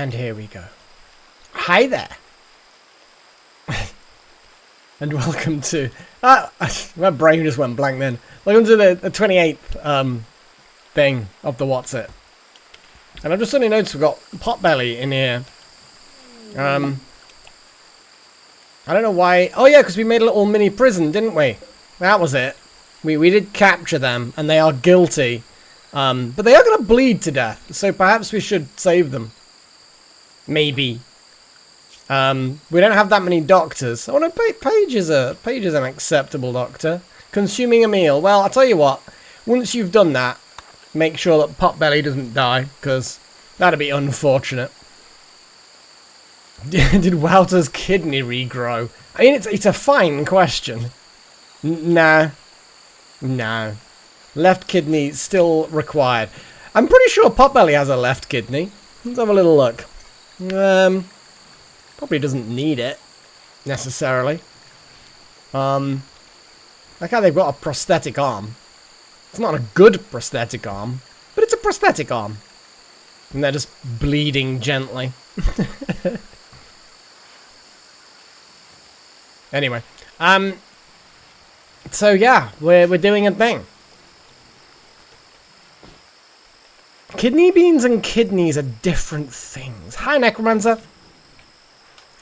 And here we go. Hi there. And welcome to... my brain just went blank then. Welcome to the 28th thing of the What's It. And I've just suddenly noticed we've got Potbelly in here. I don't know why... Oh yeah, because we made a little mini prison, didn't we? That was it. We did capture them, and they are guilty. But they are going to bleed to death, so perhaps we should save them. Maybe. We don't have that many doctors. Oh no, Paige is an acceptable doctor. Consuming a meal. Well, I'll tell you what. Once you've done that, make sure that Potbelly doesn't die, because that'd be unfortunate. Did Wouter's kidney regrow? I mean, it's a fine question. Nah. No. Left kidney still required. I'm pretty sure Potbelly has a left kidney. Let's have a little look. Probably doesn't need it, necessarily. Like how they've got a prosthetic arm. It's not a good prosthetic arm, but it's a prosthetic arm. And they're just bleeding gently. Anyway, so yeah, we're doing a thing. Kidney beans and kidneys are different things. Hi, Necromancer.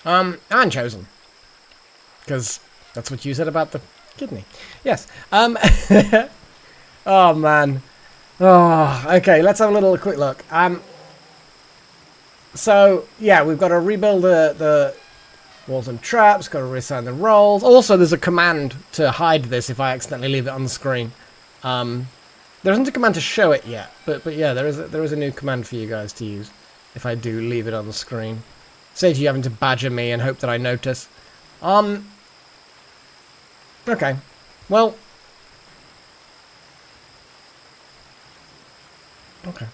I'm chosen. Because that's what you said about the kidney. Yes. Oh, man. Oh, okay, let's have a quick look. So, yeah, we've got to rebuild the walls and traps, got to reassign the roles. Also, there's a command to hide this if I accidentally leave it on the screen. There isn't a command to show it yet, but yeah, there is a new command for you guys to use if I do leave it on the screen. Saves you having to badger me and hope that I notice. Okay. Well. Okay.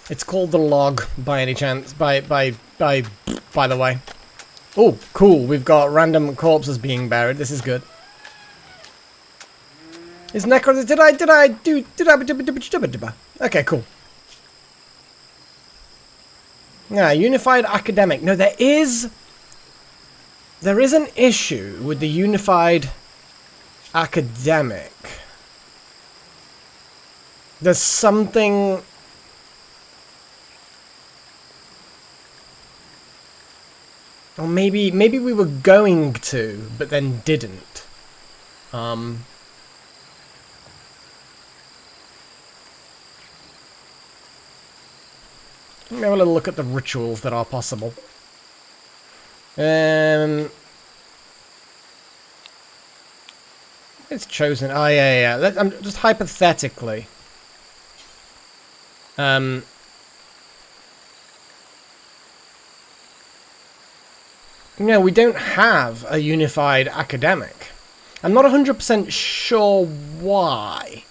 It's called the log, by any chance. By the way. Oh, cool. We've got random corpses being buried. This is good. Is Necro... Did I... Okay, cool. Yeah, unified academic. No, there is an issue with the unified academic. There's something... Or maybe we were going to, but then didn't. Let me have a little look at the rituals that are possible. It's chosen. Oh, yeah. I'm just hypothetically. No, we don't have a unified academic. I'm not 100% sure why.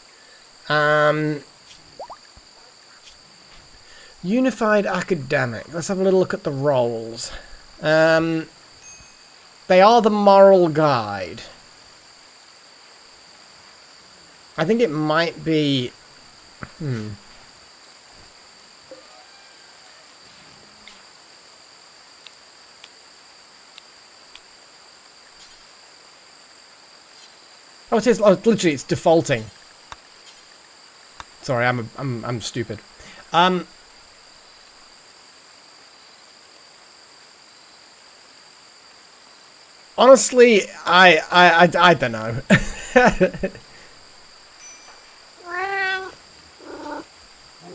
Unified academic. Let's have a little look at the roles. They are the moral guide. I think it might be... Oh, it is. Oh, literally, it's defaulting. Sorry, I'm stupid. Honestly, I don't know.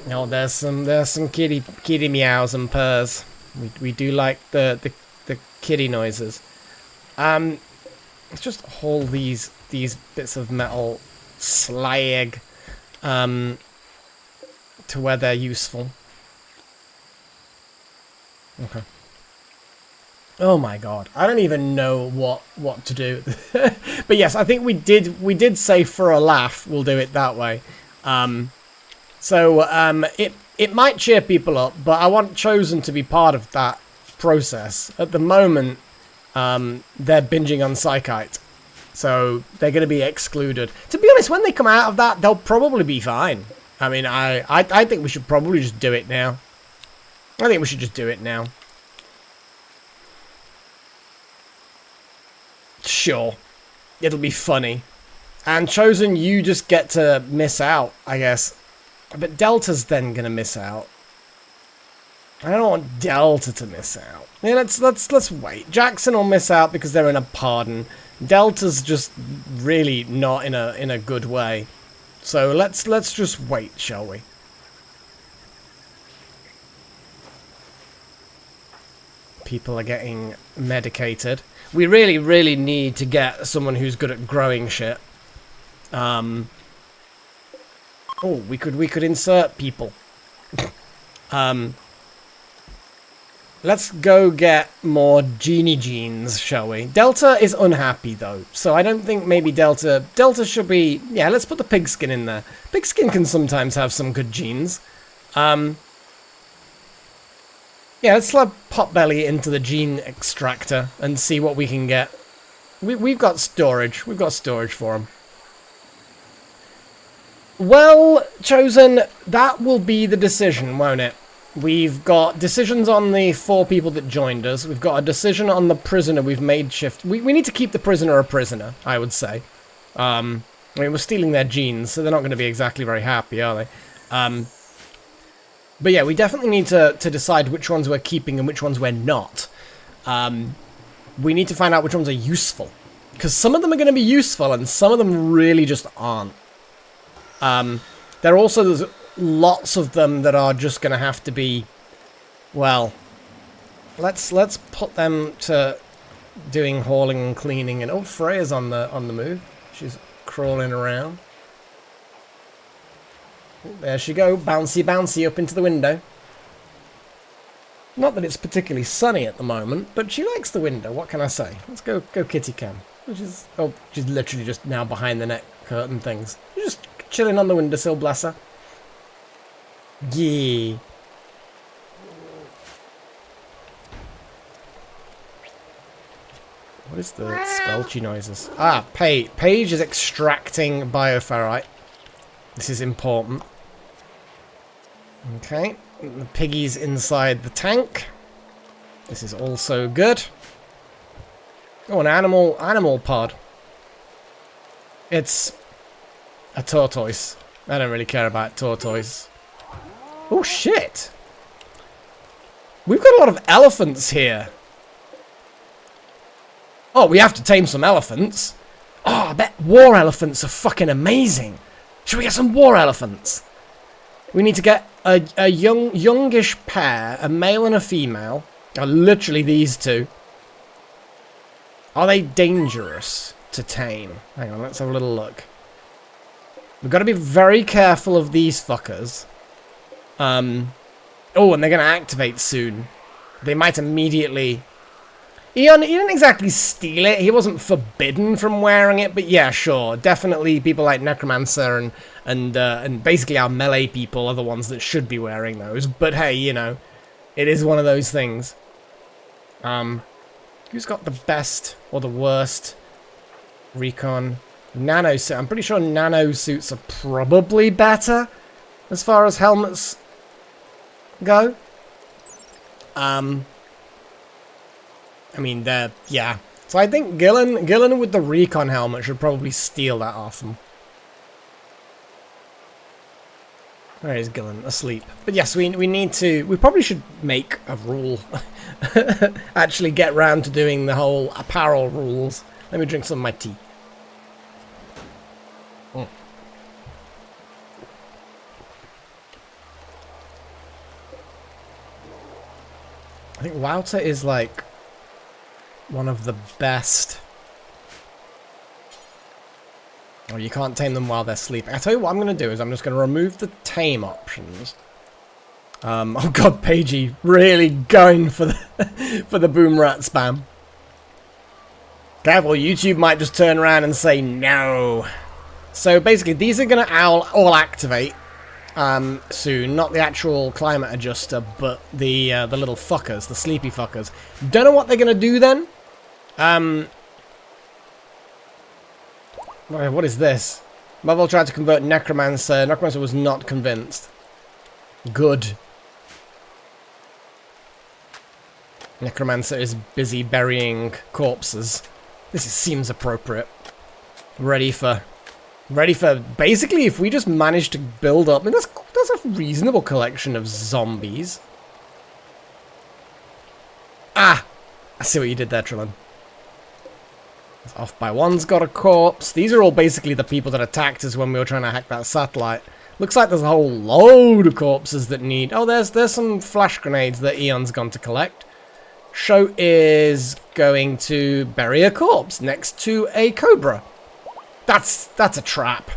Oh, there's some kitty meows and purrs. We do like the kitty noises. Let's just haul these bits of metal slag to where they're useful. Okay. Oh my god, I don't even know what to do. But yes, I think we did say for a laugh we'll do it that way. It might cheer people up, but I want Chosen to be part of that process. At the moment, they're binging on Psychite, so they're going to be excluded. To be honest, when they come out of that, they'll probably be fine. I mean, I think we should probably just do it now. I think we should just do it now. Sure. It'll be funny. And Chosen, you just get to miss out, I guess. But Delta's then gonna miss out. I don't want Delta to miss out. Yeah, let's wait. Jackson will miss out because they're in a pardon. Delta's just really not in a good way. So let's just wait, shall we? People are getting medicated. We really, really need to get someone who's good at growing shit. Oh, we could insert people. Let's go get more genie genes, shall we? Delta is unhappy though, so I don't think maybe Delta should be. Yeah, let's put the pigskin in there. Pigskin can sometimes have some good genes. Yeah, let's slap Potbelly into the gene extractor and see what we can get. We've got storage. We've got storage for him. Well, Chosen, that will be the decision, won't it? We've got decisions on the 4 people that joined us. We've got a decision on the prisoner we've made shift. We need to keep the prisoner a prisoner, I would say. I mean, we're stealing their genes, so they're not going to be exactly very happy, are they? But yeah, we definitely need to decide which ones we're keeping and which ones we're not. We need to find out which ones are useful. Because some of them are going to be useful, and some of them really just aren't. There's lots of them that are just going to have to be, well, let's put them to doing hauling and cleaning. And oh, Freya's on the move. She's crawling around. There she go, bouncy bouncy up into the window. Not that it's particularly sunny at the moment, but she likes the window. What can I say? Let's go kitty cam. Which is, oh, she's literally just now behind the net curtain things. She's just chilling on the windowsill, bless her. Yeah. What is the squelchy noises? Ah, Paige is extracting bioferrite. This is important. Okay, the piggy's inside the tank. This is also good. Oh, an animal pod. It's a tortoise. I don't really care about tortoise. Oh shit! We've got a lot of elephants here. Oh, we have to tame some elephants. Oh, I bet war elephants are fucking amazing. Should we get some war elephants? We need to get a youngish pair, a male and a female. Literally these two. Are they dangerous to tame? Hang on, let's have a little look. We've got to be very careful of these fuckers. Oh, and they're going to activate soon. They might immediately... He didn't exactly steal it. He wasn't forbidden from wearing it, but yeah, sure. Definitely people like Necromancer and basically our melee people are the ones that should be wearing those. But hey, you know, it is one of those things. Who's got the best or the worst recon? Nano suit. I'm pretty sure nano suits are probably better as far as helmets go. I mean, they're, yeah. So I think Gillen with the recon helmet should probably steal that off him. Where is Gillen? Asleep. But yes, we need to, we probably should make a rule. Actually get round to doing the whole apparel rules. Let me drink some of my tea. I think Wouter is like one of the best. Oh, you can't tame them while they're sleeping. I tell you what I'm going to do is I'm just going to remove the tame options. Oh god, Pagey really going for the for the boom rat spam. Careful, YouTube might just turn around and say no. So basically, these are going to all activate soon. Not the actual climate adjuster, but the little fuckers, the sleepy fuckers. Don't know what they're going to do then. What is this? Marvel tried to convert Necromancer. Necromancer was not convinced. Good. Necromancer is busy burying corpses. Seems appropriate. Ready for basically, if we just manage to build up, I mean, that's a reasonable collection of zombies. Ah, I see what you did there, Trillin. Off by one's got a corpse. These are all basically the people that attacked us when we were trying to hack that satellite. Looks like there's a whole load of corpses that need... Oh, there's some flash grenades that Eon's gone to collect. Sho is going to bury a corpse next to a cobra. That's a trap.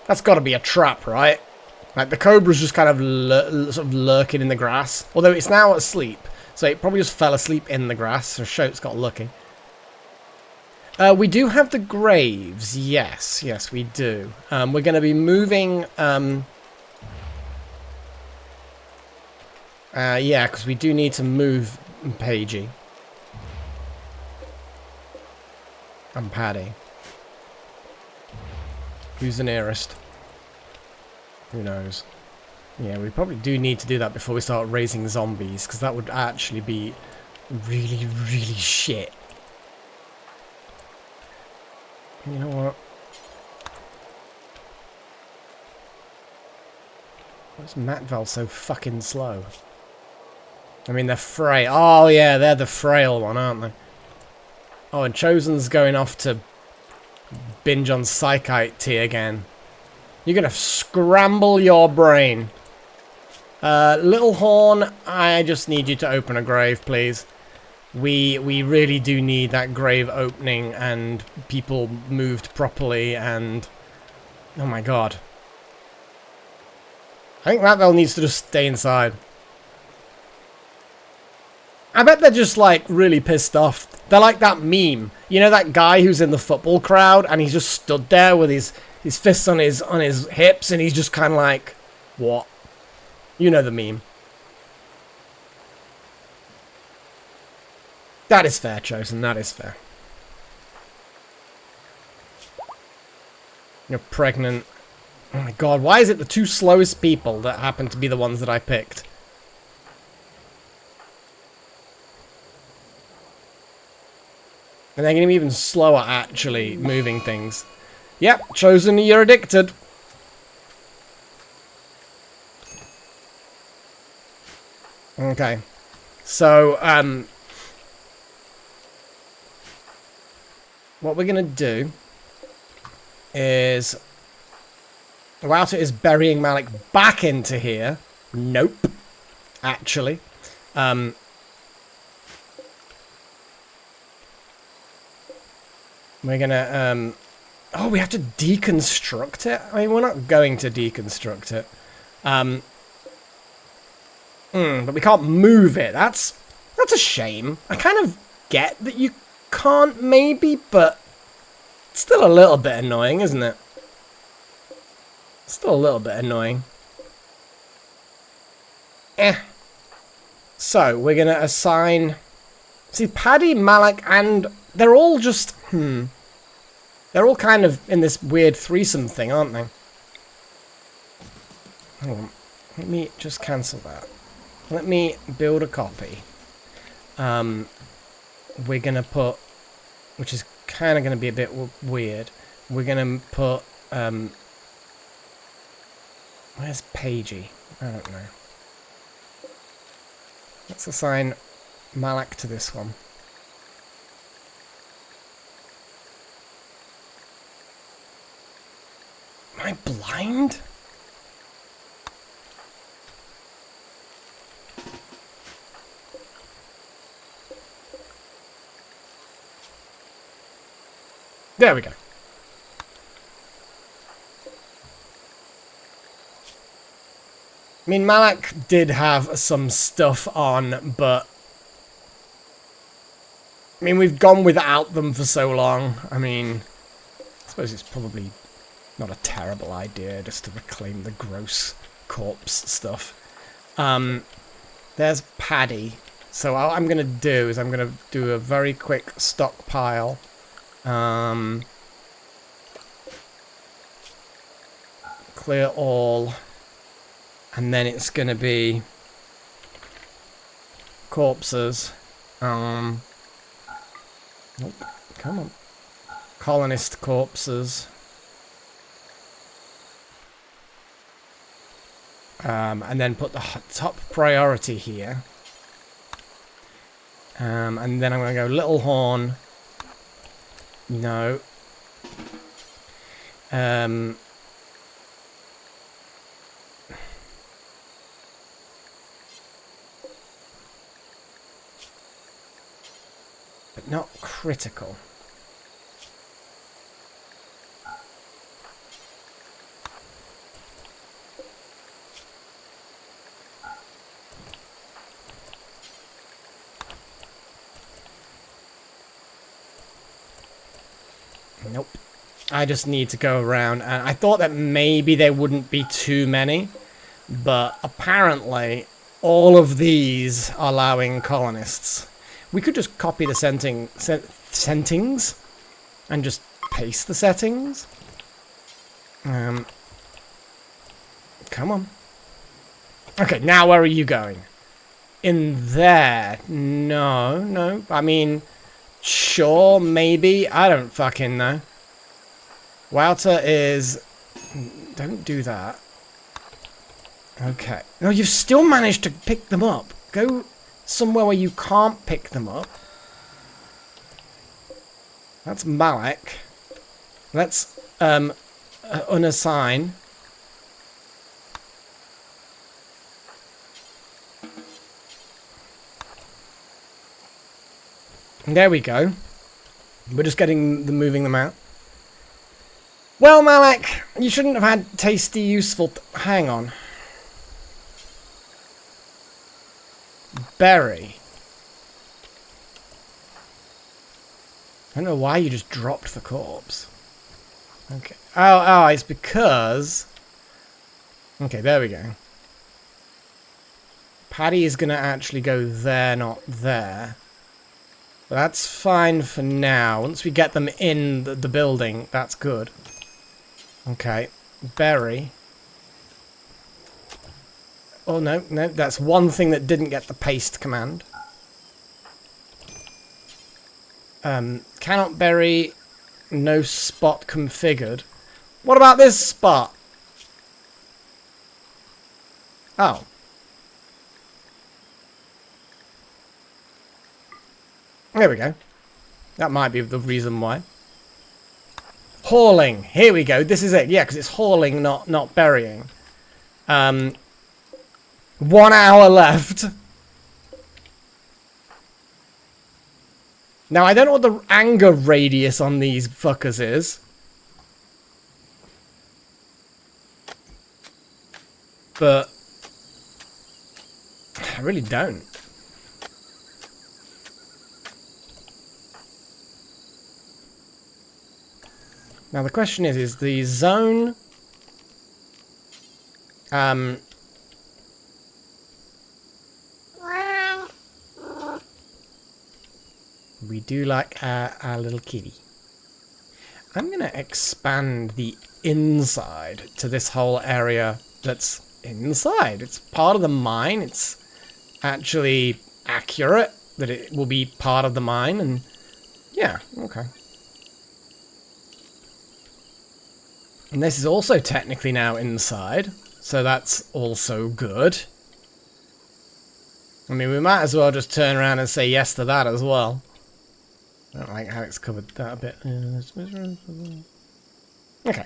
That's got to be a trap, right? Like, the cobra's just kind of sort of lurking in the grass. Although it's now asleep. So it probably just fell asleep in the grass. So Shote's got lucky. We do have the graves. Yes, we do. We're going to be moving... yeah, because we do need to move Pagey. And Paddy. Who's the nearest? Who knows? Yeah, we probably do need to do that before we start raising zombies, because that would actually be really, really shit. You know what? Why is Matval so fucking slow? I mean, they're frail. Oh, yeah, they're the frail one, aren't they? Oh, and Chosen's going off to binge on Psychite tea again. You're gonna scramble your brain. Little Horn, I just need you to open a grave, please. We really do need that grave opening and people moved properly and... Oh my god. I think Matvel needs to just stay inside. I bet they're just, like, really pissed off. They're like that meme. You know that guy who's in the football crowd and he's just stood there with his fists on his hips and he's just kind of like, what? You know the meme. That is fair, Chosen. That is fair. You're pregnant. Oh my god, why is it the two slowest people that happen to be the ones that I picked? And they're going to be even slower, actually, moving things. Yep, Chosen, you're addicted. Okay. So, what we're going to do is... Wouter is burying Malik back into here. Nope. Actually. We're gonna, oh, we have to deconstruct it? I mean, we're not going to deconstruct it. But we can't move it. That's a shame. I kind of get that you can't, maybe, but it's still a little bit annoying, isn't it? Still a little bit annoying. So, we're gonna assign... See, Paddy, Malik, and... They're all just... They're all kind of in this weird threesome thing, aren't they? Hang on. Let me just cancel that. Let me build a copy. We're gonna put... Which is kind of gonna be a bit weird. We're gonna put... Where's Pagey? I don't know. Let's assign Malak to this one. Am I blind? There we go. I mean, Malak did have some stuff on, but... I mean, we've gone without them for so long. I mean, I suppose it's probably not a terrible idea just to reclaim the gross corpse stuff. There's Paddy. So what I'm going to do is I'm going to do a very quick stockpile. clear all. And then it's going to be corpses. Nope, come on. Colonist corpses. And then put the top priority here. And then I'm going to go Little Horn. No. But not critical. Nope. I just need to go around, and I thought that maybe there wouldn't be too many, but apparently all of these are allowing colonists. We could just copy the settings and just paste the settings. Come on. Okay, now where are you going? In there? No, no. I mean, sure, maybe. I don't fucking know. Wouter is... Don't do that. Okay. No, you've still managed to pick them up. Go somewhere where you can't pick them up. That's Malek. Let's unassign. There we go. We're just moving them out. Well, Malek, you shouldn't have had tasty, useful... Hang on. Berry. I don't know why you just dropped the corpse. Okay. Oh, it's because... Okay, there we go. Paddy is going to actually go there, not there. But that's fine for now. Once we get them in the building, that's good. Okay. Berry. Oh, no, no. That's one thing that didn't get the paste command. Cannot berry. No spot configured. What about this spot? Oh. There we go. That might be the reason why. Hauling. Here we go. This is it. Yeah, because it's hauling, not burying. 1 hour left. Now, I don't know what the anger radius on these fuckers is. But I really don't. Now the question is the zone we do like our little kitty. I'm gonna expand the inside to this whole area that's inside. It's part of the mine. It's actually accurate that it will be part of the mine, and yeah, okay. And this is also technically now inside, so that's also good. I mean, we might as well just turn around and say yes to that as well. I don't like how it's covered that a bit. Okay.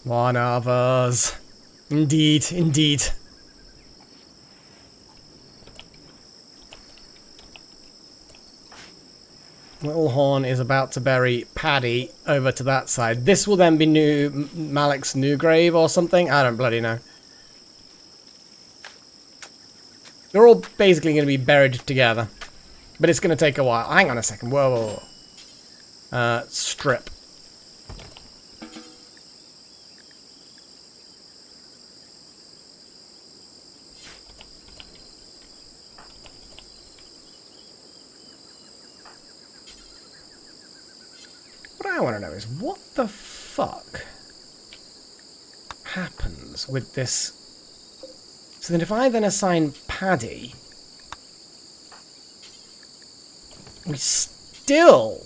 One of us. Indeed, indeed. Little Horn is about to bury Paddy over to that side. This will then be Malek's new grave or something. I don't bloody know. They're all basically going to be buried together. But it's going to take a while. Hang on a second. Whoa, whoa, whoa. Strip. What I want to know is what the fuck happens with this? So then if I then assign Paddy, we still...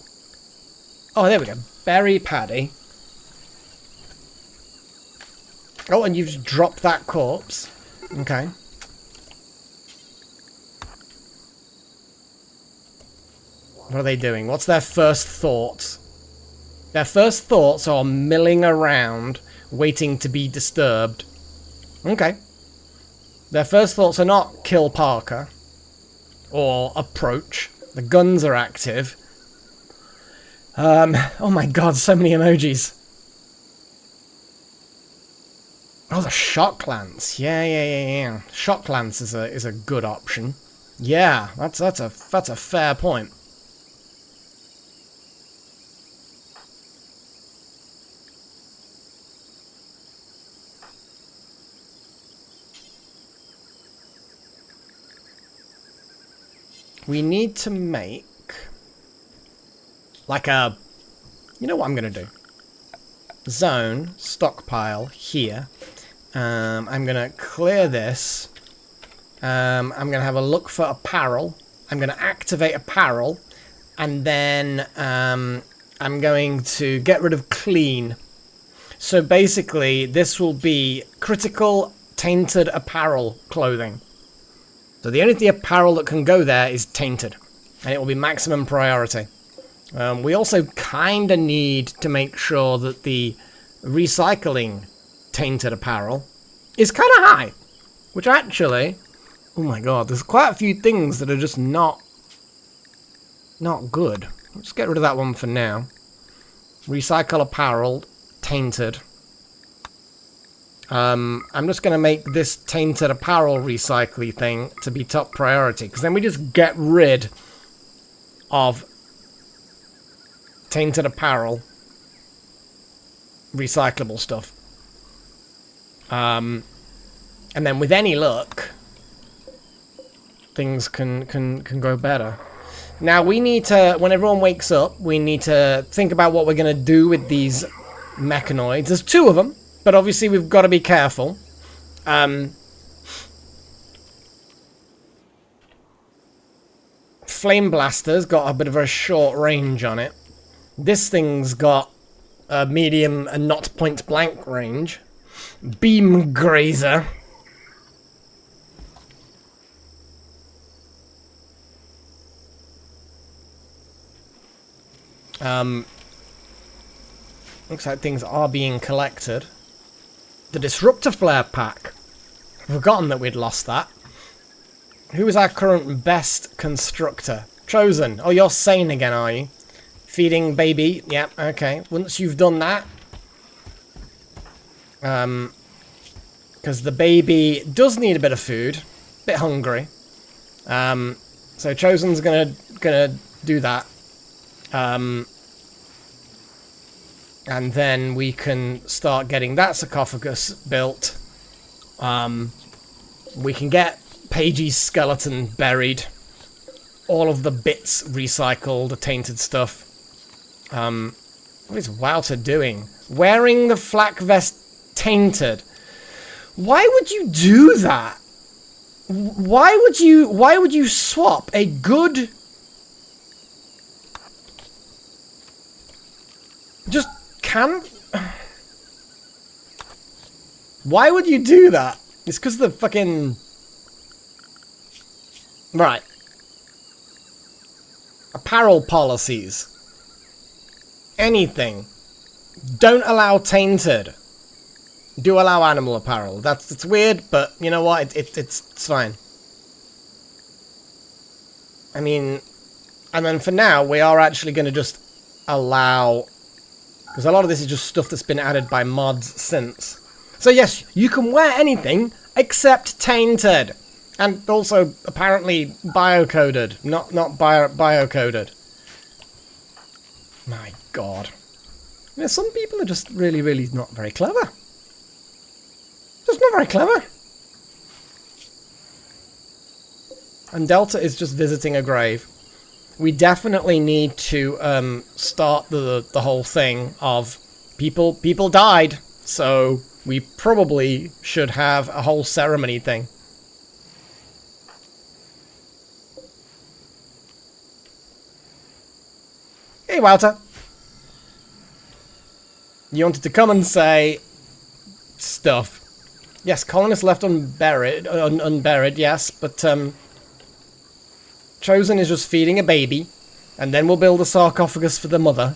Oh, there we go. Bury Paddy. Oh, and you've just dropped that corpse. Okay. What are they doing? What's their first thoughts? Their first thoughts are milling around, waiting to be disturbed. Okay. Their first thoughts are not kill Parker or approach. The guns are active. Oh my god, so many emojis. Oh, the shock lance. Yeah. Shock lance is a good option. Yeah, that's a fair point. We need to make like a... You know what I'm going to do? Zone, stockpile, here. I'm going to clear this. I'm going to have a look for apparel. I'm going to activate apparel. And then I'm going to get rid of clean. So basically, this will be critical tainted apparel clothing. So the only apparel that can go there is tainted. And it will be maximum priority. We also kind of need to make sure that the recycling tainted apparel is kind of high. Which actually... Oh my god, there's quite a few things that are just not good. Let's get rid of that one for now. Recycle apparel, tainted. I'm just going to make this tainted apparel recycling thing to be top priority. Because then we just get rid of tainted apparel recyclable stuff. And then with any luck, things can go better. Now we need to, when everyone wakes up, we need to think about what we're going to do with these mechanoids. There's two of them, but obviously we've got to be careful. Flame Blaster's got a bit of a short range on it. This thing's got a medium and not point blank range. Beam Grazer. Looks like things are being collected. The Disruptor Flare Pack. I've forgotten that we'd lost that. Who is our current best constructor? Chosen. Oh, you're sane again, are you? Feeding baby. Yep, okay. Once you've done that. Because the baby does need a bit of food. A bit hungry. So Chosen's gonna do that. And then we can start getting that sarcophagus built. We can get Paige's skeleton buried. All of the bits recycled, the tainted stuff. What is Wouter doing? Wearing the flak vest tainted. Why would you do that? Why would you swap a good... Just can... Why would you do that? It's because the fucking... Right. Apparel policies. Anything. Don't allow tainted. Do allow animal apparel. It's weird, but you know what? It's fine. I mean... And then for now, we are actually going to just allow... Because a lot of this is just stuff that's been added by mods since. So yes, you can wear anything except tainted. And also, apparently, biocoded. Not biocoded. My god. You know, some people are just really, really not very clever. Just not very clever. And Delta is just visiting a grave. we definitely need to start the whole thing of people died, so we probably should have a whole ceremony thing. Hey, Walter. You wanted to come and say stuff. Yes, colonists left unburied, yes, but Chosen is just feeding a baby, and then we'll build a sarcophagus for the mother.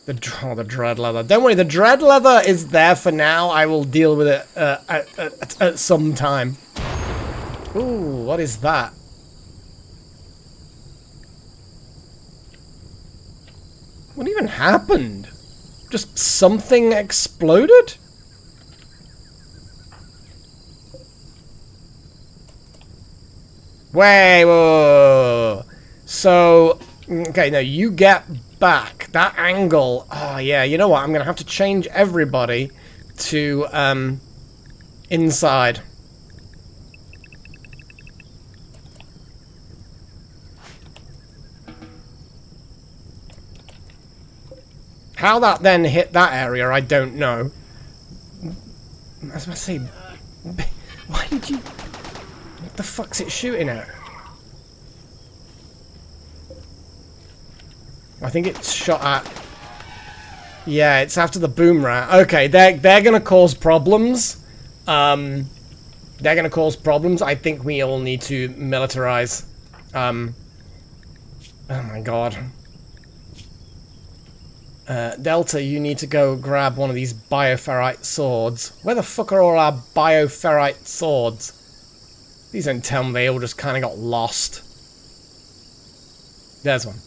The dread leather. Don't worry, the dread leather is there for now. I will deal with it at some time. Ooh, what is that? What even happened? Just something exploded? Wait, whoa. So, okay, now you get back. That angle. Oh, yeah, you know what? I'm going to have to change everybody to, inside. How that then hit that area, I don't know. I was about to say, why did you... What the fuck's it shooting at? I think it's shot at... Yeah, it's after the boom rat. Okay, they're gonna cause problems. They're gonna cause problems. I think we all need to militarize. Oh my god. Delta, you need to go grab one of these bioferrite swords. Where the fuck are all our bioferrite swords? These don't tell me they all just kind of got lost. There's one.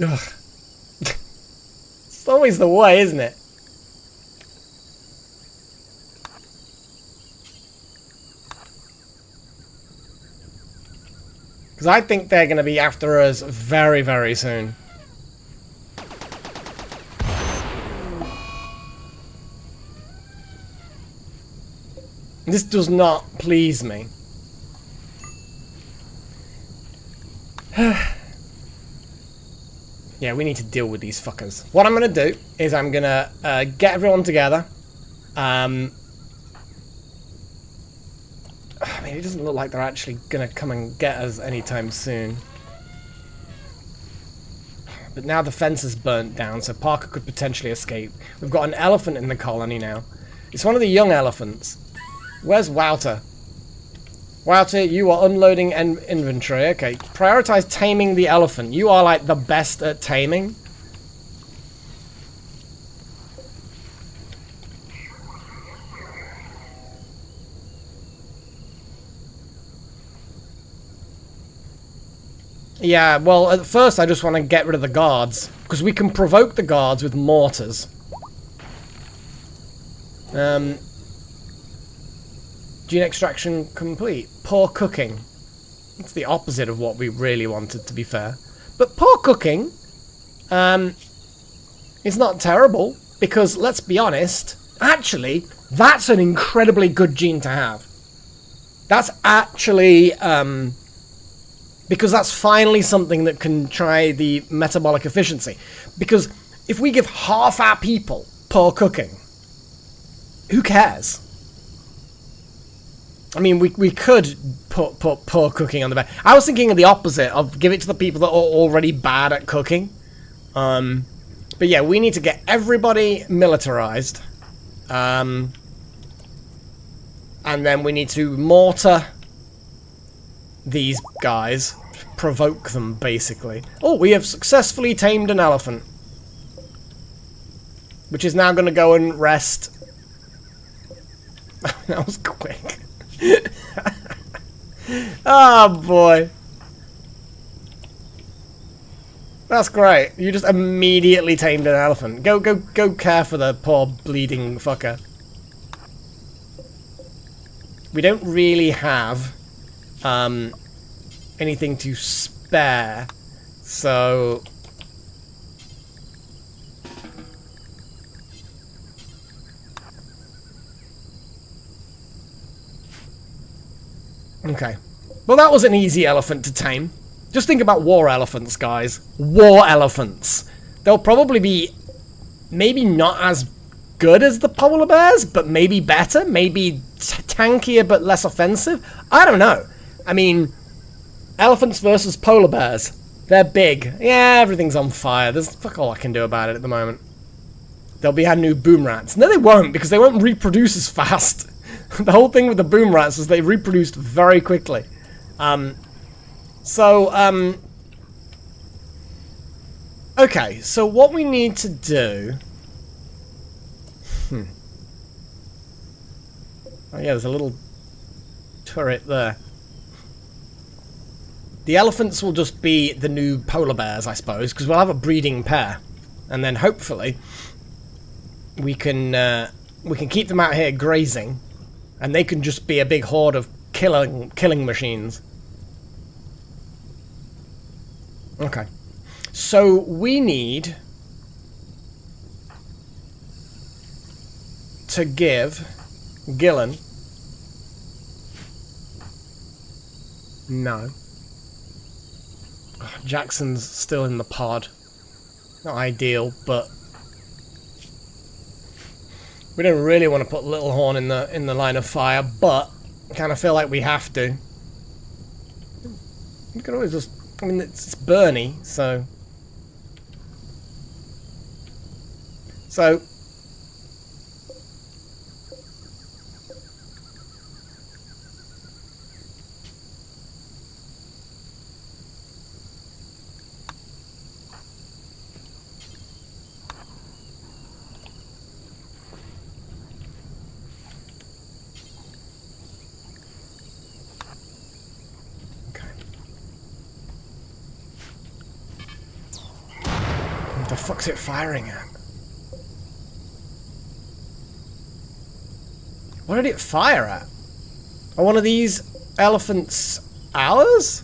Ugh. It's always the way, isn't it? Because I think they're going to be after us very, very soon. This does not please me. Yeah, we need to deal with these fuckers. What I'm going to do is I'm going to get everyone together. I mean, it doesn't look like they're actually going to come and get us anytime soon. But now the fence is burnt down, so Parker could potentially escape. We've got an elephant in the colony now. It's one of the young elephants. Where's Wouter? Wouter, you are unloading inventory. Okay, prioritize taming the elephant. You are like the best at taming. Yeah, well, at first I just want to get rid of the guards, because we can provoke the guards with mortars. Gene extraction complete. Poor cooking. It's the opposite of what we really wanted, to be fair. But poor cooking is not terrible, because, let's be honest, actually, that's an incredibly good gene to have. That's actually... because that's finally something that can try the metabolic efficiency. Because if we give half our people poor cooking, who cares? I mean, we could put poor cooking on the back. I was thinking of the opposite, of give it to the people that are already bad at cooking. But yeah, we need to get everybody militarized. And then we need to mortar these guys. Provoke them, basically. Oh, we have successfully tamed an elephant. Which is now going to go and rest. That was quick. Oh, boy. That's great. You just immediately tamed an elephant. Go care for the poor bleeding fucker. We don't really have anything to spare, so Okay. Well, that was an easy elephant to tame. Just think about war elephants, guys. War elephants. They'll probably be maybe not as good as the polar bears, but maybe better. Maybe tankier, but less offensive. I don't know. I mean, elephants versus polar bears. They're big. Yeah, everything's on fire. There's fuck all I can do about it at the moment. They'll be our new boom rats. No, they won't, because they won't reproduce as fast. The whole thing with the boom rats is they reproduced very quickly. Okay, so what we need to do... Oh yeah, there's a little turret there. The elephants will just be the new polar bears, I suppose, because we'll have a breeding pair. And then hopefully we can keep them out here grazing, and they can just be a big horde of killing machines. Okay. So we need to give Gillen... No. Jackson's still in the pod. Not ideal, but we don't really want to put Little Horn in the line of fire, but I kind of feel like we have to. You can always just... I mean, it's Bernie, so... What the fuck's it firing at? What did it fire at? Are one of these elephants ours?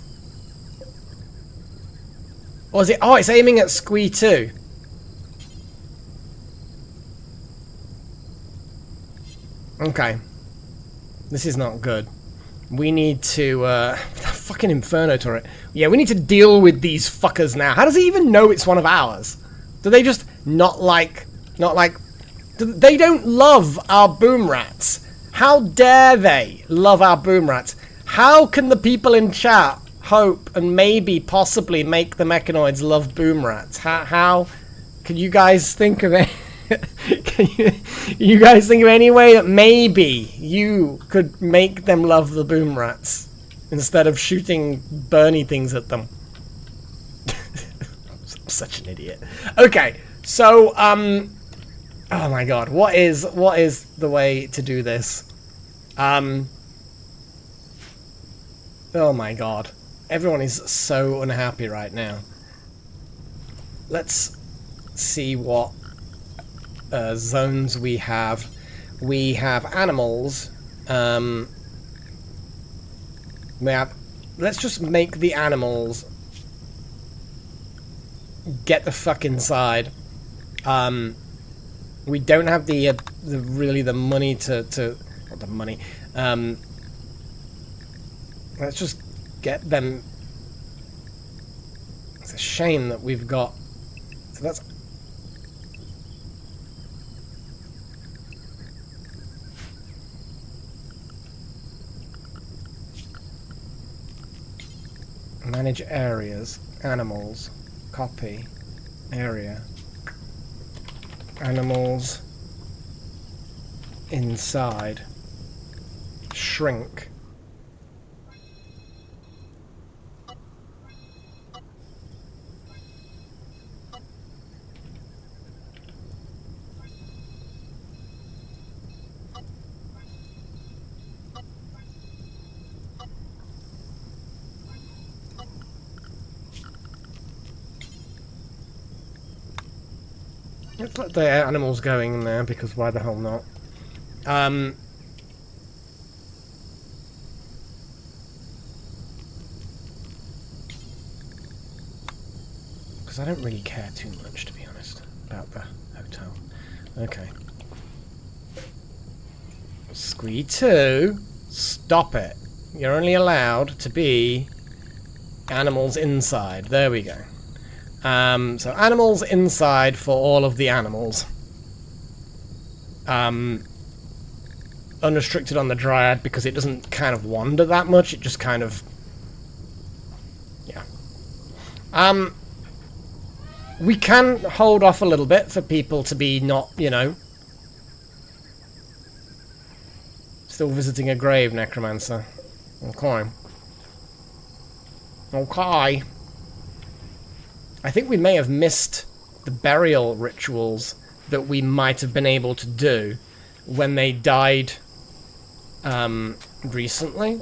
Or is it... Oh, it's aiming at Squee too. Okay. This is not good. We need to, fucking Inferno turret. Yeah, we need to deal with these fuckers now. How does he even know it's one of ours? Do they just not like... They don't love our boom rats. How dare they love our boom rats? How can the people in chat hope and maybe possibly make the mechanoids love boom rats? How can you guys think of it? Can you guys think of any way that maybe you could make them love the boom rats instead of shooting Bernie things at them? I'm such an idiot. Okay, so oh my god, what is the way to do this? Oh my god, everyone is so unhappy right now. Let's see what zones we have. We have animals. We have... Let's just make the animals get the fuck inside. We don't have the money to not the money. Let's just get them. It's a shame that we've got... So that's... Manage areas, animals, copy, area, animals, inside, shrink. Let's let the animals going in there, because why the hell not? Because I don't really care too much, to be honest, about the hotel. Okay. Squee 2, stop it. You're only allowed to be animals inside. There we go. So animals inside for all of the animals. Unrestricted on the Dryad because it doesn't kind of wander that much. It just kind of... yeah. We can hold off a little bit for people to be not, you know... still visiting a grave, Necromancer. Okay. Okay. I think we may have missed the burial rituals that we might have been able to do when they died recently.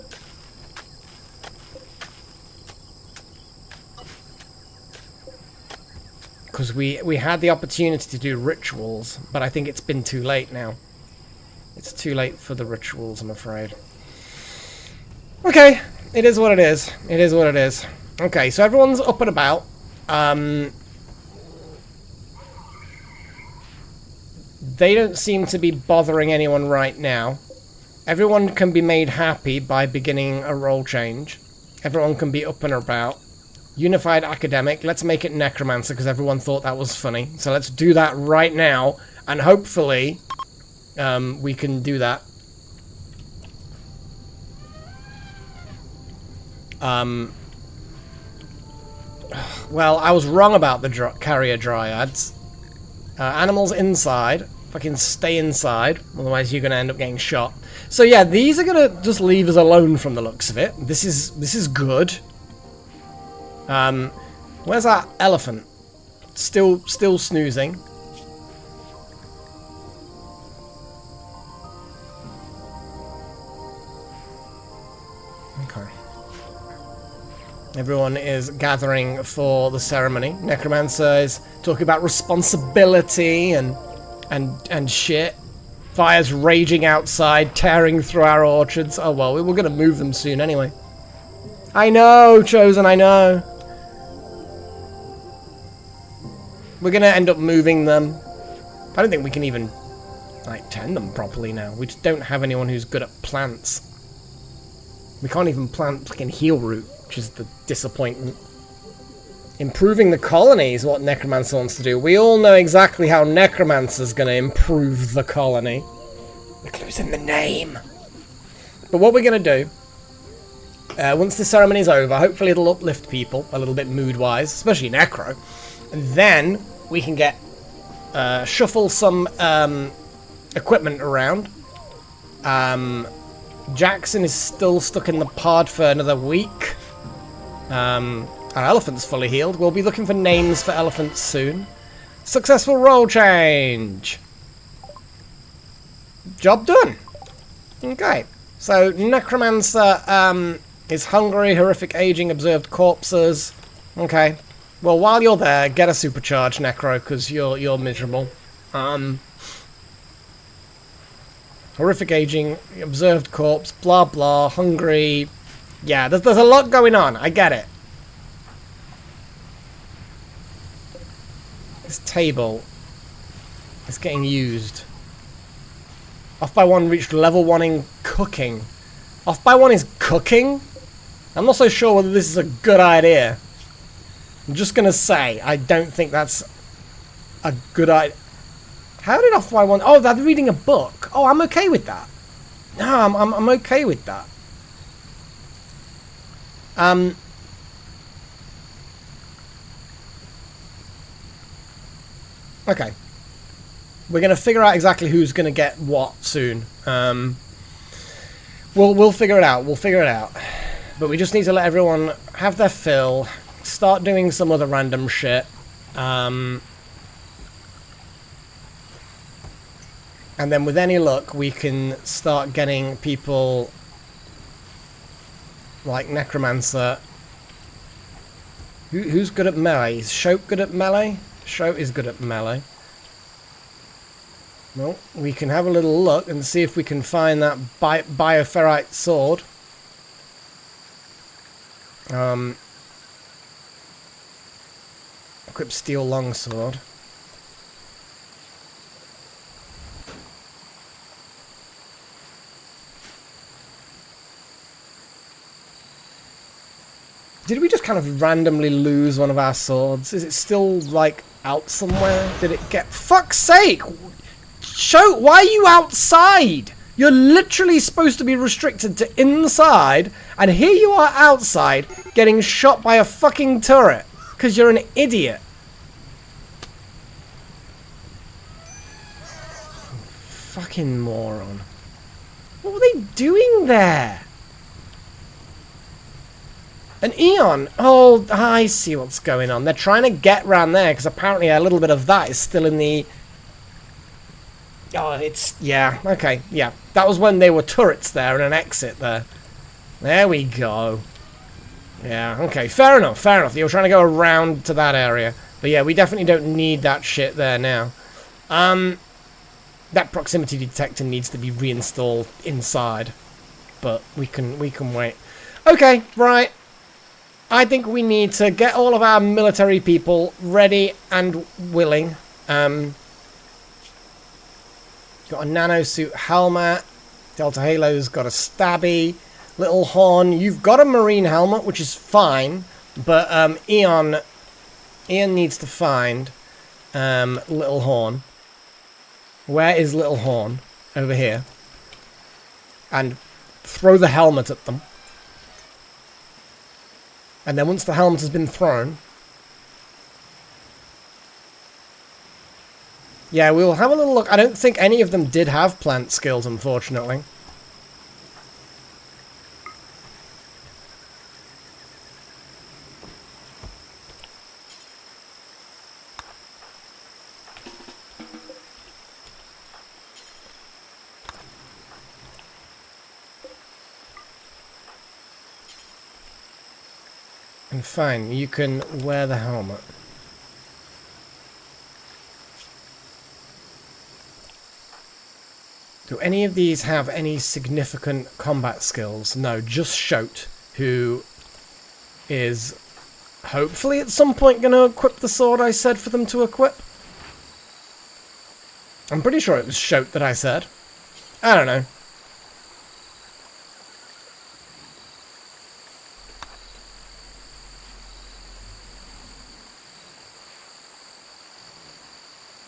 Because we had the opportunity to do rituals, but I think it's been too late now. It's too late for the rituals, I'm afraid. Okay, it is what it is. It is what it is. Okay, so everyone's up and about. They don't seem to be bothering anyone right now. Everyone can be made happy by beginning a role change. Everyone can be up and about. Unified Academic, let's make it Necromancer because everyone thought that was funny. So let's do that right now, and hopefully we can do that. Well, I was wrong about the carrier dryads. Animals inside. Fucking stay inside, otherwise you're going to end up getting shot. So yeah, these are going to just leave us alone from the looks of it. This is good. Where's that elephant? Still snoozing. Okay. Everyone is gathering for the ceremony. Necromancer is talking about responsibility and shit. Fire's raging outside, tearing through our orchards. Oh well, we're going to move them soon anyway. I know, Chosen, I know. We're going to end up moving them. I don't think we can even, like, tend them properly now. We just don't have anyone who's good at plants. We can't even plant fucking heel root, which is the disappointment. Improving the colony is what Necromancer wants to do. We all know exactly how Necromancer's going to improve the colony. The clue's in the name. But what we're going to do, once the ceremony's over, hopefully it'll uplift people a little bit mood-wise, especially Necro. And then we can get shuffle some equipment around. Jackson is still stuck in the pod for another week. Our elephant's fully healed. We'll be looking for names for elephants soon. Successful role change. Job done. Okay. So Necromancer is hungry, horrific aging, observed corpses. Okay. Well, while you're there, get a supercharge, Necro, because you're miserable. Horrific aging, observed corpse, blah blah, hungry. Yeah, there's a lot going on. I get it. This table is getting used. Off by one reached level 1 in cooking. Off by one is cooking? I'm not so sure whether this is a good idea. I'm just gonna say, I don't think that's a good idea. How did off by one... Oh, they're reading a book. Oh, I'm okay with that. No, I'm okay with that. Okay. We're going to figure out exactly who's going to get what soon. We'll figure it out. We'll figure it out. But we just need to let everyone have their fill. Start doing some other random shit. And then with any luck, we can start getting people like Necromancer. Who's good at melee? Is Shope good at melee? Shope is good at melee. Well, we can have a little look and see if we can find that bioferrite sword. Equip steel longsword. Did we just kind of randomly lose one of our swords? Is it still, like, out somewhere? Did it get... Fuck's sake! Why are you outside? You're literally supposed to be restricted to inside, and here you are outside getting shot by a fucking turret because you're an idiot. Fucking moron. What were they doing there? An Eon. Oh, I see what's going on. They're trying to get round there because apparently a little bit of that is still in the... Oh, it's... Yeah, okay, yeah. That was when they were turrets there and an exit there. There we go. Yeah, okay, fair enough, fair enough. You were trying to go around to that area. But yeah, we definitely don't need that shit there now. That proximity detector needs to be reinstalled inside. But we can wait. Okay, right. I think we need to get all of our military people ready and willing. Got a nanosuit helmet. Delta Halo's got a stabby. Little Horn, you've got a marine helmet, which is fine. But Ian needs to find Little Horn. Where is Little Horn? Over here. And throw the helmet at them. And then once the helmet has been thrown... Yeah, we'll have a little look. I don't think any of them did have plant skills, unfortunately. And fine, you can wear the helmet. Do any of these have any significant combat skills? No, just Shote, who is hopefully at some point going to equip the sword I said for them to equip. I'm pretty sure it was Shote that I said. I don't know.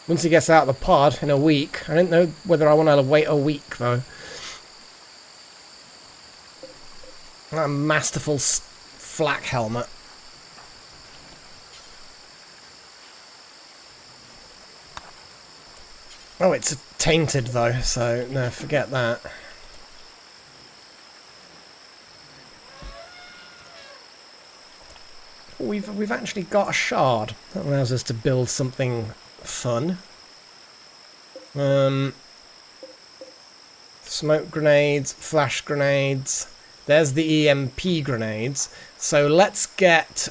Once he gets out of the pod in a week. I don't know whether I want to wait a week, though. That masterful flak helmet. Oh, it's tainted, though, so no, forget that. We've actually got a shard. That allows us to build something... fun. Smoke grenades, flash grenades. There's the EMP grenades. So let's get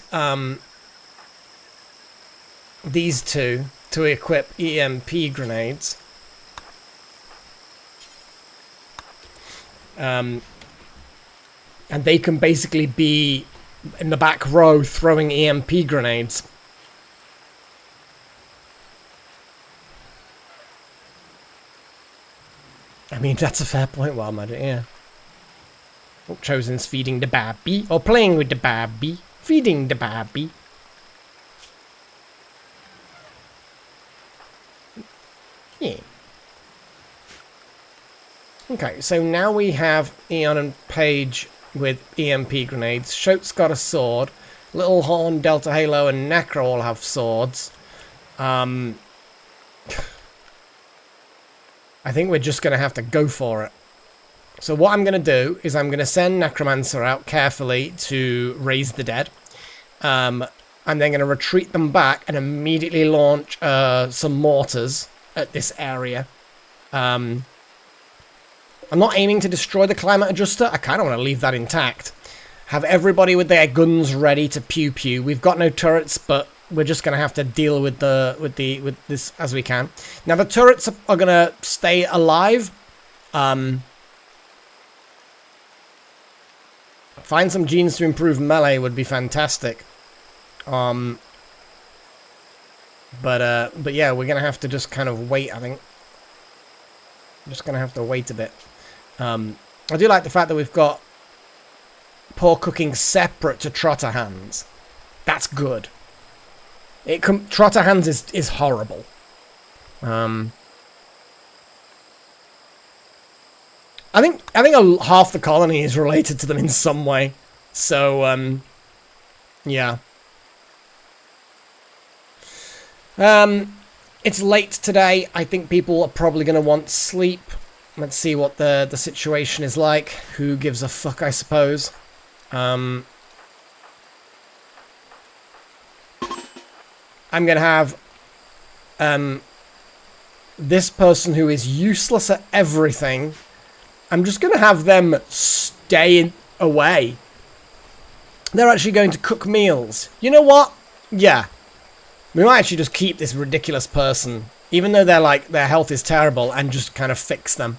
these two to equip EMP grenades. And they can basically be in the back row throwing EMP grenades. I mean, that's a fair point, well, Magic, yeah. Oh, Chosen's feeding the baby. Or playing with the baby. Feeding the baby. Yeah. Okay, so now we have Eon and Paige with EMP grenades. Shote's got a sword. Little Horn, Delta Halo, and Necro all have swords. I think we're just going to have to go for it. So what I'm going to do is I'm going to send Necromancer out carefully to raise the dead. I'm then going to retreat them back and immediately launch some mortars at this area. I'm not aiming to destroy the climate adjuster. I kind of want to leave that intact. Have everybody with their guns ready to pew pew. We've got no turrets, but we're just going to have to deal with this as we can. Now the turrets are going to stay alive. Find some genes to improve melee would be fantastic. But yeah, we're going to have to just kind of wait, I think. Just going to have to wait a bit. I do like the fact that we've got poor cooking separate to trotter hands. That's good. Trotter hands is horrible. I think half the colony is related to them in some way. So yeah. It's late today. I think people are probably going to want sleep. Let's see what the situation is like. Who gives a fuck, I suppose. I'm going to have this person who is useless at everything. I'm just going to have them stay away. They're actually going to cook meals. You know what? Yeah. We might actually just keep this ridiculous person, even though their health is terrible, and just kind of fix them.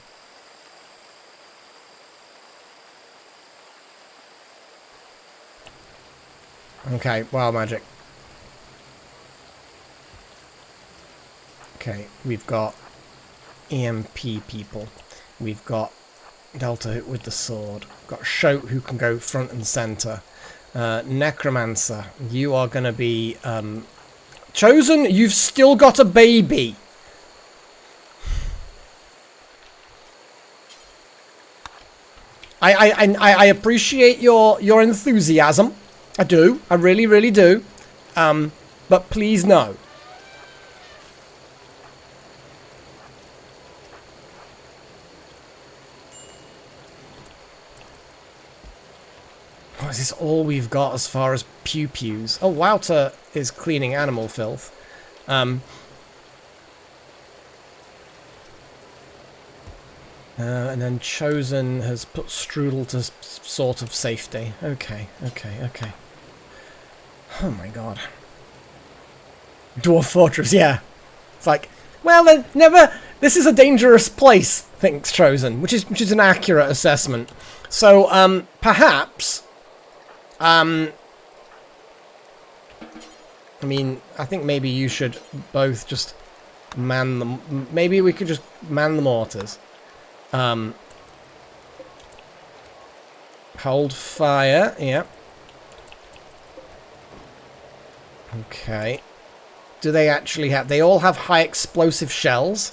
Okay, wild magic. Okay, we've got EMP people. We've got Delta with the sword. We've got Shoat who can go front and center. Necromancer, you are going to be... Chosen, you've still got a baby. I appreciate your enthusiasm. I do. I really, really do. But please no. Oh, is this all we've got as far as pew-pews? Oh, Wouter is cleaning animal filth. And then Chosen has put Strudel to sort of safety. Okay. Oh my god. Dwarf Fortress, yeah. It's like, well, then never... This is a dangerous place, thinks Chosen, which is an accurate assessment. So, perhaps... I mean, I think maybe you should both just man them. Maybe we could just man the mortars. Hold fire, yeah. Okay. Do they actually have... They all have high explosive shells.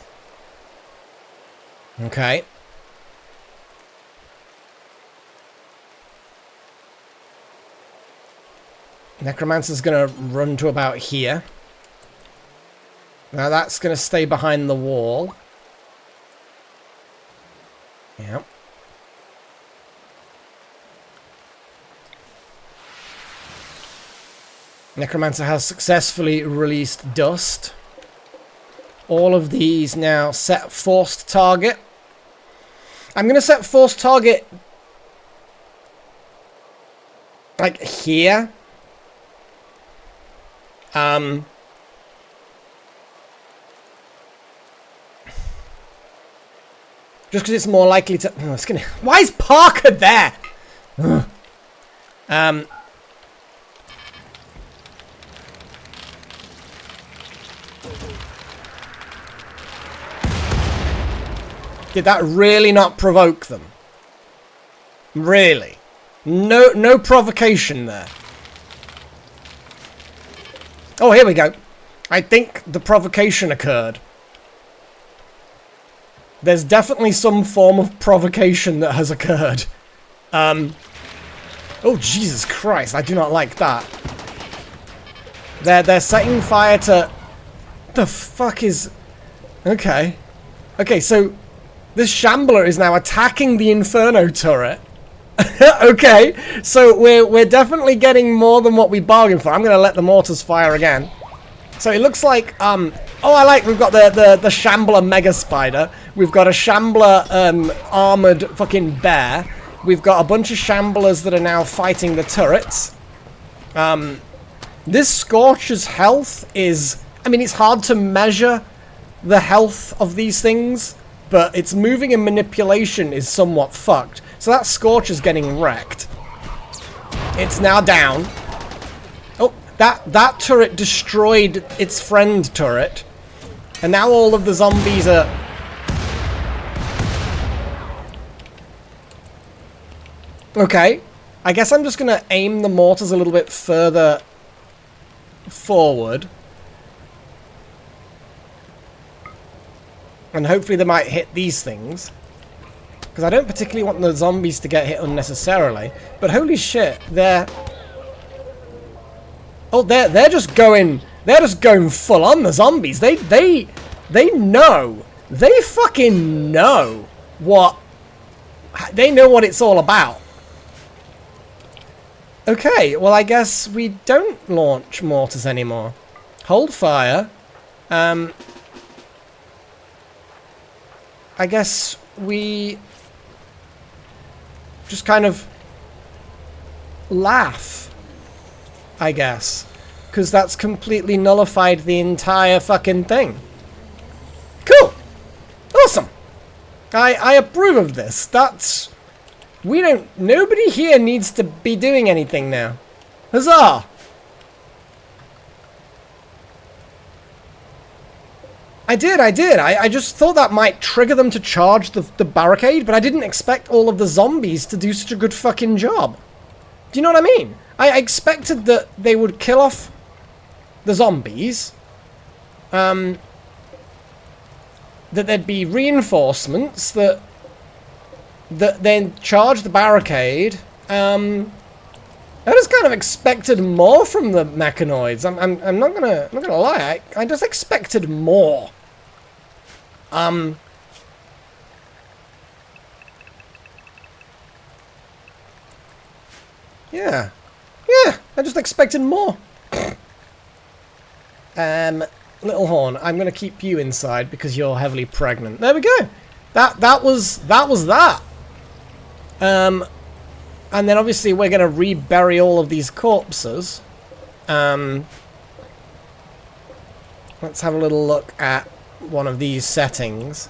Okay. Necromancer's going to run to about here. Now that's going to stay behind the wall. Yep. Necromancer has successfully released dust. All of these now set forced target. I'm going to set forced target like here. Just because it's more likely to... Oh, it's gonna... Why is Parker there? Ugh. Did that really not provoke them? Really? No provocation there. Oh, here we go. I think the provocation occurred. There's definitely some form of provocation that has occurred. Oh, Jesus Christ. I do not like that. They're setting fire to... The fuck is... Okay. Okay, so... This Shambler is now attacking the Inferno turret. Okay, so we're definitely getting more than what we bargained for. I'm going to let the mortars fire again. So it looks like, oh, I like, we've got the Shambler Mega Spider. We've got a Shambler armored fucking bear. We've got a bunch of Shamblers that are now fighting the turrets. This Scorcher's health is, I mean, it's hard to measure the health of these things, but its moving and manipulation is somewhat fucked. So that Scorcher's getting wrecked. It's now down. Oh, that turret destroyed its friend turret. And now all of the zombies are... Okay. I guess I'm just going to aim the mortars a little bit further forward. And hopefully they might hit these things. Because I don't particularly want the zombies to get hit unnecessarily. But holy shit, they're... Oh, they're just going... They're just going full on, the zombies. They know. They fucking know what... They know what it's all about. Okay, well I guess we don't launch mortars anymore. Hold fire. I guess we just kind of laugh, I guess, because that's completely nullified the entire fucking thing. Cool. Awesome. I approve of this. That's... Nobody here needs to be doing anything now. Huzzah! I did. I just thought that might trigger them to charge the barricade, but I didn't expect all of the zombies to do such a good fucking job. Do you know what I mean? I expected that they would kill off the zombies, that there'd be reinforcements, that then charge the barricade. I just kind of expected more from the mechanoids. I'm not gonna lie. I just expected more. Yeah, I just expected more. Little Horn, I'm gonna keep you inside because you're heavily pregnant. There we go. That was that. And then obviously we're gonna rebury all of these corpses. Let's have a little look at one of these settings.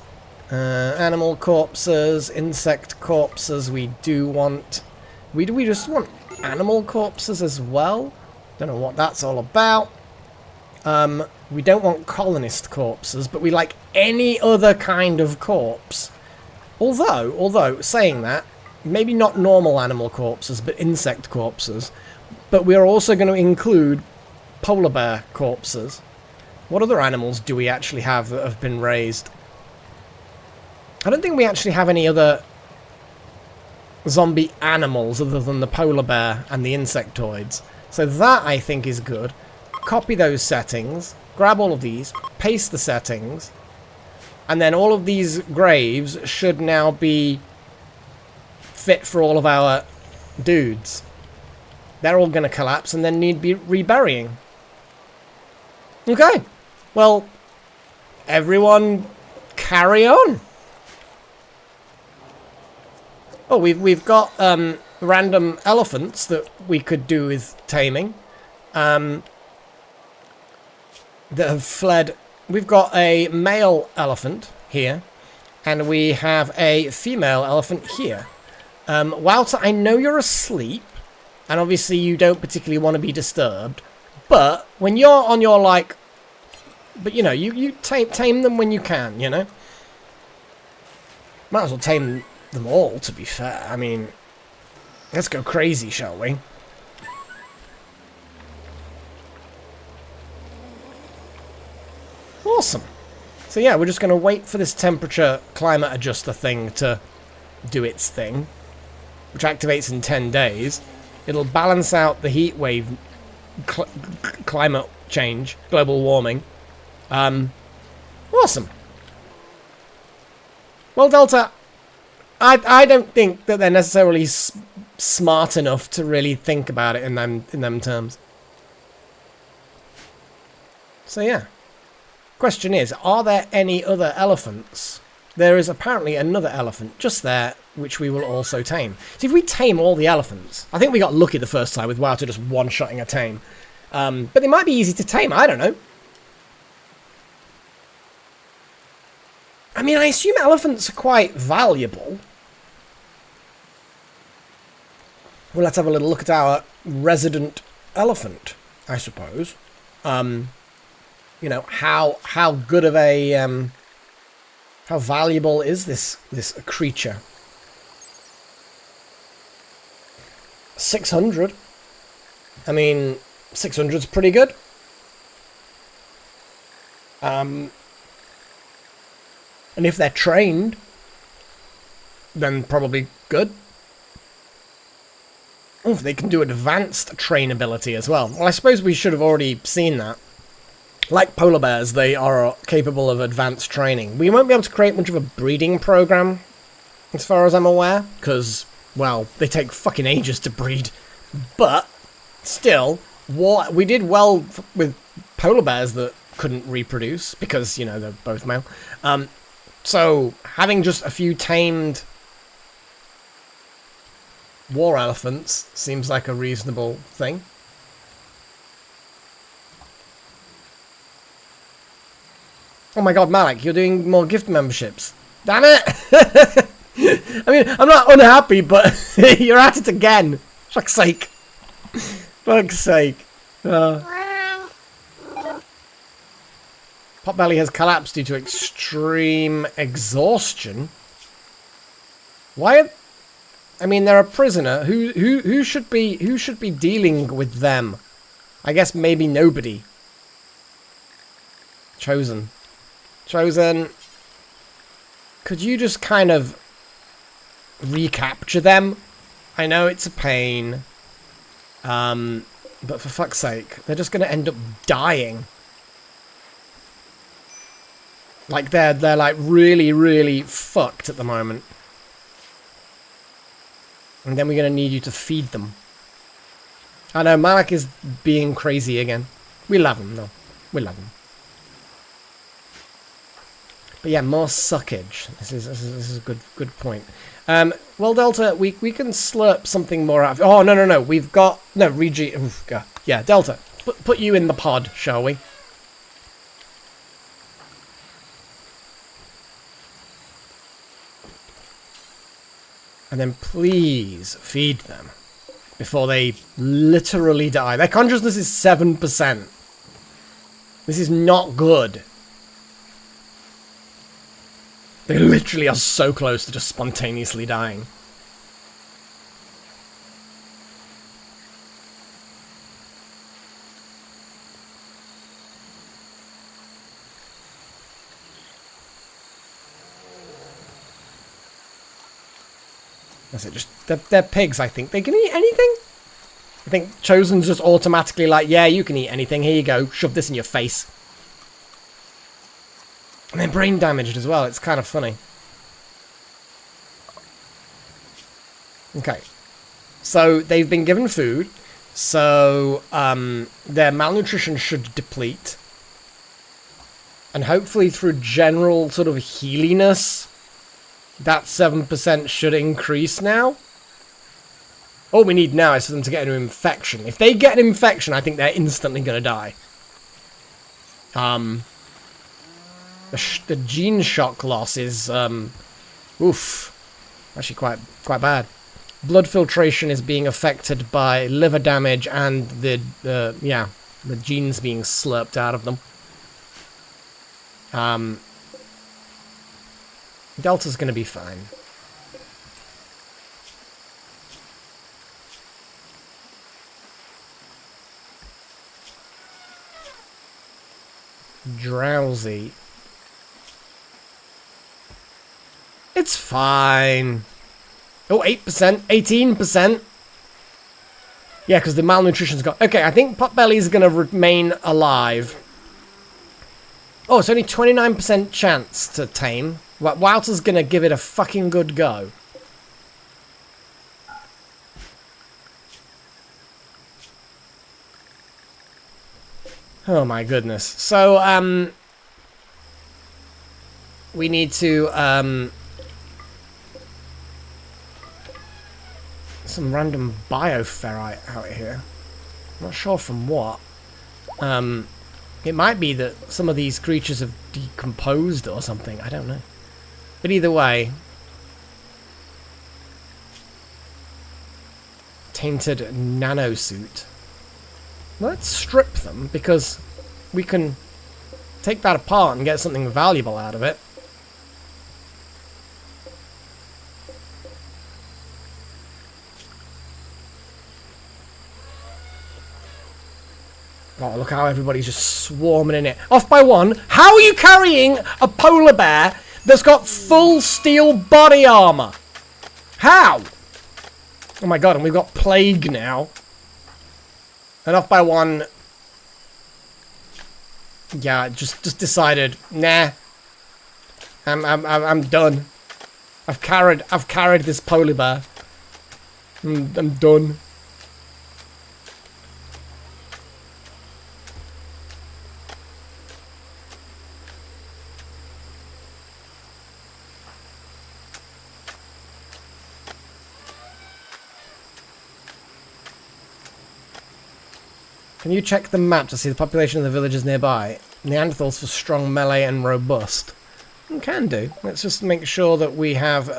Animal corpses, insect corpses. We do want. We just want animal corpses as well. Don't know what that's all about. We don't want colonist corpses, but we like any other kind of corpse. Although saying that, maybe not normal animal corpses, but insect corpses. But we're also going to include polar bear corpses. What other animals do we actually have that have been raised? I don't think we actually have any other zombie animals other than the polar bear and the insectoids. So that, I think, is good. Copy those settings. Grab all of these. Paste the settings. And then all of these graves should now be fit for all of our dudes. They're all going to collapse and then need be reburying. Okay. Well, everyone carry on. Oh, we've got random elephants that we could do with taming. That have fled. We've got a male elephant here, and we have a female elephant here. Wouter, I know you're asleep, and obviously you don't particularly want to be disturbed, but when you're on your, like... But, you know, you tame them when you can, you know? Might as well tame them all, to be fair. I mean, let's go crazy, shall we? Awesome. So yeah, we're just going to wait for this temperature climate adjuster thing to do its thing, which activates in 10 days. It'll balance out the heat wave, climate change, global warming. Awesome. Well, Delta, I don't think that they're necessarily smart enough to really think about it in them terms. So yeah. Question is, are there any other elephants? There is apparently another elephant just there, which we will also tame. So if we tame all the elephants, I think we got lucky the first time with Wouter just one-shotting a tame. But they might be easy to tame, I don't know. I mean, I assume elephants are quite valuable. Well, let's have a little look at our resident elephant, I suppose. You know, how good of a how valuable is this creature? 600. I mean, 600's pretty good. And if they're trained, then probably good. Oh, they can do advanced trainability as well. Well, I suppose we should have already seen that. Like polar bears, they are capable of advanced training. We won't be able to create much of a breeding program, as far as I'm aware, because, well, they take fucking ages to breed. But, still, we did well with polar bears that couldn't reproduce, because, you know, they're both male. So, having just a few tamed war elephants seems like a reasonable thing. Oh my god, Malik, you're doing more gift memberships. Damn it! I mean, I'm not unhappy, but you're at it again. Fuck's sake. Fuck's sake. Potbelly has collapsed due to extreme exhaustion. Why? I mean, they're a prisoner. Who should be dealing with them? I guess maybe nobody. Chosen. Could you just kind of recapture them? I know it's a pain. But for fuck's sake, they're just going to end up dying. Like, they're like really, really fucked at the moment. And then we're going to need you to feed them. I know, Malik is being crazy again. We love him, though. We love him. But yeah, more suckage. This is a good point. Well, Delta, we can slurp something more out of... Oh, no. We've got... No, yeah, Delta. Put you in the pod, shall we? And then please feed them before they literally die. Their consciousness is 7%. This is not good. They literally are so close to just spontaneously dying. That's it, just, they're pigs, I think. They can eat anything? I think Chosen's just automatically like, yeah, you can eat anything, here you go, shove this in your face. And they're brain damaged as well, it's kind of funny. Okay. So, they've been given food, so their malnutrition should deplete. And hopefully through general sort of healiness, that 7% should increase now. All we need now is for them to get an infection. If they get an infection, I think they're instantly going to die. The gene shock loss is, oof, actually quite bad. Blood filtration is being affected by liver damage and the genes being slurped out of them. Delta's gonna be fine. Drowsy. It's fine. Oh, 8%, 18%. Yeah, because the malnutrition's got... Okay, I think Potbelly's gonna remain alive. Oh, it's only 29% chance to tame. Wouter's gonna give it a fucking good go. Oh my goodness. So, we need to, some random bioferrite out here. I'm not sure from what. It might be that some of these creatures have decomposed or something. I don't know. But either way, tainted nanosuit. Let's strip them because we can take that apart and get something valuable out of it. look how everybody's just swarming in it. Off by one. How are you carrying a polar bear that's got full steel body armor? How? Oh my god, and we've got plague now. And off by one. Yeah, just decided, nah. I'm done. I've carried this polar bear. I'm done. Can you check the map to see the population of the villages nearby? Neanderthals for strong, melee, and robust. We can do. Let's just make sure that we have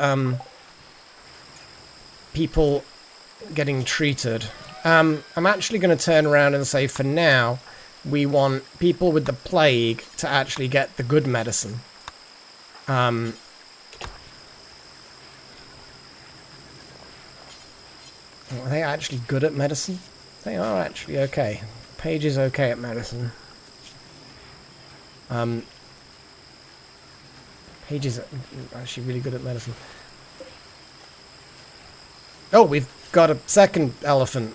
people getting treated. I'm actually going to turn around and say, for now, we want people with the plague to actually get the good medicine. Are they actually good at medicine? They are actually okay. Paige is okay at medicine. Paige is actually really good at medicine. Oh, we've got a second elephant.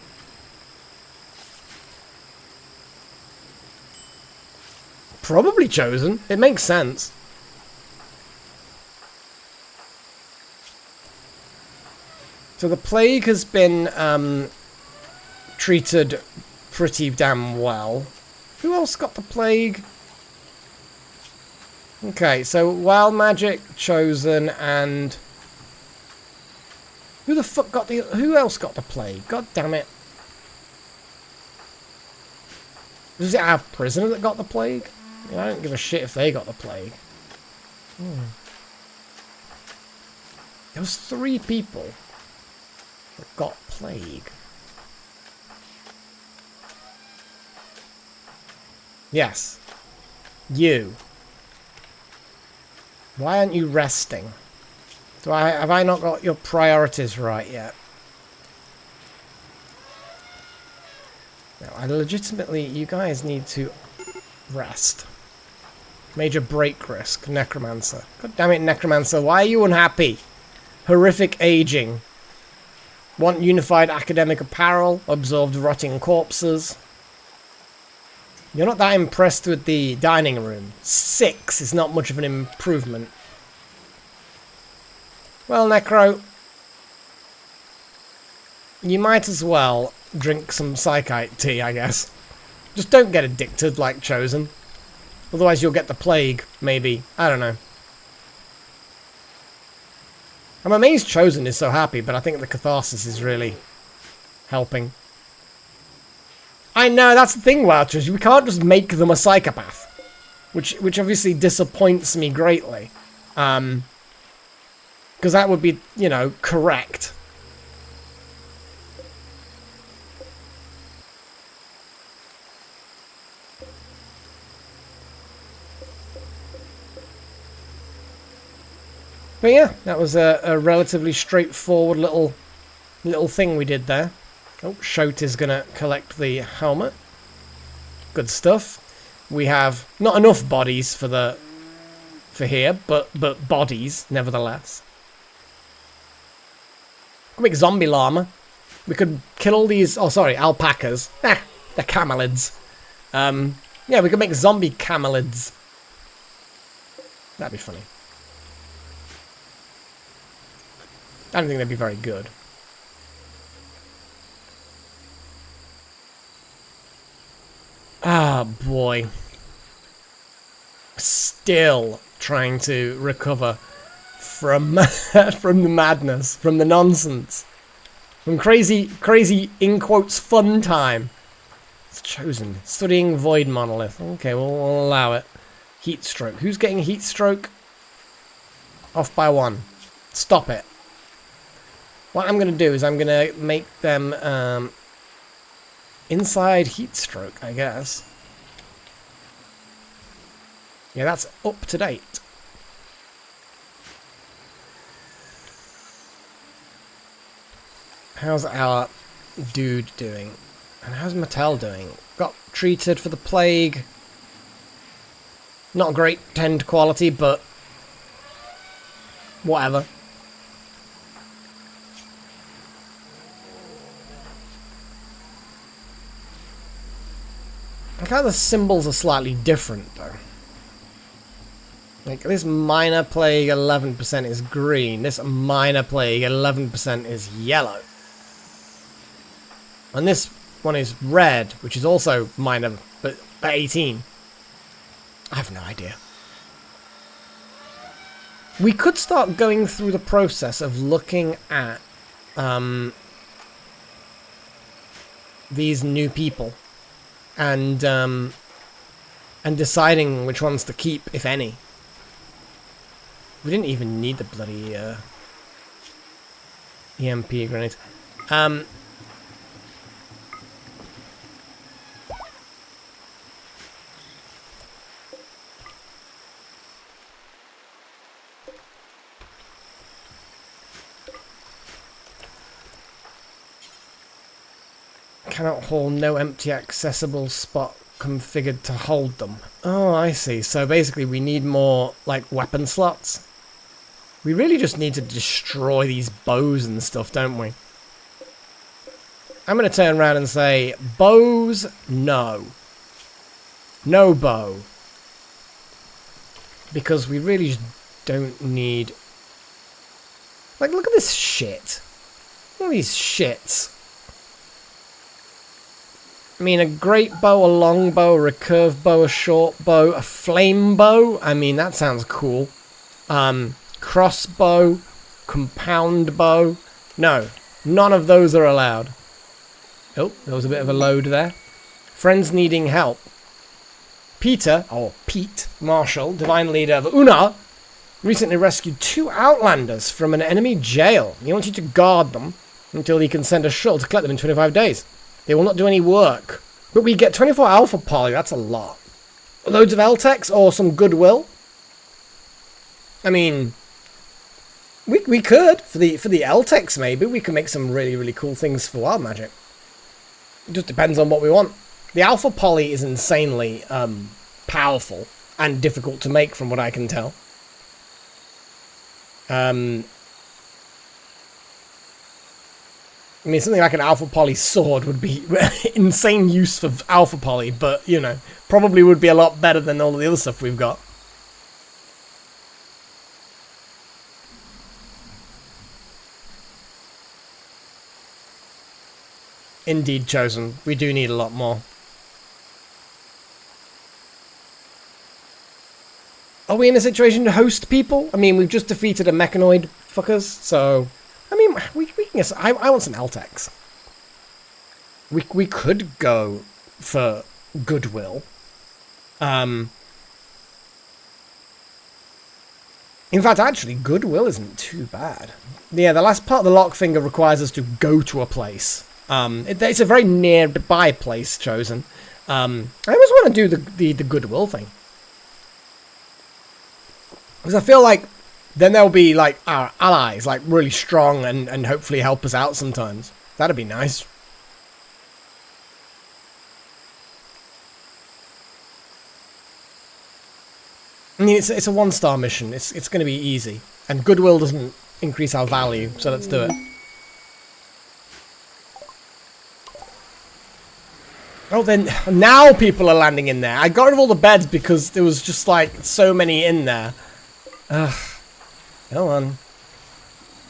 Probably chosen. It makes sense. So the plague has been treated pretty damn well. Who else got the plague? Okay, so Wild Magic, Chosen, and... Who the fuck got the... Who else got the plague? God damn it. Was it our prisoner that got the plague? I don't give a shit if they got the plague. There was 3 people that got plague. Yes. You. Why aren't you resting? Have I not got your priorities right yet? No, I legitimately... You guys need to rest. Major break risk. Necromancer. God damn it, Necromancer. Why are you unhappy? Horrific aging. Want unified academic apparel. Absorbed rotting corpses. You're not that impressed with the dining room. 6 is not much of an improvement. Well, Necro, you might as well drink some psychite tea, I guess. Just don't get addicted like Chosen. Otherwise you'll get the plague, maybe. I don't know. I'm amazed Chosen is so happy, but I think the catharsis is really helping. I know, that's the thing, Welchers. We can't just make them a psychopath. Which obviously disappoints me greatly. Because that would be, you know, correct. But yeah, that was a relatively straightforward little thing we did there. Oh, Shote is going to collect the helmet. Good stuff. We have not enough bodies for here, but bodies nevertheless. We could make zombie llama. We could kill all these. Oh, sorry, alpacas. They're camelids. Yeah, we could make zombie camelids. That'd be funny. I don't think they'd be very good. Ah, boy. Still trying to recover from from the madness, from the nonsense, from crazy in quotes fun time. It's Chosen. Studying Void Monolith. Okay, we'll allow it. Heat stroke. Who's getting heat stroke? Off by 1. Stop it. What I'm going to do is I'm going to make them inside heat stroke, I guess. Yeah, that's up to date. How's our dude doing? And how's Mattel doing? got treated for the plague. Not great tend quality, but whatever. I like how the symbols are slightly different, though. Like, this minor plague 11% is green. This minor plague 11% is yellow. And this one is red, which is also minor, but 18. I have no idea. We could start going through the process of looking at these new people and deciding which ones to keep, if any. We didn't even need the bloody EMP grenades. Cannot haul, no empty accessible spot configured to hold them. Oh, I see. So basically we need more, like, weapon slots. We really just need to destroy these bows and stuff, don't we? I'm going to turn around and say, bows, no. No bow. Because we really just don't need... Like, look at this shit. Look at these shits. I mean, a great bow, a long bow, a recurve bow, a short bow, a flame bow. I mean, that sounds cool. Crossbow, compound bow. No, none of those are allowed. Oh, there was a bit of a load there. Friends needing help. Peter, or Pete, Marshall, divine leader of Una, recently rescued 2 outlanders from an enemy jail. He wants you to guard them until he can send a shuttle to collect them in 25 days. They will not do any work. But we get 24 alpha poly, that's a lot. Loads of LTEX or some goodwill. I mean, we could, for the LTEX maybe, we can make some really, really cool things for wild magic. It just depends on what we want. The alpha poly is insanely powerful and difficult to make from what I can tell. I mean, something like an alpha poly sword would be insane use for alpha poly, but, you know, probably would be a lot better than all the other stuff we've got. Indeed, Chosen. We do need a lot more. Are we in a situation to host people? I mean, we've just defeated a mechanoid fuckers, so... I mean, we can guess. I want some LTEX. We could go for goodwill. In fact, actually, goodwill isn't too bad. Yeah, the last part of the lock finger requires us to go to a place. It's a very nearby place chosen. I always want to do the goodwill thing. Because I feel like then there'll be, like, our allies, like, really strong and hopefully help us out sometimes. That'd be nice. I mean, it's a 1-star mission. It's going to be easy. And goodwill doesn't increase our value, so let's do it. Oh, then now people are landing in there. I got rid of all the beds because there was just, like, so many in there. Ugh. Come on.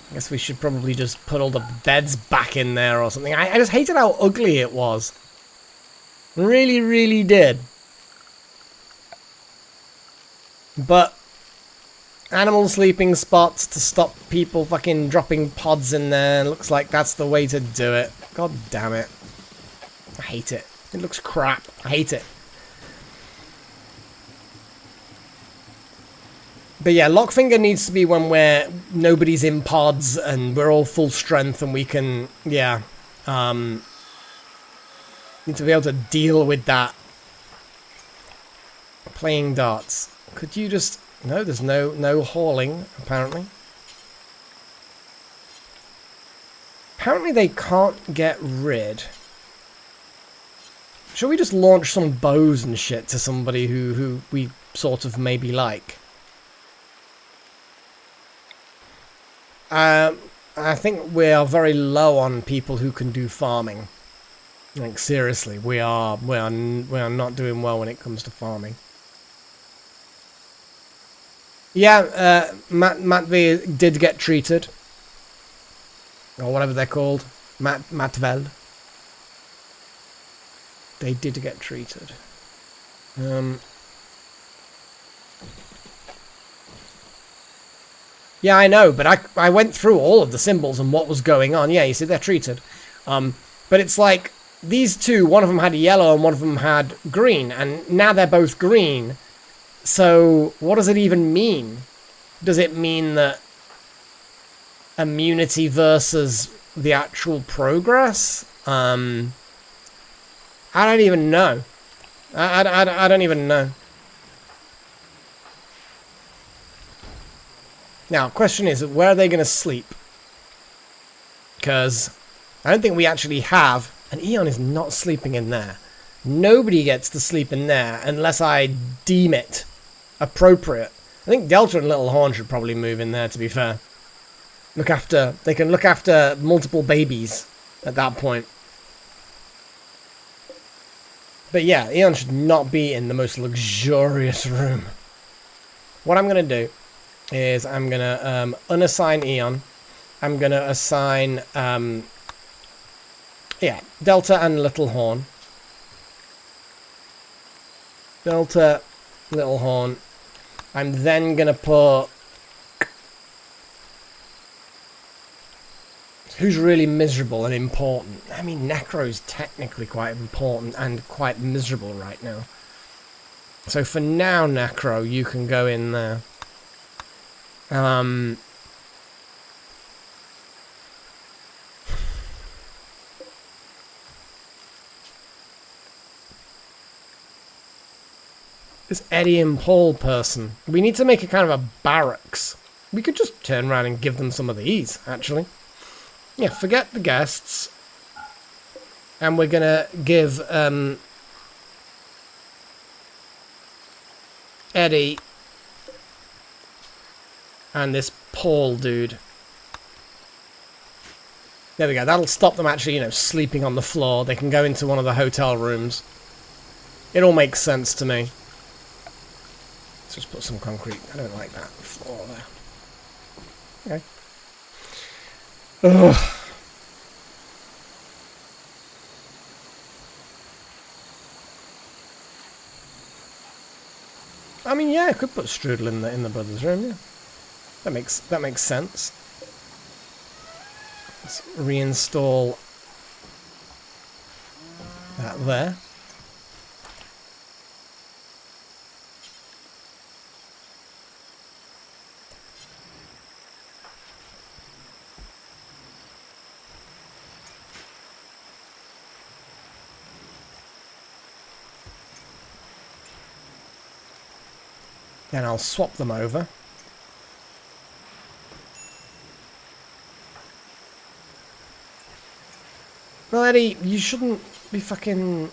I guess we should probably just put all the beds back in there or something. I just hated how ugly it was. Really, really did. But animal sleeping spots to stop people fucking dropping pods in there. Looks like that's the way to do it. God damn it. I hate it. It looks crap. I hate it. But yeah, Lockfinger needs to be when nobody's in pods and we're all full strength and we can, yeah, need to be able to deal with that. Playing darts. Could you just... No, there's no hauling, apparently. Apparently they can't get rid Shall we just launch some bows and shit to somebody who we sort of maybe like? I think we are very low on people who can do farming. Like seriously, we are not doing well when it comes to farming. Yeah, Matt V did get treated, or whatever they're called, Matvel. They did get treated. Yeah, I know, but I went through all of the symbols and what was going on. Yeah, you see, they're treated. But it's like, these two, one of them had yellow and one of them had green, and now they're both green. So, what does it even mean? Does it mean that immunity versus the actual progress? I don't even know. I don't even know. Now, question is, where are they going to sleep? Because I don't think we actually have... And Eon is not sleeping in there. Nobody gets to sleep in there unless I deem it appropriate. I think Delta and Little Horn should probably move in there, to be fair. They can look after multiple babies at that point. But yeah, Eon should not be in the most luxurious room. What I'm going to do is I'm going to unassign Eon. I'm going to assign... yeah, Delta and Little Horn. Delta, Little Horn. I'm then going to put... Who's really miserable and important? I mean, Necro's technically quite important and quite miserable right now. So for now, Necro, you can go in there. This Eddie and Paul person. We need to make a kind of a barracks. We could just turn around and give them some of these, actually. Yeah, forget the guests. And we're gonna give Eddie and this Paul dude. There we go. That'll stop them actually, you know, sleeping on the floor. They can go into one of the hotel rooms. It all makes sense to me. Let's just put some concrete. I don't like that floor there. Okay. Ugh. I mean, yeah, I could put Strudel in the brothers' room. Yeah, that makes sense. Let's reinstall that there. Then I'll swap them over. Well, Eddie, you shouldn't be fucking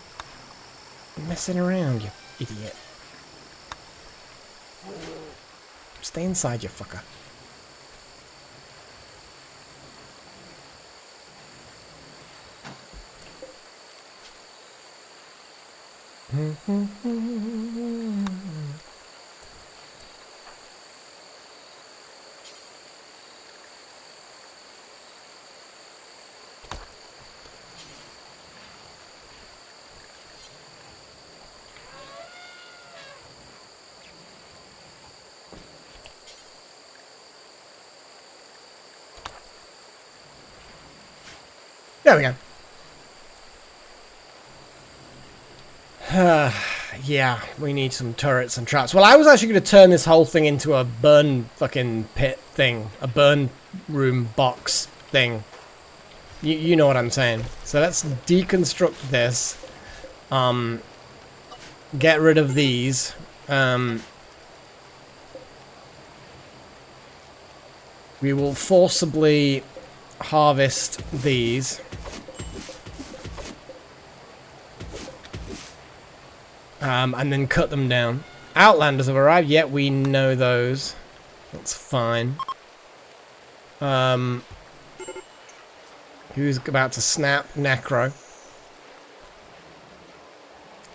messing around, you idiot. Stay inside, you fucker. There we go. Yeah, we need some turrets and traps. Well, I was actually going to turn this whole thing into a burn fucking pit thing. A burn room box thing. You know what I'm saying. So let's deconstruct this. Get rid of these. We will forcibly harvest these. And then cut them down. Outlanders have arrived. Yet we know those. That's fine. Who's about to snap? Necro.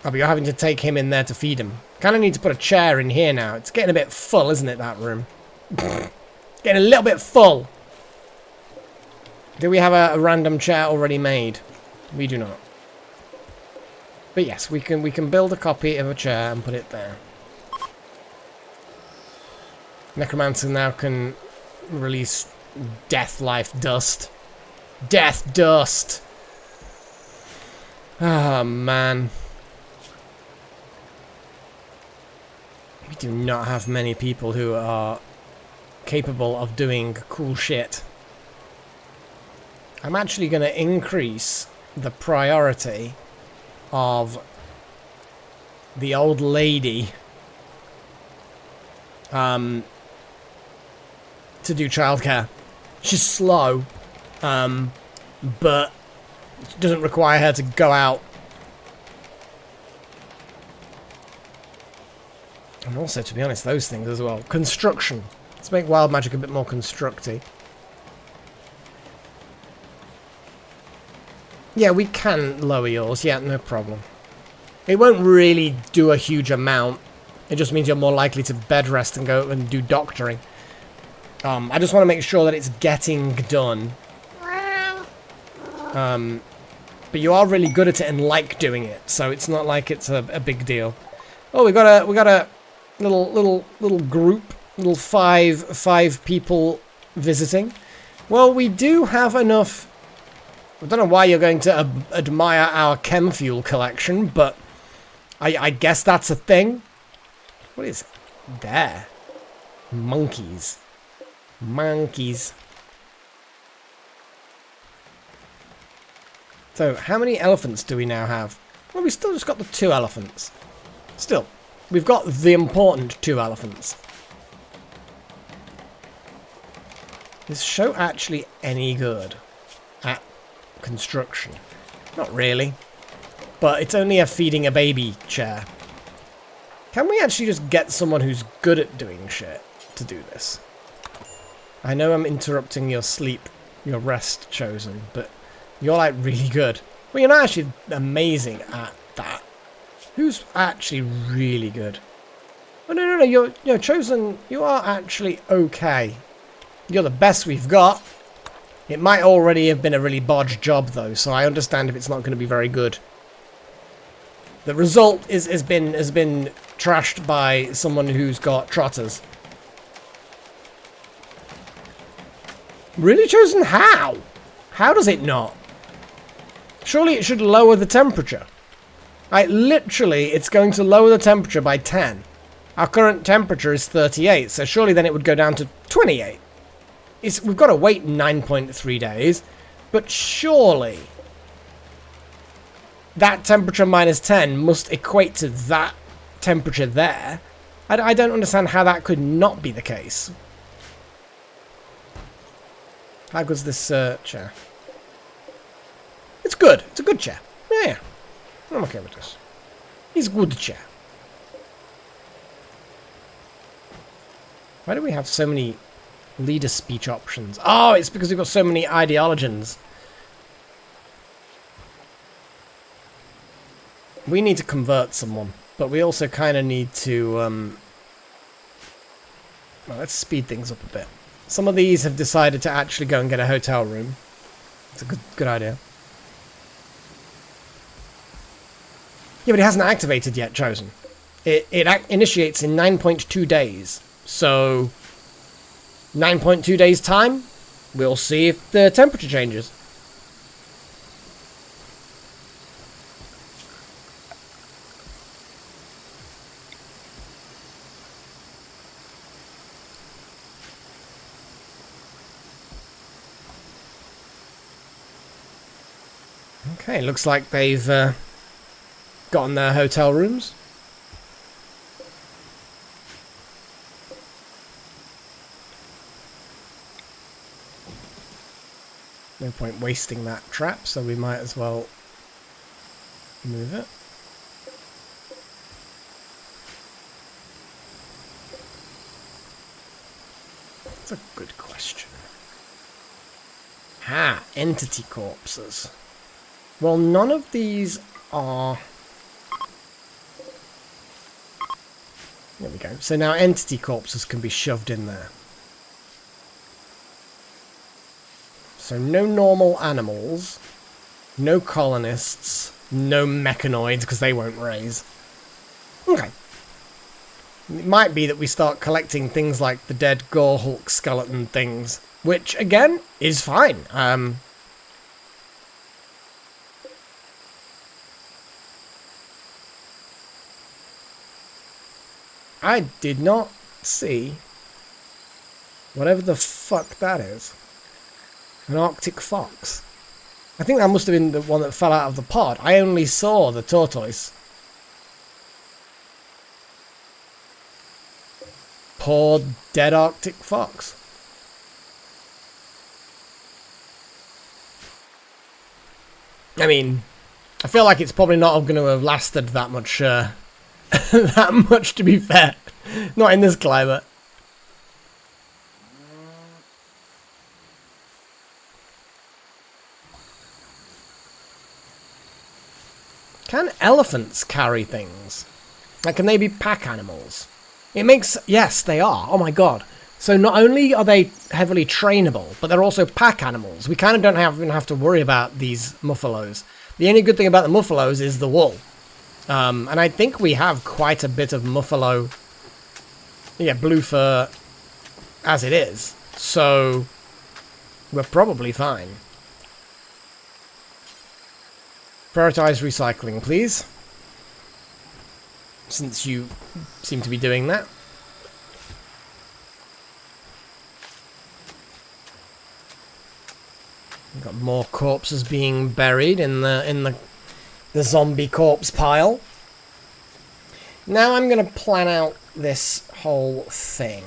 Oh, but you're having to take him in there to feed him. Kind of need to put a chair in here now. It's getting a bit full, isn't it, that room? Getting a little bit full. Do we have a random chair already made? We do not. But yes, we can build a copy of a chair and put it there. Necromancer now can release death life dust. Death dust! Oh, man. We do not have many people who are capable of doing cool shit. I'm actually going to increase the priority of the old lady to do childcare. She's slow, but it doesn't require her to go out. And also, to be honest, those things as well. Construction. Let's make wild magic a bit more constructy. Yeah, we can lower yours. Yeah, no problem. It won't really do a huge amount. It just means you're more likely to bed rest and go and do doctoring. I just want to make sure that it's getting done. But you are really good at it and like doing it, so it's not like it's a big deal. Oh, we got a little group, little five people visiting. Well, we do have enough. I don't know why you're going to admire our chem fuel collection, but I guess that's a thing. What is there? Monkeys. Monkeys. So, how many elephants do we now have? Well, we still just got the 2 elephants. Still, we've got the important 2 elephants. Is this show actually any good at construction? Not really. But it's only a feeding a baby chair. Can we actually just get someone who's good at doing shit to do this? I know I'm interrupting your sleep, your rest, Chosen, but you're like really good. Well, you're not actually amazing at that. Who's actually really good? Oh, no, you're Chosen. You are actually okay. You're the best we've got. It might already have been a really bodged job, though, so I understand if it's not going to be very good. The result has been trashed by someone who's got trotters. Really, Chosen? How? How does it not? Surely it should lower the temperature. Like, literally, it's going to lower the temperature by 10. Our current temperature is 38, so surely then it would go down to 28. We've got to wait 9.3 days, but surely that temperature minus 10 must equate to that temperature there. I don't understand how that could not be the case. How good's this chair? It's good. It's a good chair. Yeah. I'm okay with this. It's a good chair. Why do we have so many leader speech options? Oh, it's because we've got so many ideologians. We need to convert someone, but we also kind of need to... well, let's speed things up a bit. Some of these have decided to actually go and get a hotel room. It's a good idea. Yeah, but it hasn't activated yet, Chosen. It initiates in 9.2 days. So, 9.2 days time, we'll see if the temperature changes. Okay, looks like they've gotten their hotel rooms. No point wasting that trap, so we might as well move it. That's a good question. Ah, entity corpses. Well, none of these are... There we go. So now entity corpses can be shoved in there. So no normal animals, no colonists, no mechanoids, because they won't raise. Okay. It might be that we start collecting things like the dead Gore Hulk skeleton things, which, again, is fine. I did not see whatever the fuck that is. An Arctic fox. I think that must have been the one that fell out of the pod. I only saw the tortoise. Poor dead Arctic fox. I mean, I feel like it's probably not going to have lasted that much, that much, to be fair. Not in this climate. Can elephants carry things? Like, can they be pack animals? It makes... Yes, they are. Oh my god. So not only are they heavily trainable, but they're also pack animals. We kind of don't even have to worry about these muffalos. The only good thing about the muffalos is the wool. And I think we have quite a bit of muffalo... Yeah, blue fur as it is. So we're probably fine. Prioritize recycling, please. Since you seem to be doing that. We've got more corpses being buried in the zombie corpse pile. Now I'm going to plan out this whole thing.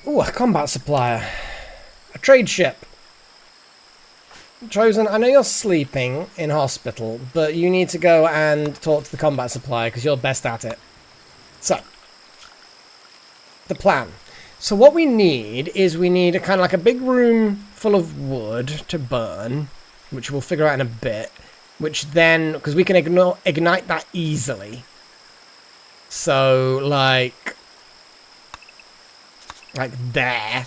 Ooh, a combat supplier. A trade ship. Chosen, I know you're sleeping in hospital, but you need to go and talk to the combat supplier because you're best at it. So, the plan. So what we need is we need a kind of like a big room full of wood to burn, which we'll figure out in a bit, which then, because we can ignite that easily. So, like there.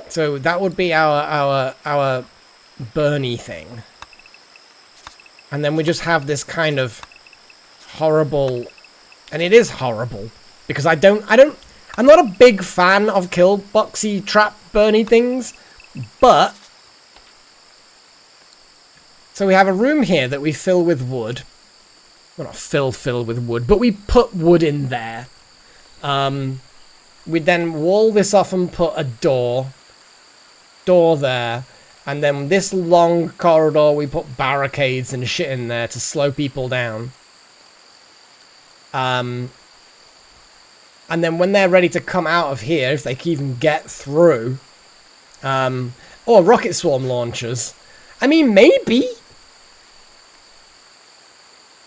So that would be our burny thing. And then we just have this kind of horrible, and it is horrible because I'm not a big fan of kill boxy trap burny things, but so we have a room here that we fill with wood. Well, not fill with wood, but we put wood in there. We then wall this off and put a door there, and then this long corridor we put barricades and shit in there to slow people down. And then when they're ready to come out of here, if they can even get through, or rocket swarm launchers. I mean, maybe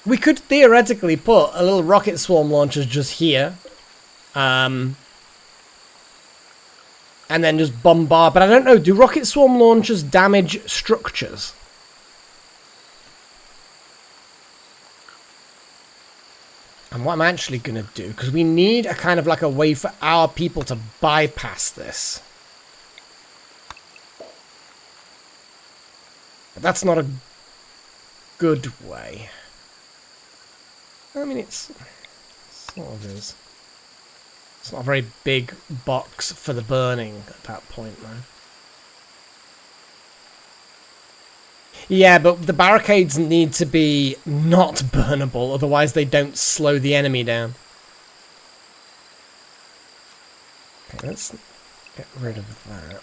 we could theoretically put a little rocket swarm launchers just here. And then just bombard. But I don't know, do rocket swarm launchers damage structures? And what I'm actually going to do, because we need a kind of like a way for our people to bypass this. But that's not a good way. I mean, it's sort of is. It's not a very big box for the burning at that point, though. Yeah, but the barricades need to be not burnable, otherwise they don't slow the enemy down. Okay, let's get rid of that.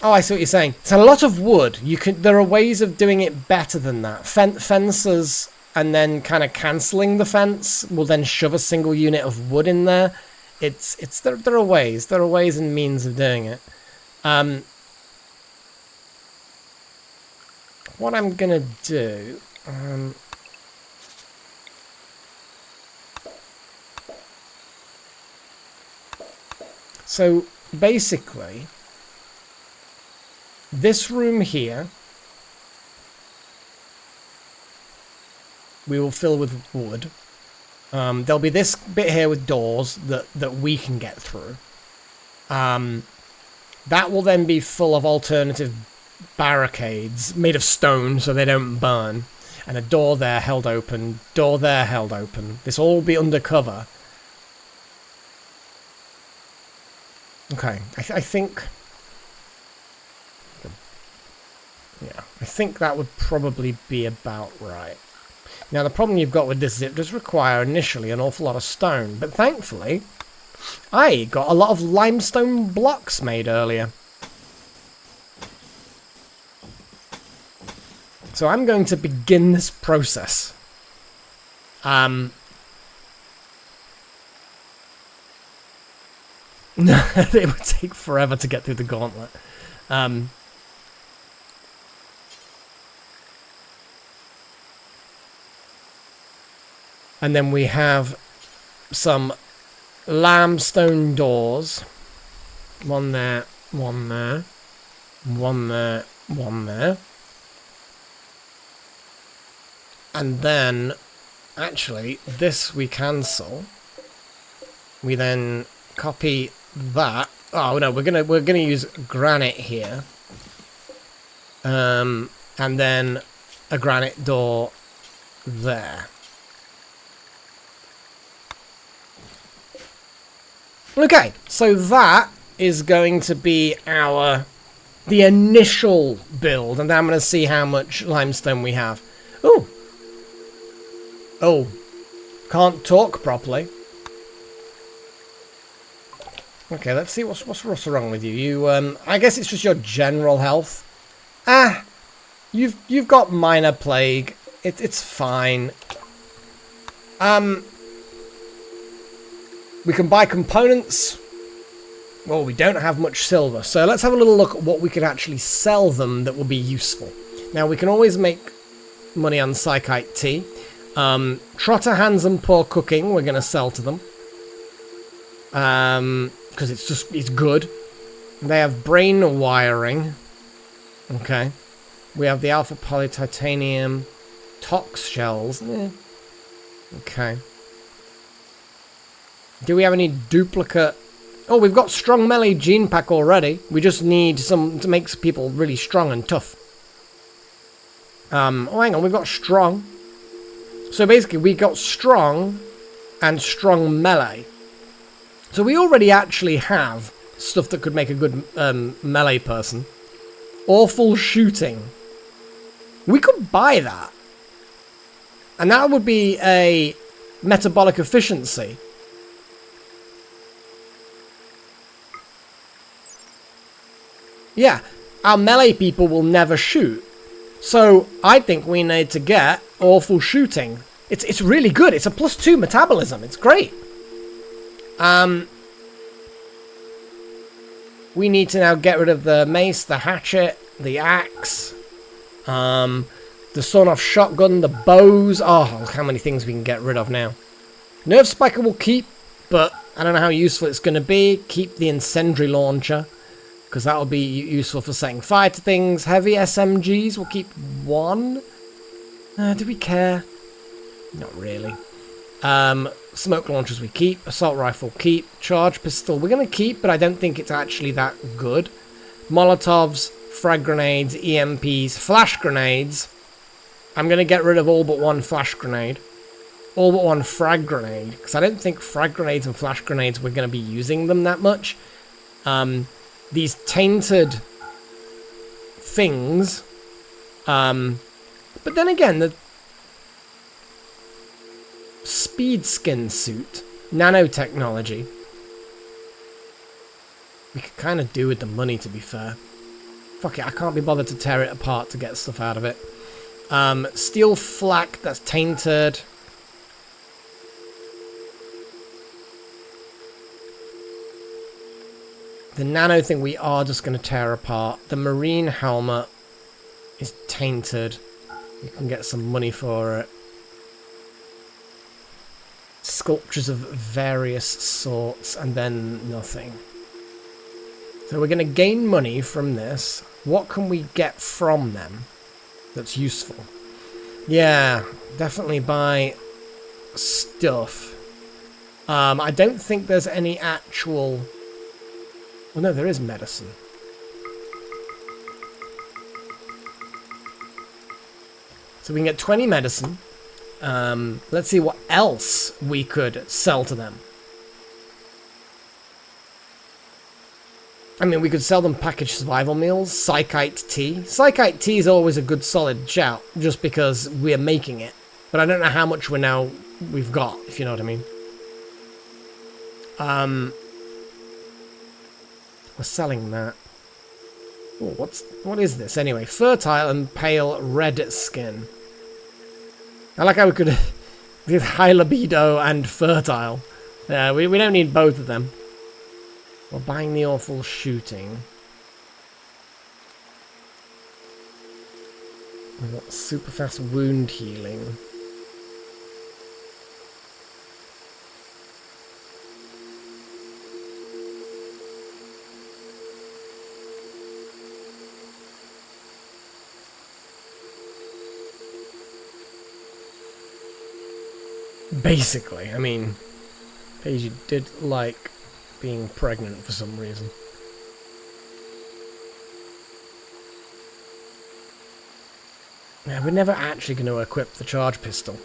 Oh, I see what you're saying. It's a lot of wood. There are ways of doing it better than that. Fences and then kind of cancelling the fence will then shove a single unit of wood in there. There are ways. There are ways and means of doing it. What I'm gonna do. So basically, this room here, we will fill with wood. There'll be this bit here with doors that we can get through. That will then be full of alternative barricades made of stone so they don't burn. And a door there held open, door there held open. This all will be undercover. Okay, I think... Yeah, I think that would probably be about right. Now, the problem you've got with this is it does require initially an awful lot of stone. But thankfully, I got a lot of limestone blocks made earlier. So I'm going to begin this process. It would take forever to get through the gauntlet. And then we have some limestone doors. One there, one there, one there, one there. And then, actually, this we cancel. We then copy that. Oh no, we're gonna use granite here. And then a granite door there. Okay, so that is going to be the initial build, and then I'm going to see how much limestone we have. Ooh. Oh, can't talk properly. Okay, let's see what's wrong with you. You, I guess it's just your general health. Ah, you've got minor plague. It's fine. We can buy components. Well, we don't have much silver, so let's have a little look at what we could actually sell them that will be useful. Now, we can always make money on Psychite tea. Trotter hands and poor cooking, we're going to sell to them. Because it's good. They have brain wiring. Okay. We have the alpha polytitanium tox shells. Okay. Do we have any duplicate? Oh, we've got strong melee gene pack already. We just need some to make people really strong and tough. Oh, hang on, we've got strong. So basically, we got strong and strong melee. So we already actually have stuff that could make a good melee person. Awful shooting. We could buy that. And that would be a metabolic efficiency. Yeah, our melee people will never shoot. So I think we need to get awful shooting. It's really good. It's a +2 metabolism. It's great. We need to now get rid of the mace, the hatchet, the axe, the sawn-off shotgun, the bows. Oh, look how many things we can get rid of now. Nerve spiker will keep, but I don't know how useful it's going to be. Keep the incendiary launcher, because that will be useful for setting fire to things. Heavy SMGs will keep 1. Do we care? Not really. Smoke launchers we keep. Assault rifle keep. Charge pistol we're going to keep, but I don't think it's actually that good. Molotovs, frag grenades, EMPs, flash grenades. I'm going to get rid of all but one flash grenade. All but one frag grenade, because I don't think frag grenades and flash grenades we're going to be using them that much. These tainted things. But then again, the speed skin suit, nanotechnology. We could kind of do with the money, to be fair. Fuck it, I can't be bothered to tear it apart to get stuff out of it. Steel flak, that's tainted. The nano thing we are just going to tear apart. The marine helmet is tainted. You can get some money for it. Sculptures of various sorts, and then nothing. So we're going to gain money from this. What can we get from them that's useful? Yeah, definitely buy stuff. I don't think there's any actual... Well, no, there is medicine. So we can get 20 medicine. Let's see what else we could sell to them. I mean, we could sell them packaged survival meals, psychite tea. Psychite tea is always a good solid shout, just because we're making it. But I don't know how much we've got, if you know what I mean. We're selling that. Oh, what is this anyway? Fertile and pale red skin. I like how we could with high libido and fertile. Yeah, we don't need both of them. We're buying the awful shooting. We've got super fast wound healing. Basically, I mean, Paige did like being pregnant for some reason. Yeah, we're never actually going to equip the charge pistol.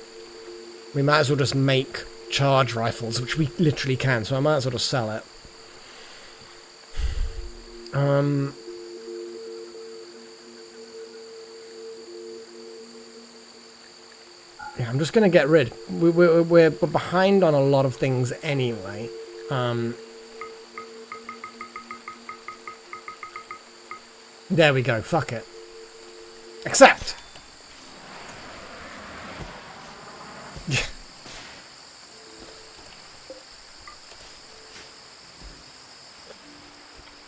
We might as well just make charge rifles, which we literally can, so I might as well just sell it. Yeah, I'm just going to get rid. We're behind on a lot of things anyway. There we go. Fuck it. Accept.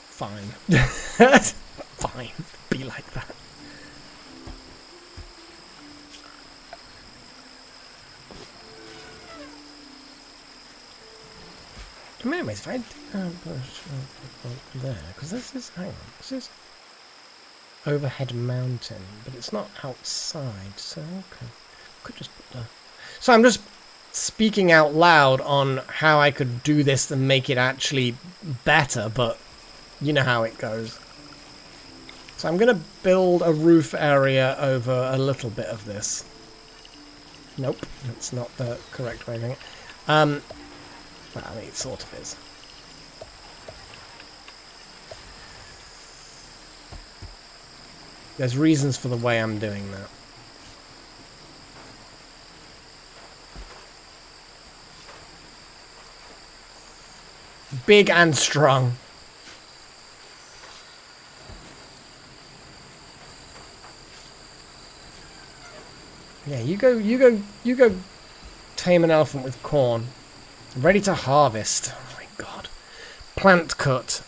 Fine. Fine. Be like that. Anyways, if I there, because this is, hang on, this is overhead mountain, but it's not outside, so okay. Could just put the... So I'm just speaking out loud on how I could do this and make it actually better, but you know how it goes. So I'm going to build a roof area over a little bit of this. Nope, that's not the correct way of doing it. Well, I mean, it sort of is. There's reasons for the way I'm doing that. Big and strong. Yeah, you go tame an elephant with corn. Ready to harvest. Oh my god. Plant cut.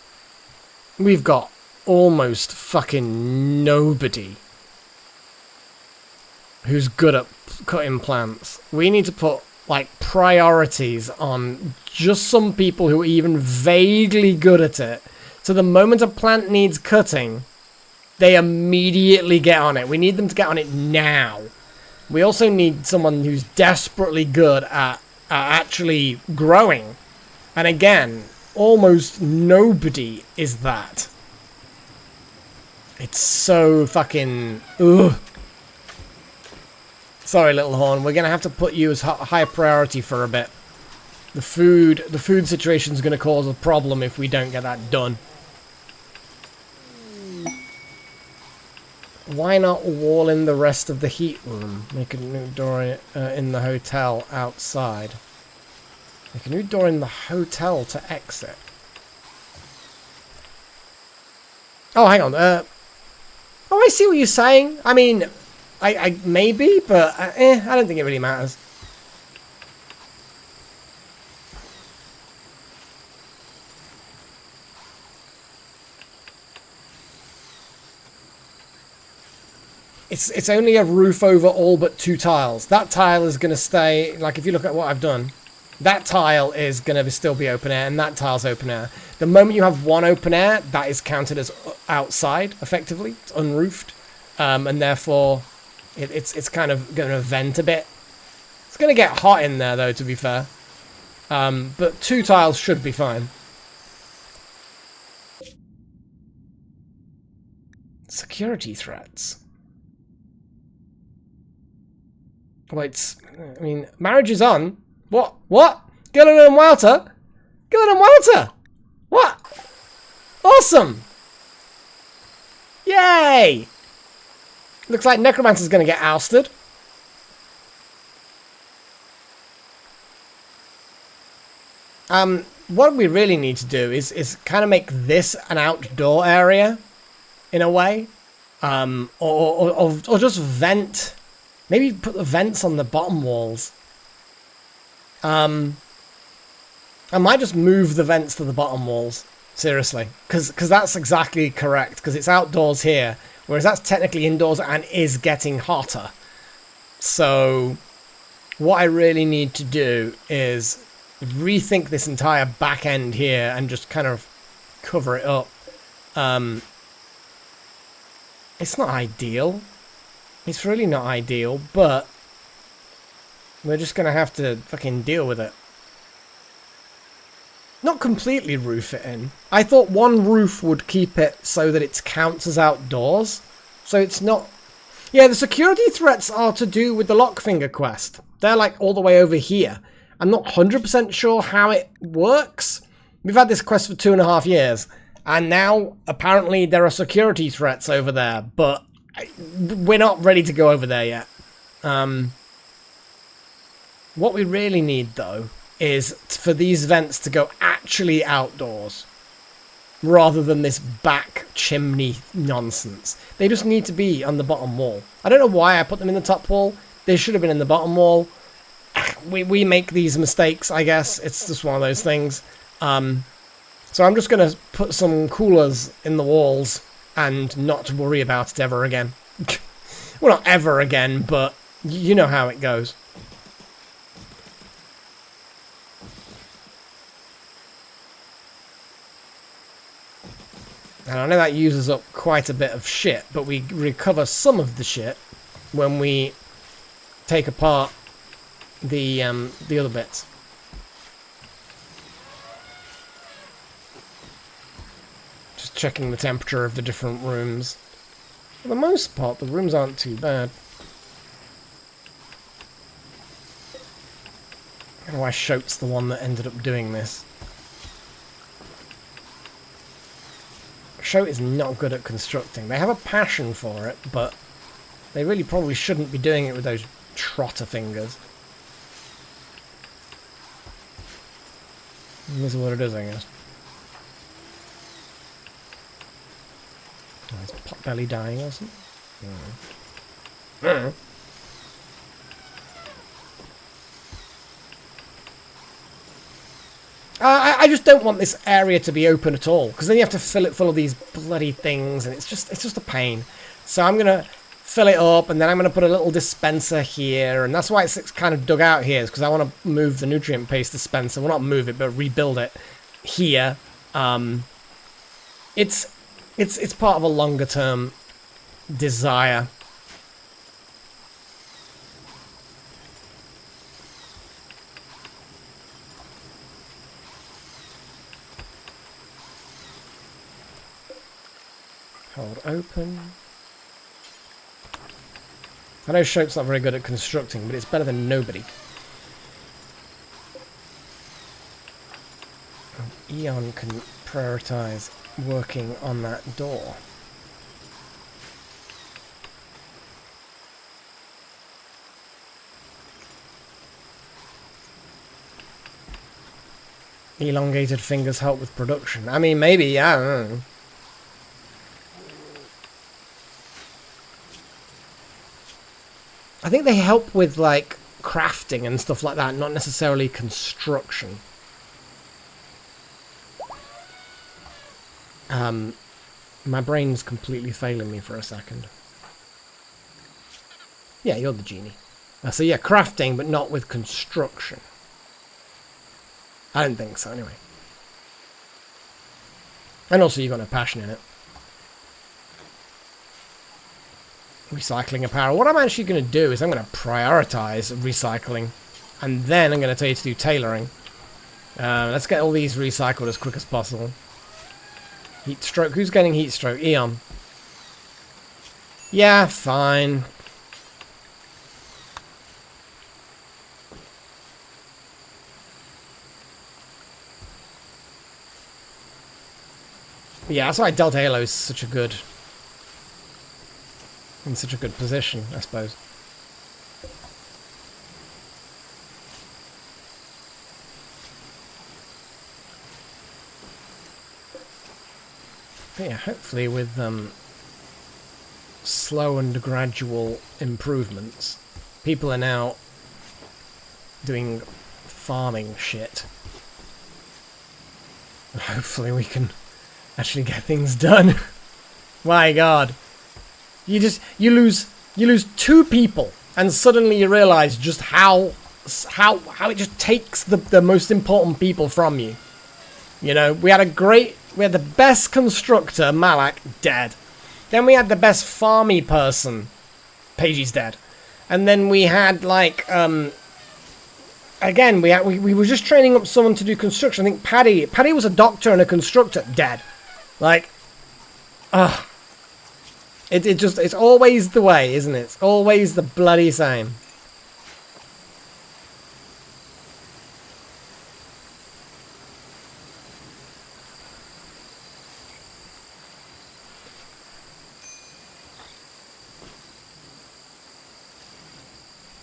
We've got almost fucking nobody who's good at cutting plants. We need to put, like, priorities on just some people who are even vaguely good at it. So the moment a plant needs cutting, they immediately get on it. We need them to get on it now. We also need someone who's desperately good at actually growing. And again, almost nobody is that. It's so fucking... Ugh. Sorry, Little Horn. We're going to have to put you as high priority for a bit. The food situation is going to cause a problem if we don't get that done. Why not wall in the rest of the heat room? Make a new door in the hotel outside. Make a new door in the hotel to exit. Oh, hang on. Oh, I see what you're saying. I mean, I maybe, but I don't think it really matters. It's only a roof over all but 2 tiles. That tile is going to stay, like if you look at what I've done, that tile is going to still be open air, and that tile's open air. The moment you have 1 open air, that is counted as outside, effectively. It's unroofed, and therefore it's kind of going to vent a bit. It's going to get hot in there, though, to be fair. But 2 tiles should be fine. Security threats. Wait, I mean, marriage is on. What? What? Gillen and Walter? Gillen and Walter? What? Awesome! Yay! Looks like Necromancer's gonna get ousted. What we really need to do is kind of make this an outdoor area, in a way. Or just vent. Maybe put the vents on the bottom walls. I might just move the vents to the bottom walls. Seriously. Because that's exactly correct. Because it's outdoors here. Whereas that's technically indoors and is getting hotter. So what I really need to do is rethink this entire back end here and just kind of cover it up. It's not ideal. It's really not ideal, but we're just going to have to fucking deal with it. Not completely roof it in. I thought 1 roof would keep it so that it counts as outdoors. So it's not... Yeah, the security threats are to do with the Lockfinger quest. They're like all the way over here. I'm not 100% sure how it works. We've had this quest for 2.5 years. And now, apparently, there are security threats over there, but we're not ready to go over there yet. What we really need, though, is for these vents to go actually outdoors, rather than this back chimney nonsense. They just need to be on the bottom wall. I don't know why I put them in the top wall. They should have been in the bottom wall. We make these mistakes, I guess. It's just one of those things. So I'm just going to put some coolers in the walls and not worry about it ever again. Well, not ever again, but you know how it goes. And I know that uses up quite a bit of shit, but we recover some of the shit when we take apart the other bits. Just checking the temperature of the different rooms. For the most part, the rooms aren't too bad. I don't know why Shote's the one that ended up doing this. Shote is not good at constructing. They have a passion for it, but they really probably shouldn't be doing it with those trotter fingers. And this is what it is, I guess. Oh, is Potbelly dying or something? I just don't want this area to be open at all, because then you have to fill it full of these bloody things, and it's just a pain. So I'm gonna fill it up, and then I'm gonna put a little dispenser here, and that's why it's kind of dug out here, is because I want to move the nutrient paste dispenser. Well, not move it, but rebuild it here. It's part of a longer term desire. Hold open. I know Shote's not very good at constructing, but it's better than nobody. Eon can prioritize working on that door. Elongated fingers help with production. I mean, maybe, I don't know. I think they help with, like, crafting and stuff like that, not necessarily construction. My brain's completely failing me for a second. Yeah, you're the genie. So yeah, crafting, but not with construction. I don't think so, anyway. And also, you've got no passion in it. Recycling apparel. What I'm actually going to do is I'm going to prioritize recycling. And then I'm going to tell you to do tailoring. Let's get all these recycled as quick as possible. Heat stroke. Who's getting heat stroke? Eon. Yeah, fine. Yeah, that's why Delta Halo is such a good... in such a good position, I suppose. But yeah, hopefully with slow and gradual improvements, people are now doing farming shit. Hopefully we can actually get things done. My God. You lose 2 people and suddenly you realize just how it just takes the most important people from you. You know, we had the best constructor, Malak, dead. Then we had the best farmy person, Pagey's dead. And then we had like again, we were just training up someone to do construction. I think Paddy was a doctor and a constructor, dead. Like, it's always the way, isn't it? It's always the bloody same.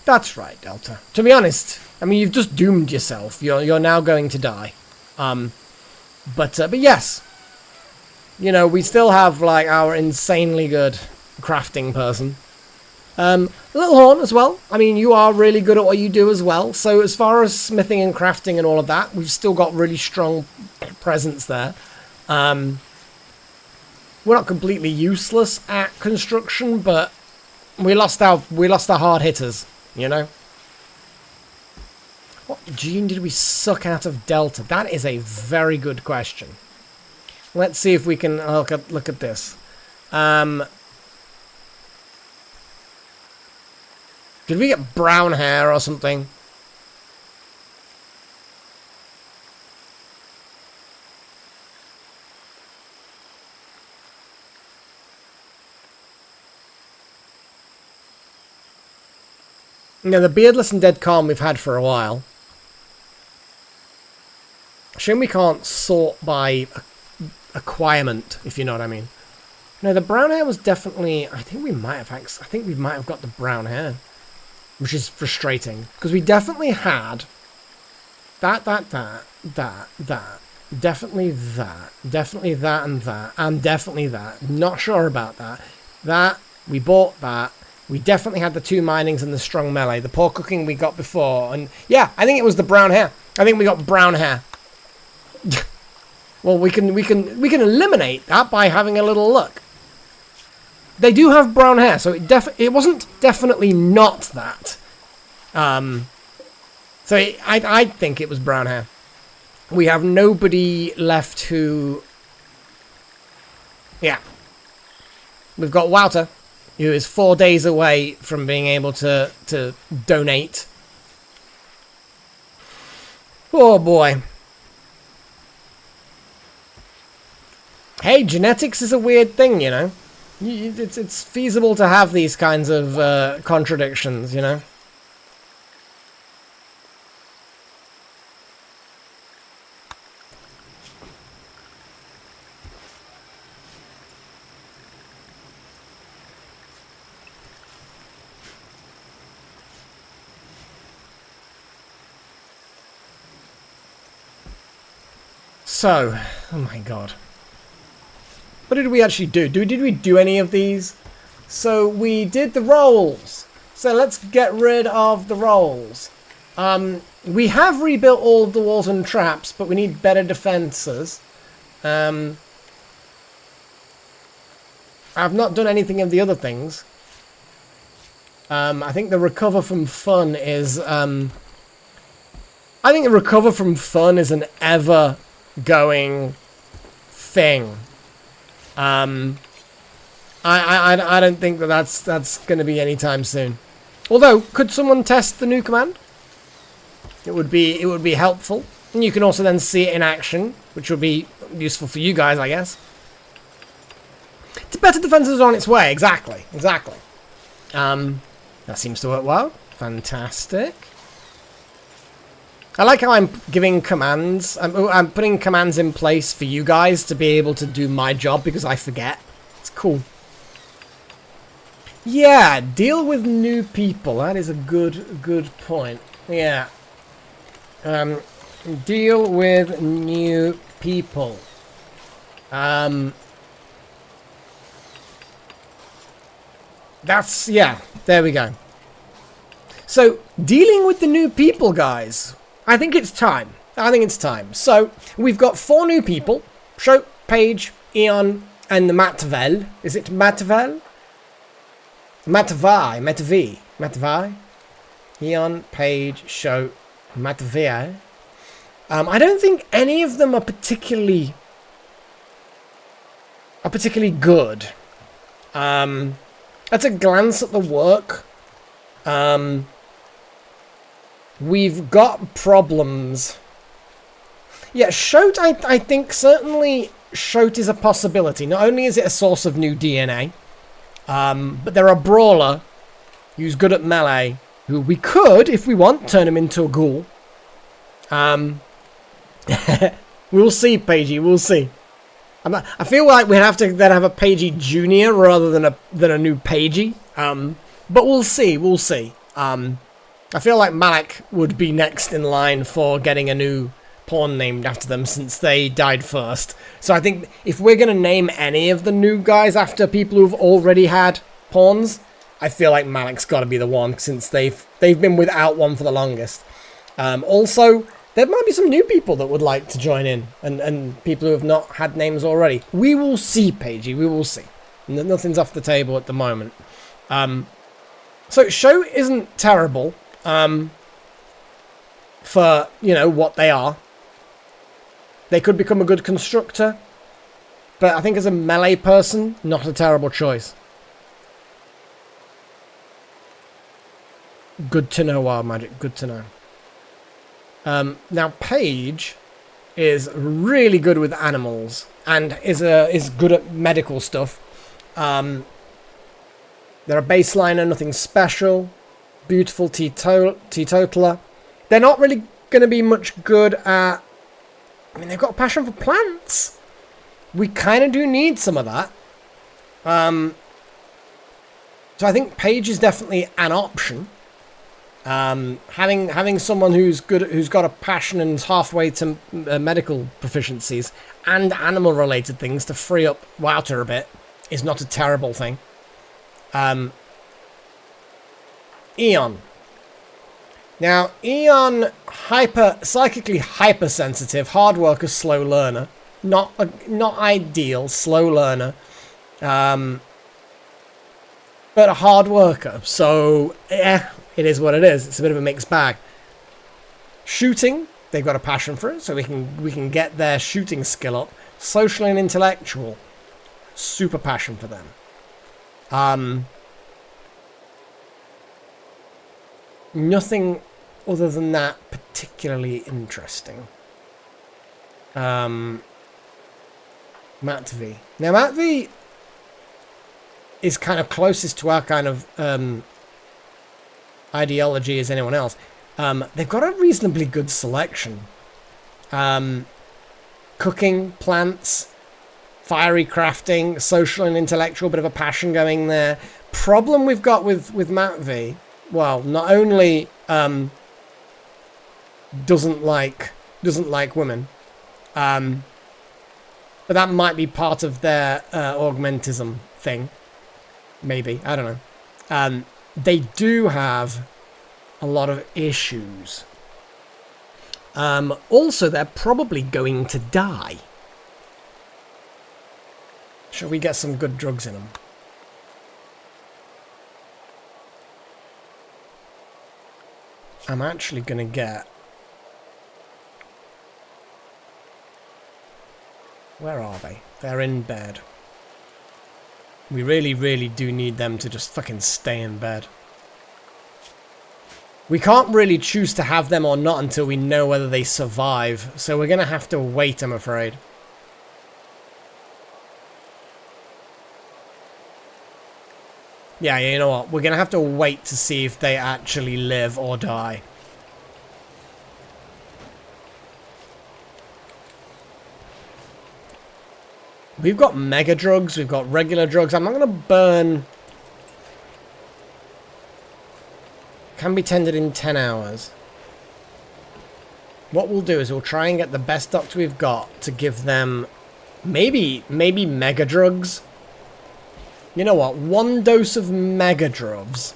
That's right, Delta. To be honest, I mean, you've just doomed yourself. You're now going to die. But yes. You know, we still have, like, our insanely good crafting person. Little Horn as well. I mean, you are really good at what you do as well. So as far as smithing and crafting and all of that, we've still got really strong presence there. We're not completely useless at construction, but we lost our hard hitters, you know? What gene did we suck out of Delta? That is a very good question. Let's see if we can look at this. Did we get brown hair or something? Yeah, the beardless and dead calm we've had for a while. Shame we can't sort by acquirement, if you know what I mean. No, the brown hair was definitely... I think we might have got the brown hair. Which is frustrating. Because we definitely had... That. Definitely that. Definitely that and that. And definitely that. Not sure about that. That. We bought that. We definitely had the 2 minings and the strong melee. The poor cooking we got before. And yeah, I think it was the brown hair. I think we got brown hair. Well, we can eliminate that by having a little look. They do have brown hair, so it wasn't definitely not that. So I think it was brown hair. We have nobody left who... Yeah. We've got Wouter, who is 4 days away from being able to donate. Oh boy. Hey, genetics is a weird thing, you know. It's feasible to have these kinds of contradictions, you know. So, oh my god. What did we actually do? Did we do any of these? So we did the rolls. So let's get rid of the rolls. We have rebuilt all of the walls and traps, but we need better defenses. I've not done anything of the other things. I think the recover from fun is... I think the recover from fun is an ever-going thing. I don't think that's going to be anytime soon. Although, could someone test the new command? It would be helpful, and you can also then see it in action, which would be useful for you guys, I guess. Better defenses are on its way. Exactly. That seems to work well. Fantastic. I like how I'm giving commands. I'm putting commands in place for you guys to be able to do my job because I forget. It's cool. Yeah, deal with new people. That is a good point. Yeah. Deal with new people. That's, yeah, there we go. So, dealing with the new people, guys. I think it's time. So, we've got 4 new people. Show, Paige, Eon, and Matvel. Is it Matvel? Matvai. Eon, Paige, Show, Matvel. I don't think any of them are particularly good. At a glance at the work, we've got problems. Yeah, Shoat, I think certainly Shoat is a possibility. Not only is it a source of new DNA, but they're a brawler who's good at melee, who we could, if we want, turn him into a ghoul. We'll see, Pagey, we'll see. I feel like we'd have to then have a Pagey Junior rather than a new Pagey. But we'll see. I feel like Malik would be next in line for getting a new pawn named after them since they died first. So I think if we're going to name any of the new guys after people who've already had pawns, I feel like Malik's got to be the one since they've been without one for the longest. Also, there might be some new people that would like to join in, and people who have not had names already. We will see, Pagey, we will see. Nothing's off the table at the moment. So, Show isn't terrible for, what they are. They could become a good constructor, but I think as a melee person, not a terrible choice. Good to know, Wild Magic, good to know. Now, Paige is really good with animals and is good at medical stuff. They're a baseliner, nothing special. Beautiful teetotaler. They're not really going to be much good at... I mean, they've got a passion for plants. We kind of do need some of that. So I think Paige is definitely an option. Having someone who's got a passion and is halfway to medical proficiencies and animal related things to free up Wouter a bit is not a terrible thing. Eon. Now, Eon, psychically hypersensitive, hard worker, slow learner. Not ideal, slow learner. But a hard worker. So, yeah. It is what it is. It's a bit of a mixed bag. Shooting, they've got a passion for it, so we can get their shooting skill up. Social and intellectual, super passion for them. Nothing other than that particularly interesting. Matvi. Now Matvi is kind of closest to our kind of ideology as anyone else. They've got a reasonably good selection. Cooking, plants, fiery crafting, social and intellectual, bit of a passion going there. Problem we've got with Matvi, well, not only doesn't like women, but that might be part of their augmentism thing. Maybe, I don't know. they do have a lot of issues. Also, they're probably going to die. Shall we get some good drugs in them? I'm actually going to get... Where are they? They're in bed. We really, really do need them to just fucking stay in bed. We can't really choose to have them or not until we know whether they survive. So we're going to have to wait, I'm afraid. Yeah, you know what? We're going to have to wait to see if they actually live or die. We've got mega drugs. We've got regular drugs. I'm not going to burn... Can be tended in 10 hours. What we'll do is we'll try and get the best doctor we've got to give them maybe mega drugs. You know what? 1 dose of mega drugs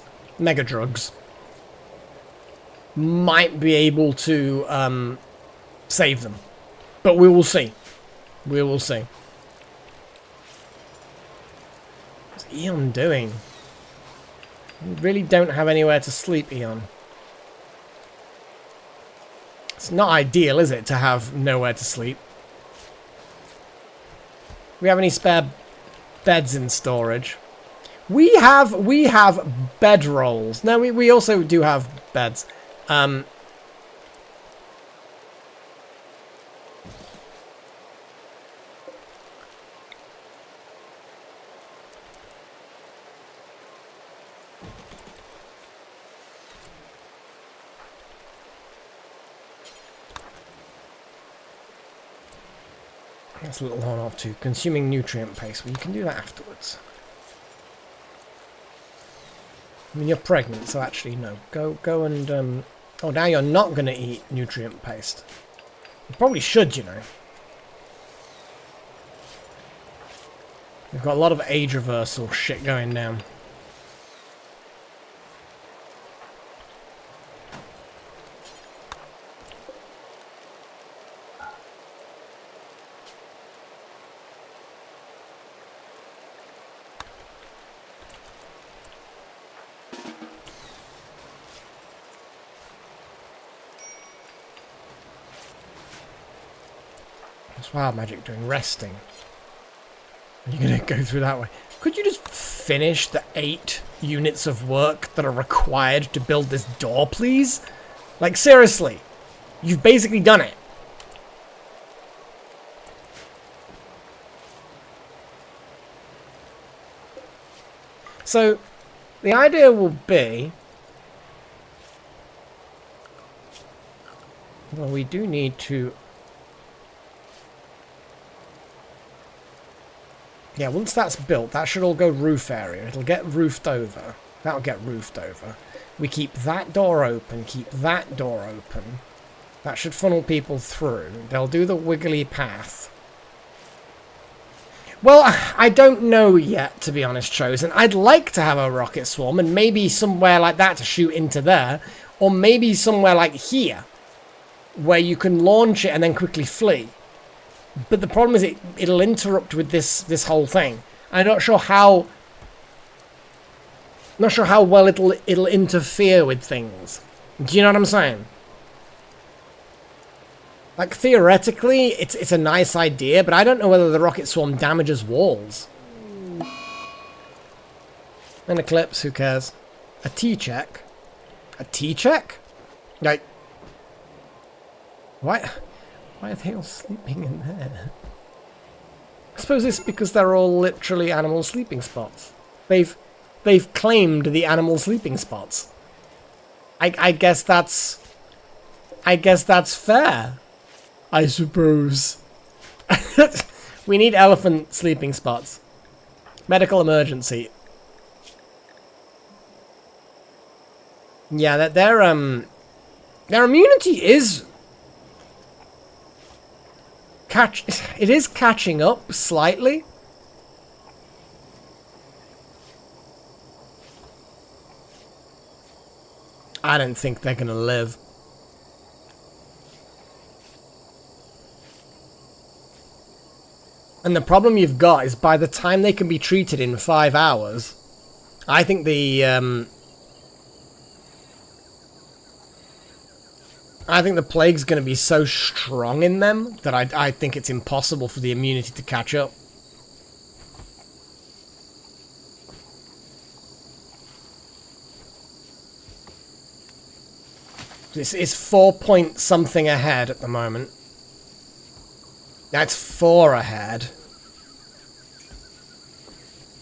might be able to save them. But we will see. We will see. What's Eon doing? We really don't have anywhere to sleep, Eon. It's not ideal, is it, to have nowhere to sleep? We have any spare beds in storage? We have bed rolls. No, we also do have beds. That's a little on-off too. Consuming nutrient paste. Well, you can do that afterwards. I mean, you're pregnant, so actually, no. Go and, Oh, now you're not going to eat nutrient paste. You probably should, you know. We've got a lot of age reversal shit going down. What's wild magic doing? Resting. Are you going to go through that way? Could you just finish the 8 units of work that are required to build this door, please? Like, seriously. You've basically done it. So, the idea will be... Well, we do need to... Yeah, once that's built, that should all go roof area. It'll get roofed over. That'll get roofed over. We keep that door open, keep that door open. That should funnel people through. They'll do the wiggly path. Well, I don't know yet, to be honest, Chosen. I'd like to have a rocket swarm, and maybe somewhere like that to shoot into there. Or maybe somewhere like here, where you can launch it and then quickly flee. But the problem is it'll interrupt with this whole thing. I'm not sure how well it'll interfere with things. Do you know what I'm saying? Like, theoretically, it's a nice idea, but I don't know whether the rocket swarm damages walls. An eclipse, who cares? A T-check? A T-check? Like, what? Why are they all sleeping in there? I suppose it's because they're all literally animal sleeping spots. They've claimed the animal sleeping spots. I guess that's fair. I suppose. We need elephant sleeping spots. Medical emergency. Yeah, that their immunity is it is catching up slightly. I don't think they're gonna live. And the problem you've got is by the time they can be treated in 5 hours, I think the plague's going to be so strong in them that I think it's impossible for the immunity to catch up. This is 4 point something ahead at the moment. Now it's 4 ahead.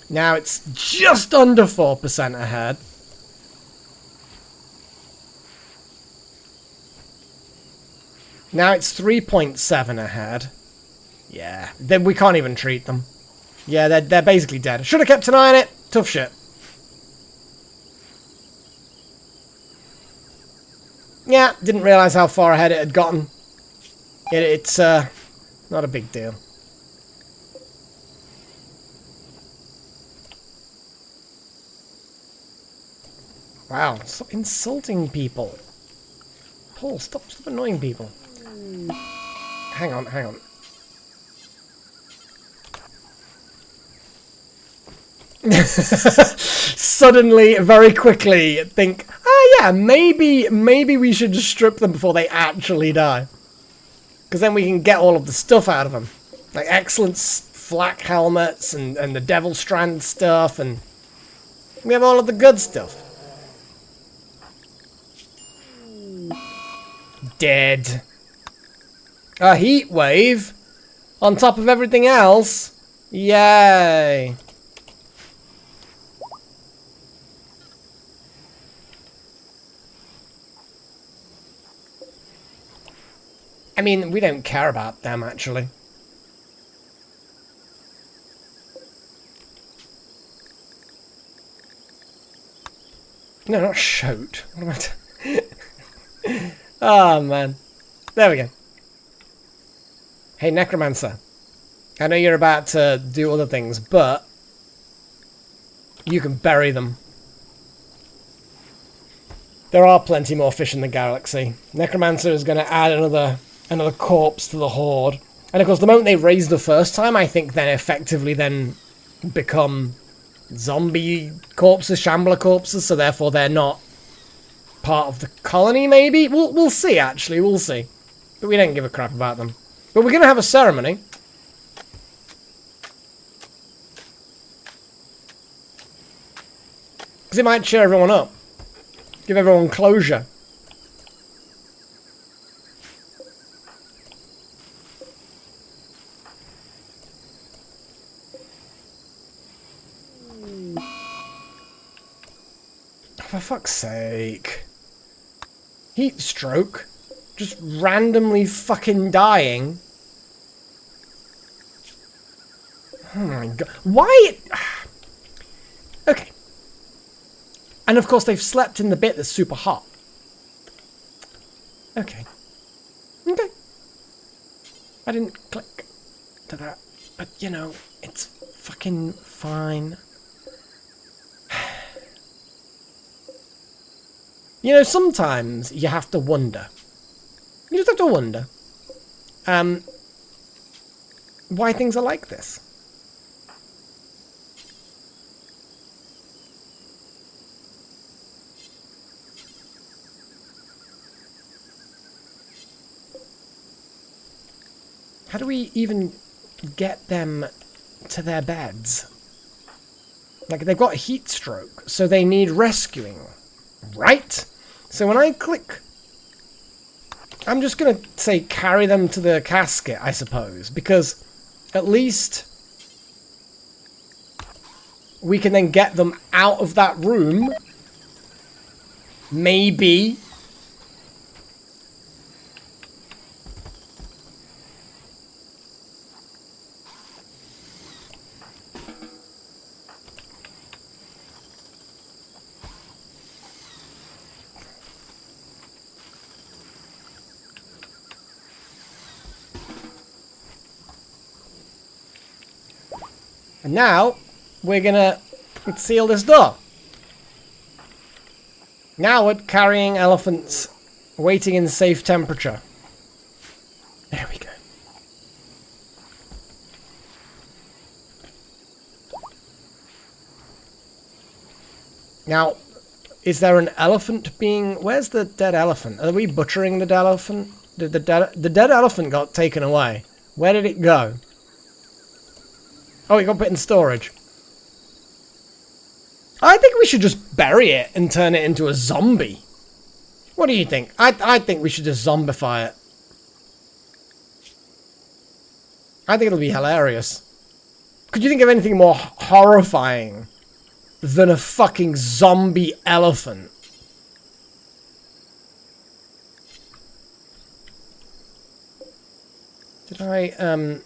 Now it's just under 4% ahead. Now it's 3.7 ahead. Yeah, then we can't even treat them. Yeah, they're basically dead. Should have kept an eye on it. Tough shit. Yeah, didn't realise how far ahead it had gotten. It's not a big deal. Wow, stop insulting people. Paul, stop annoying people. Hang on. Suddenly, very quickly, think, oh yeah, maybe we should just strip them before they actually die. Because then we can get all of the stuff out of them. Like excellent flak helmets and the Devil Strand stuff, and we have all of the good stuff. Dead. A heat wave? On top of everything else? Yay. I mean, we don't care about them, actually. No, not shoot. What am I Oh, man. There we go. Hey, Necromancer. I know you're about to do other things, but you can bury them. There are plenty more fish in the galaxy. Necromancer is going to add another corpse to the horde. And of course, the moment they raise the first time, I think then effectively then become zombie corpses, shambler corpses, so therefore they're not part of the colony, maybe? We'll see, actually, we'll see. But we don't give a crap about them. But we're going to have a ceremony. Because it might cheer everyone up. Give everyone closure. For fuck's sake. Heat stroke? Just randomly fucking dying? Oh my god. Why? Okay. And of course they've slept in the bit that's super hot. Okay. Okay. I didn't click to that. But, you know, it's fucking fine. You know, sometimes you have to wonder. You just have to wonder. Why things are like this. How do we even get them to their beds? Like, they've got a heat stroke, so they need rescuing. Right? So when I click... I'm just going to say carry them to the casket, I suppose. Because at least we can then get them out of that room. Maybe. And now, we're gonna seal this door. Now we're carrying elephants, waiting in safe temperature. There we go. Now, is there an elephant being... Where's the dead elephant? Are we butchering the dead elephant? The dead elephant got taken away. Where did it go? Oh, it got put in storage. I think we should just bury it and turn it into a zombie. What do you think? I think we should just zombify it. I think it'll be hilarious. Could you think of anything more horrifying than a fucking zombie elephant? Did I,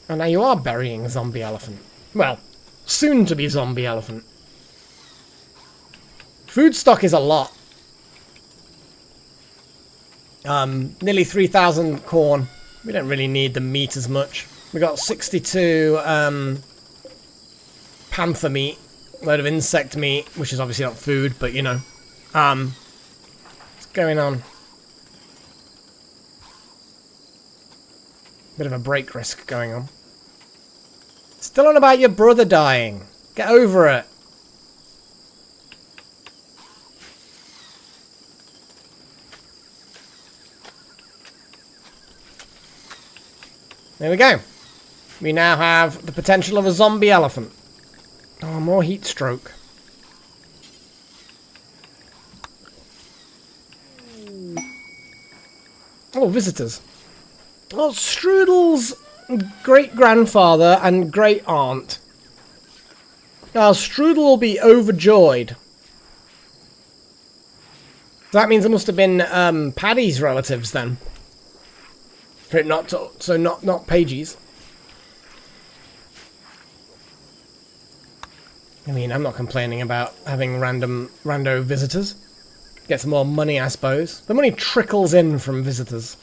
Oh, now you are burying a zombie elephant. Well, soon to be zombie elephant. Food stock is a lot. Nearly 3,000 corn. We don't really need the meat as much. We got 62 panther meat, a load of insect meat, which is obviously not food, but you know. What's going on? Bit of a break risk going on. Still on about your brother dying. Get over it. There we go. We now have the potential of a zombie elephant. Oh, more heat stroke. Oh, visitors. Oh, Strudel's great-grandfather and great-aunt. Oh, Strudel will be overjoyed. That means it must have been Paddy's relatives then. For it not to, so not Paige's. I mean, I'm not complaining about having rando visitors. Gets more money, I suppose. The money trickles in from visitors.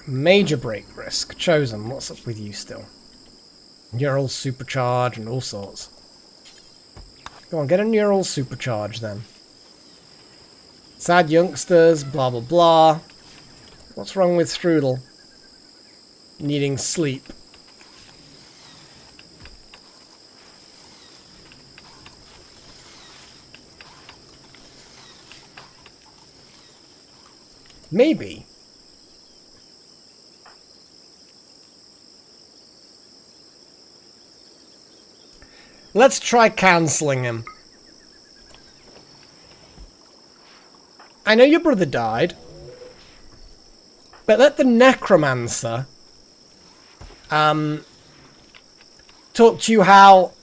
Major break risk. Chosen. What's up with you still? Neural supercharge and all sorts. Go on, get a neural supercharge then. Sad youngsters, blah blah blah. What's wrong with Strudel? Needing sleep. Maybe. Let's try cancelling him. I know your brother died, but let the necromancer talk to you how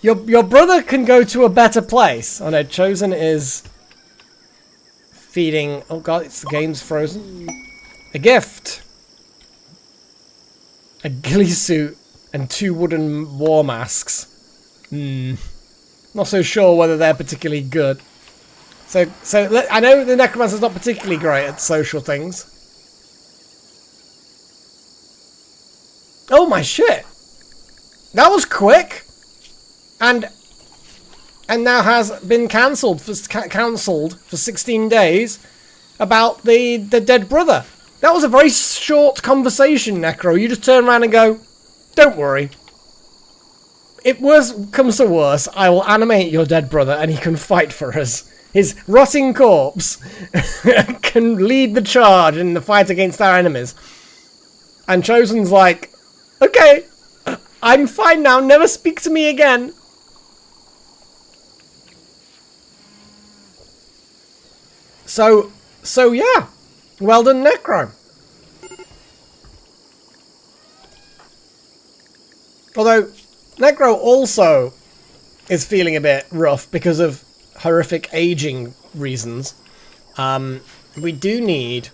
your brother can go to a better place. Oh no, Chosen is feeding. Oh god, the game's frozen. A gift. A ghillie suit. And 2 wooden war masks. Not so sure whether they're particularly good. So I know the necromancer's not particularly great at social things. Oh my shit! That was quick, and now has been cancelled for 16 days about the dead brother. That was a very short conversation, Necro. You just turn around and go, "Don't worry. If worse comes to worse, I will animate your dead brother and he can fight for us. His rotting corpse can lead the charge in the fight against our enemies." And Chosen's like, "Okay, I'm fine now. Never speak to me again." So yeah. Well done, Necro. Although, Necro also is feeling a bit rough because of horrific aging reasons. We do need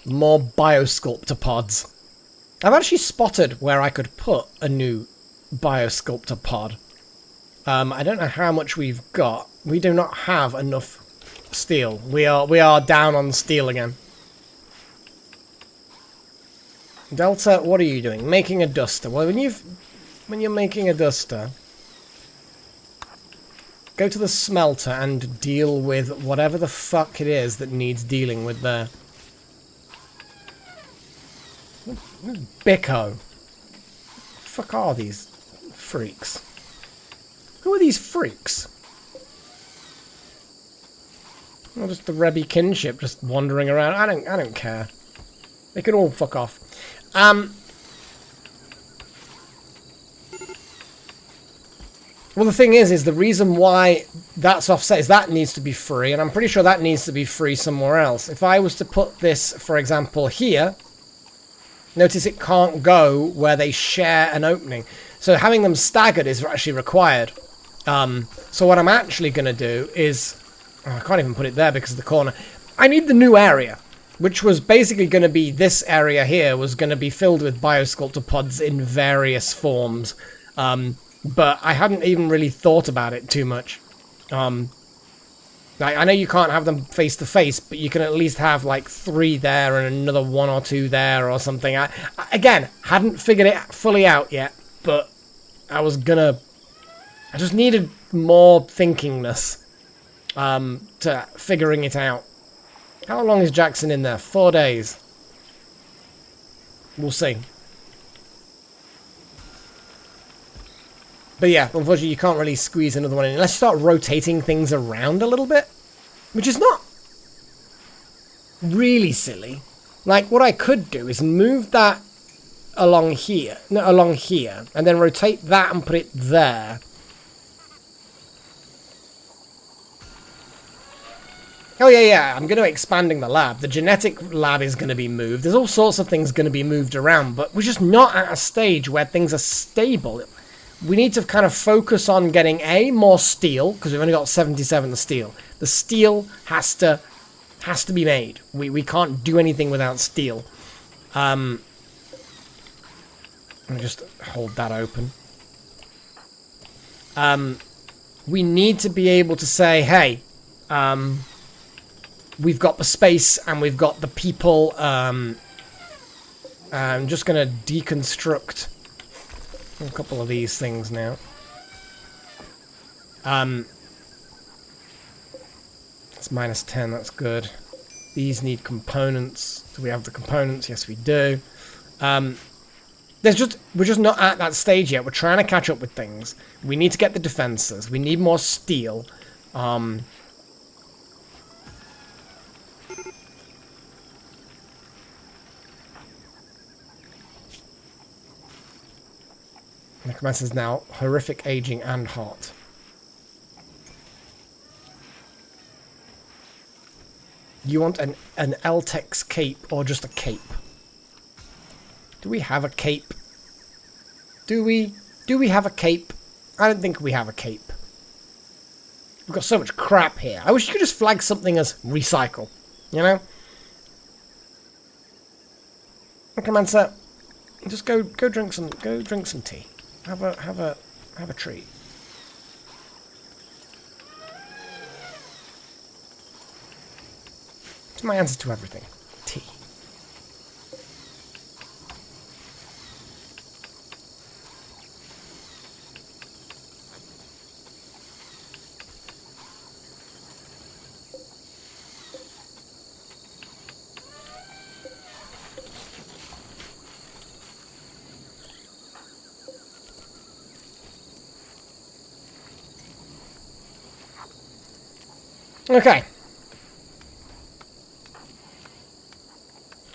more biosculptor pods. I've actually spotted where I could put a new biosculptor pod. I don't know how much we've got. We do not have enough steel. We are down on steel again. Delta, what are you doing? Making a duster. Well, when you're making a duster, go to the smelter and deal with whatever the fuck it is that needs dealing with there. Bicko. Fuck are these freaks? Who are these freaks? Well, just the Rebby kinship just wandering around. I don't care. They can all fuck off. Well, the thing is the reason why that's offset is that needs to be free, and I'm pretty sure that needs to be free somewhere else. If I was to put this, for example, here, notice it can't go where they share an opening. So having them staggered is actually required. So what I'm actually going to do is... Oh, I can't even put it there because of the corner. I need the new area, which was basically going to be this area here, was going to be filled with biosculptor pods in various forms. But I hadn't even really thought about it too much. I know you can't have them face to face, but you can at least have like 3 there and another 1 or 2 there or something. I again, hadn't figured it fully out yet, but I just needed more thinkingness to figuring it out. How long is Jackson in there? 4 days. We'll see. But yeah, unfortunately you can't really squeeze another one in unless you start rotating things around a little bit. Which is not really silly. Like, what I could do is move that along here, and then rotate that and put it there. Oh yeah, I'm going to be expanding the lab. The genetic lab is going to be moved. There's all sorts of things going to be moved around, but we're just not at a stage where things are stable. We need to kind of focus on getting more steel, because we've only got 77 steel. The steel has to be made. We can't do anything without steel. Let me just hold that open. We need to be able to say, hey, we've got the space and we've got the people. I'm just going to deconstruct a couple of these things now. It's -10, that's good. These need components. Do we have the components? Yes, we do. We're just not at that stage yet. We're trying to catch up with things. We need to get the defenses. We need more steel. Necromancer is now horrific, aging, and hot. You want an Eltex cape or just a cape? Do we have a cape? Do we have a cape? I don't think we have a cape. We've got so much crap here. I wish you could just flag something as recycle. You know? Necromancer, just go drink some tea. Have a treat. It's my answer to everything. Tea. Okay.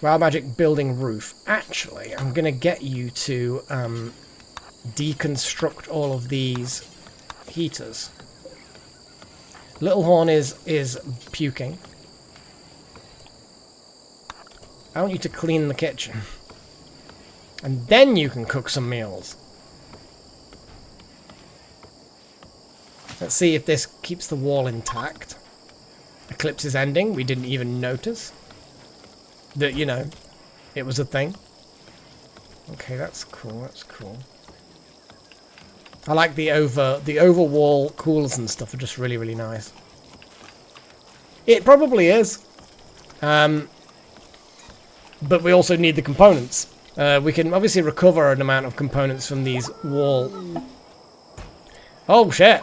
Wild Magic building roof. Actually, I'm going to get you to deconstruct all of these heaters. Little Horn is puking. I want you to clean the kitchen. And then you can cook some meals. Let's see if this keeps the wall intact. I eclipse is ending. We didn't even notice that, you know, it was a thing. Okay, that's cool. That's cool. I like the over-wall coolers and stuff are just really, really nice. It probably is. But we also need the components. We can obviously recover an amount of components from these wall... Oh, shit.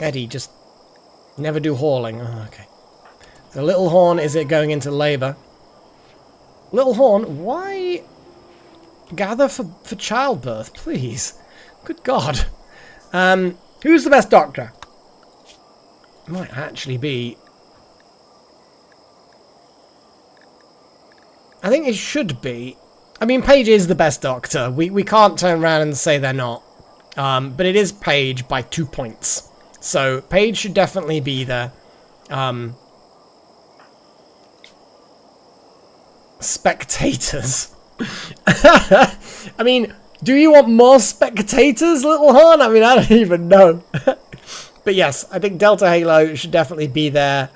Eddie, just never do hauling. Oh, okay. The little horn, is it going into labor? Little horn, why gather for childbirth, please? Good God. Who's the best doctor? Might actually be... I think it should be... I mean, Paige is the best doctor. We can't turn around and say they're not. But it is Paige by 2 points. So, Paige should definitely be there. Spectators. I mean, do you want more spectators, Little Horn? I mean, I don't even know. But yes, I think Delta Halo should definitely be there.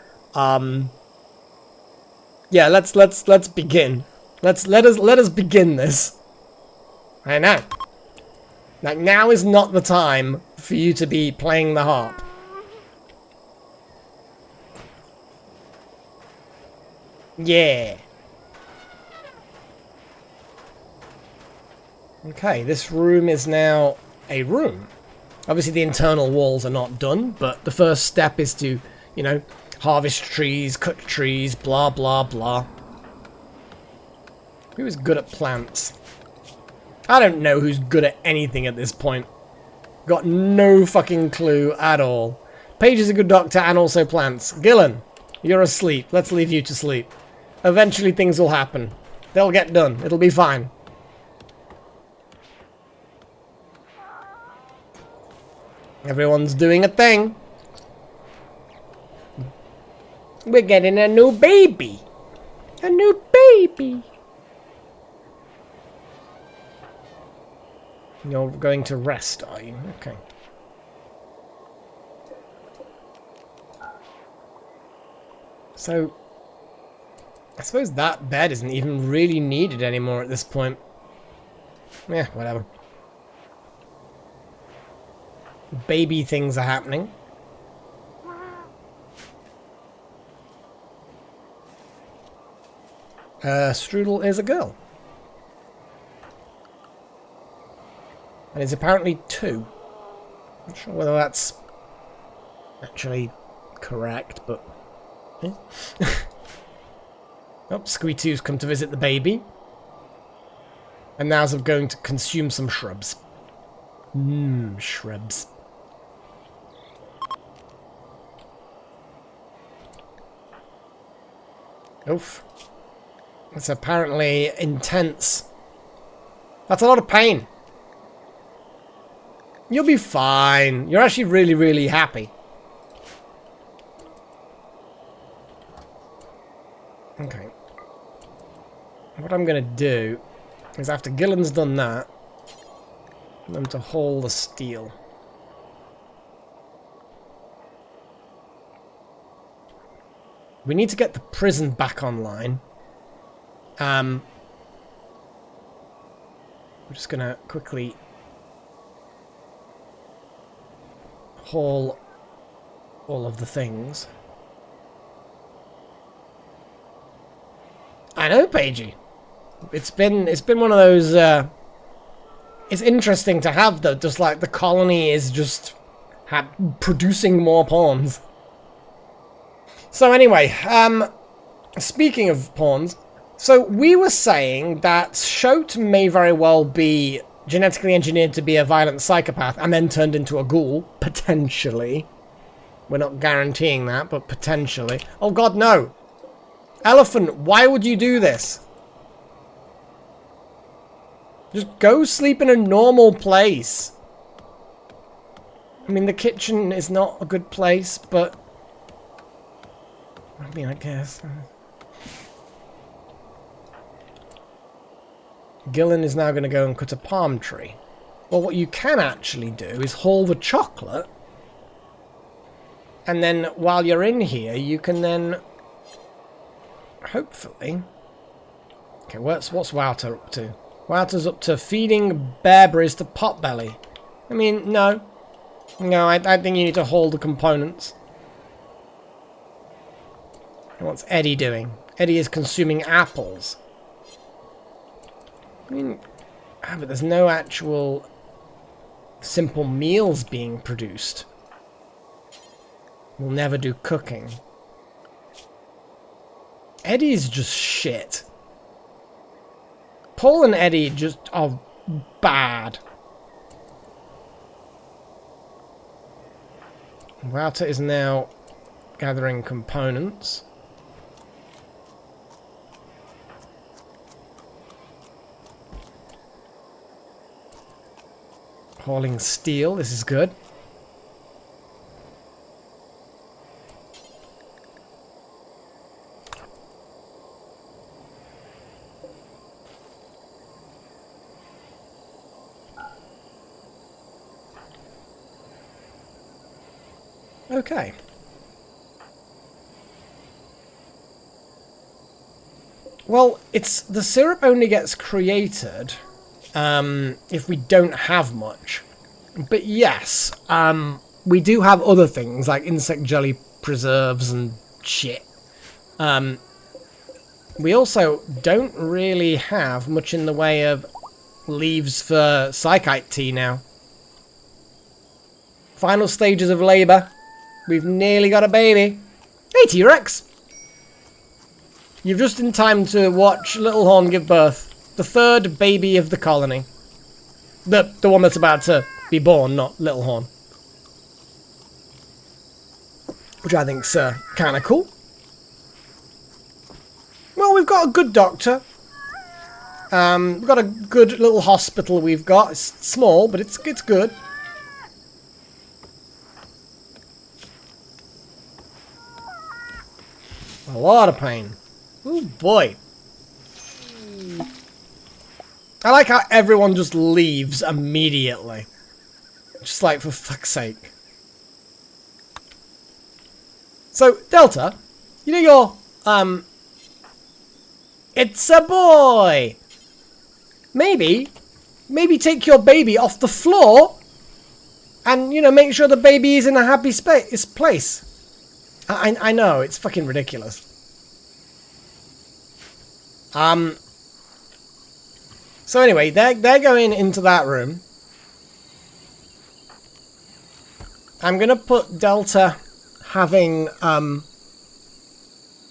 Yeah, let's begin. Let us begin this. I know. Like, now is not the time for you to be playing the harp. Yeah. Okay, this room is now a room. Obviously the internal walls are not done, but the first step is to, you know, harvest trees, cut trees, blah blah blah. Who is good at plants? I don't know who's good at anything at this point. Got no fucking clue at all. Paige is a good doctor and also plants. Gillen, you're asleep. Let's leave you to sleep. Eventually things will happen. They'll get done. It'll be fine. Everyone's doing a thing. We're getting a new baby. A new baby. You're going to rest, are you? Okay. So, I suppose that bed isn't even really needed anymore at this point. Yeah, whatever. Baby things are happening. Strudel is a girl. And it's apparently 2. Not sure whether that's actually correct, but... Yeah. Oh, Squee2's come to visit the baby. And now's I'm going to consume some shrubs. Shrubs. Oof. That's apparently intense. That's a lot of pain. You'll be fine. You're actually really, really happy. Okay. What I'm going to do is after Gillen's done that, I'm going to haul the steel. We need to get the prison back online. We're just going to quickly haul all of the things. I know, Paigey. It's been one of those. It's interesting to have though. Just like the colony is just producing more pawns. So anyway, speaking of pawns, so we were saying that Shote may very well be genetically engineered to be a violent psychopath and then turned into a ghoul, potentially. We're not guaranteeing that, but potentially. Oh god, no! Elephant, why would you do this? Just go sleep in a normal place. I mean, the kitchen is not a good place, but... I mean, I guess... Gillen is now going to go and cut a palm tree. Well, what you can actually do is haul the chocolate. And then while you're in here, you can then... hopefully... Okay, what's Wouter up to? Wouter's up to feeding bearberries to Potbelly. I mean, no. No, I think you need to haul the components. And what's Eddie doing? Eddie is consuming apples. I mean... but there's no actual simple meals being produced. We'll never do cooking. Eddie's just shit. Paul and Eddie just are bad. Wouter is now gathering components. Hauling steel, this is good. Okay. Well, the syrup only gets created if we don't have much. But yes, we do have other things like insect jelly preserves and shit. We also don't really have much in the way of leaves for psychite tea now. Final stages of labour. We've nearly got a baby. Hey, T-Rex! You've just in time to watch Little Horn give birth. The third baby of the colony. The one that's about to be born, not Little Horn. Which I think's kind of cool. Well, we've got a good doctor. We've got a good little hospital we've got. It's small, but it's good. A lot of pain. Oh boy. I like how everyone just leaves immediately. Just like, for fuck's sake. So, Delta, you know your, it's a boy! Maybe take your baby off the floor and, you know, make sure the baby is in a happy place. I know, it's fucking ridiculous. So anyway, they're going into that room. I'm gonna put Delta having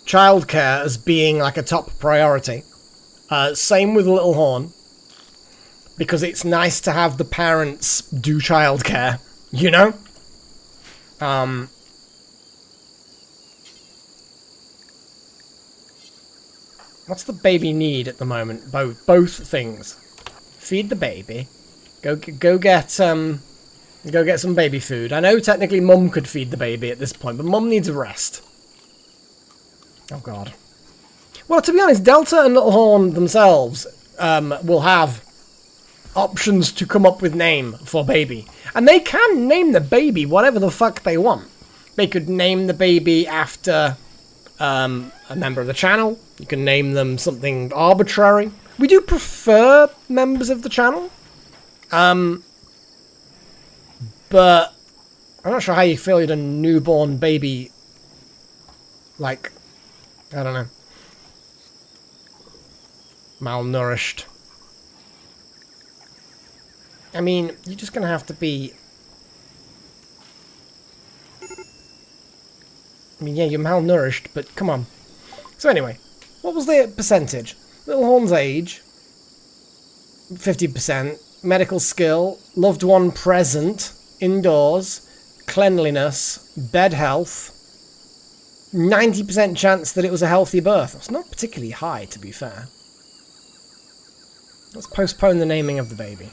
childcare as being like a top priority. Same with Little Horn, because it's nice to have the parents do childcare, you know? What's the baby need at the moment? Both things. Feed the baby. Go get some baby food. I know technically Mum could feed the baby at this point, but Mum needs a rest. Oh god. Well, to be honest, Delta and Little Horn themselves will have options to come up with name for baby. And they can name the baby whatever the fuck they want. They could name the baby after a member of the channel. You can name them something arbitrary. We do prefer members of the channel. But I'm not sure how you feel you'd a newborn baby, like, I don't know, malnourished. I mean, you're just gonna have to be... I mean, yeah, you're malnourished, but come on. So anyway, what was the percentage? Little Horn's age, 50%. Medical skill, loved one present, indoors, cleanliness, bed health, 90% chance that it was a healthy birth. It's not particularly high, to be fair. Let's postpone the naming of the baby.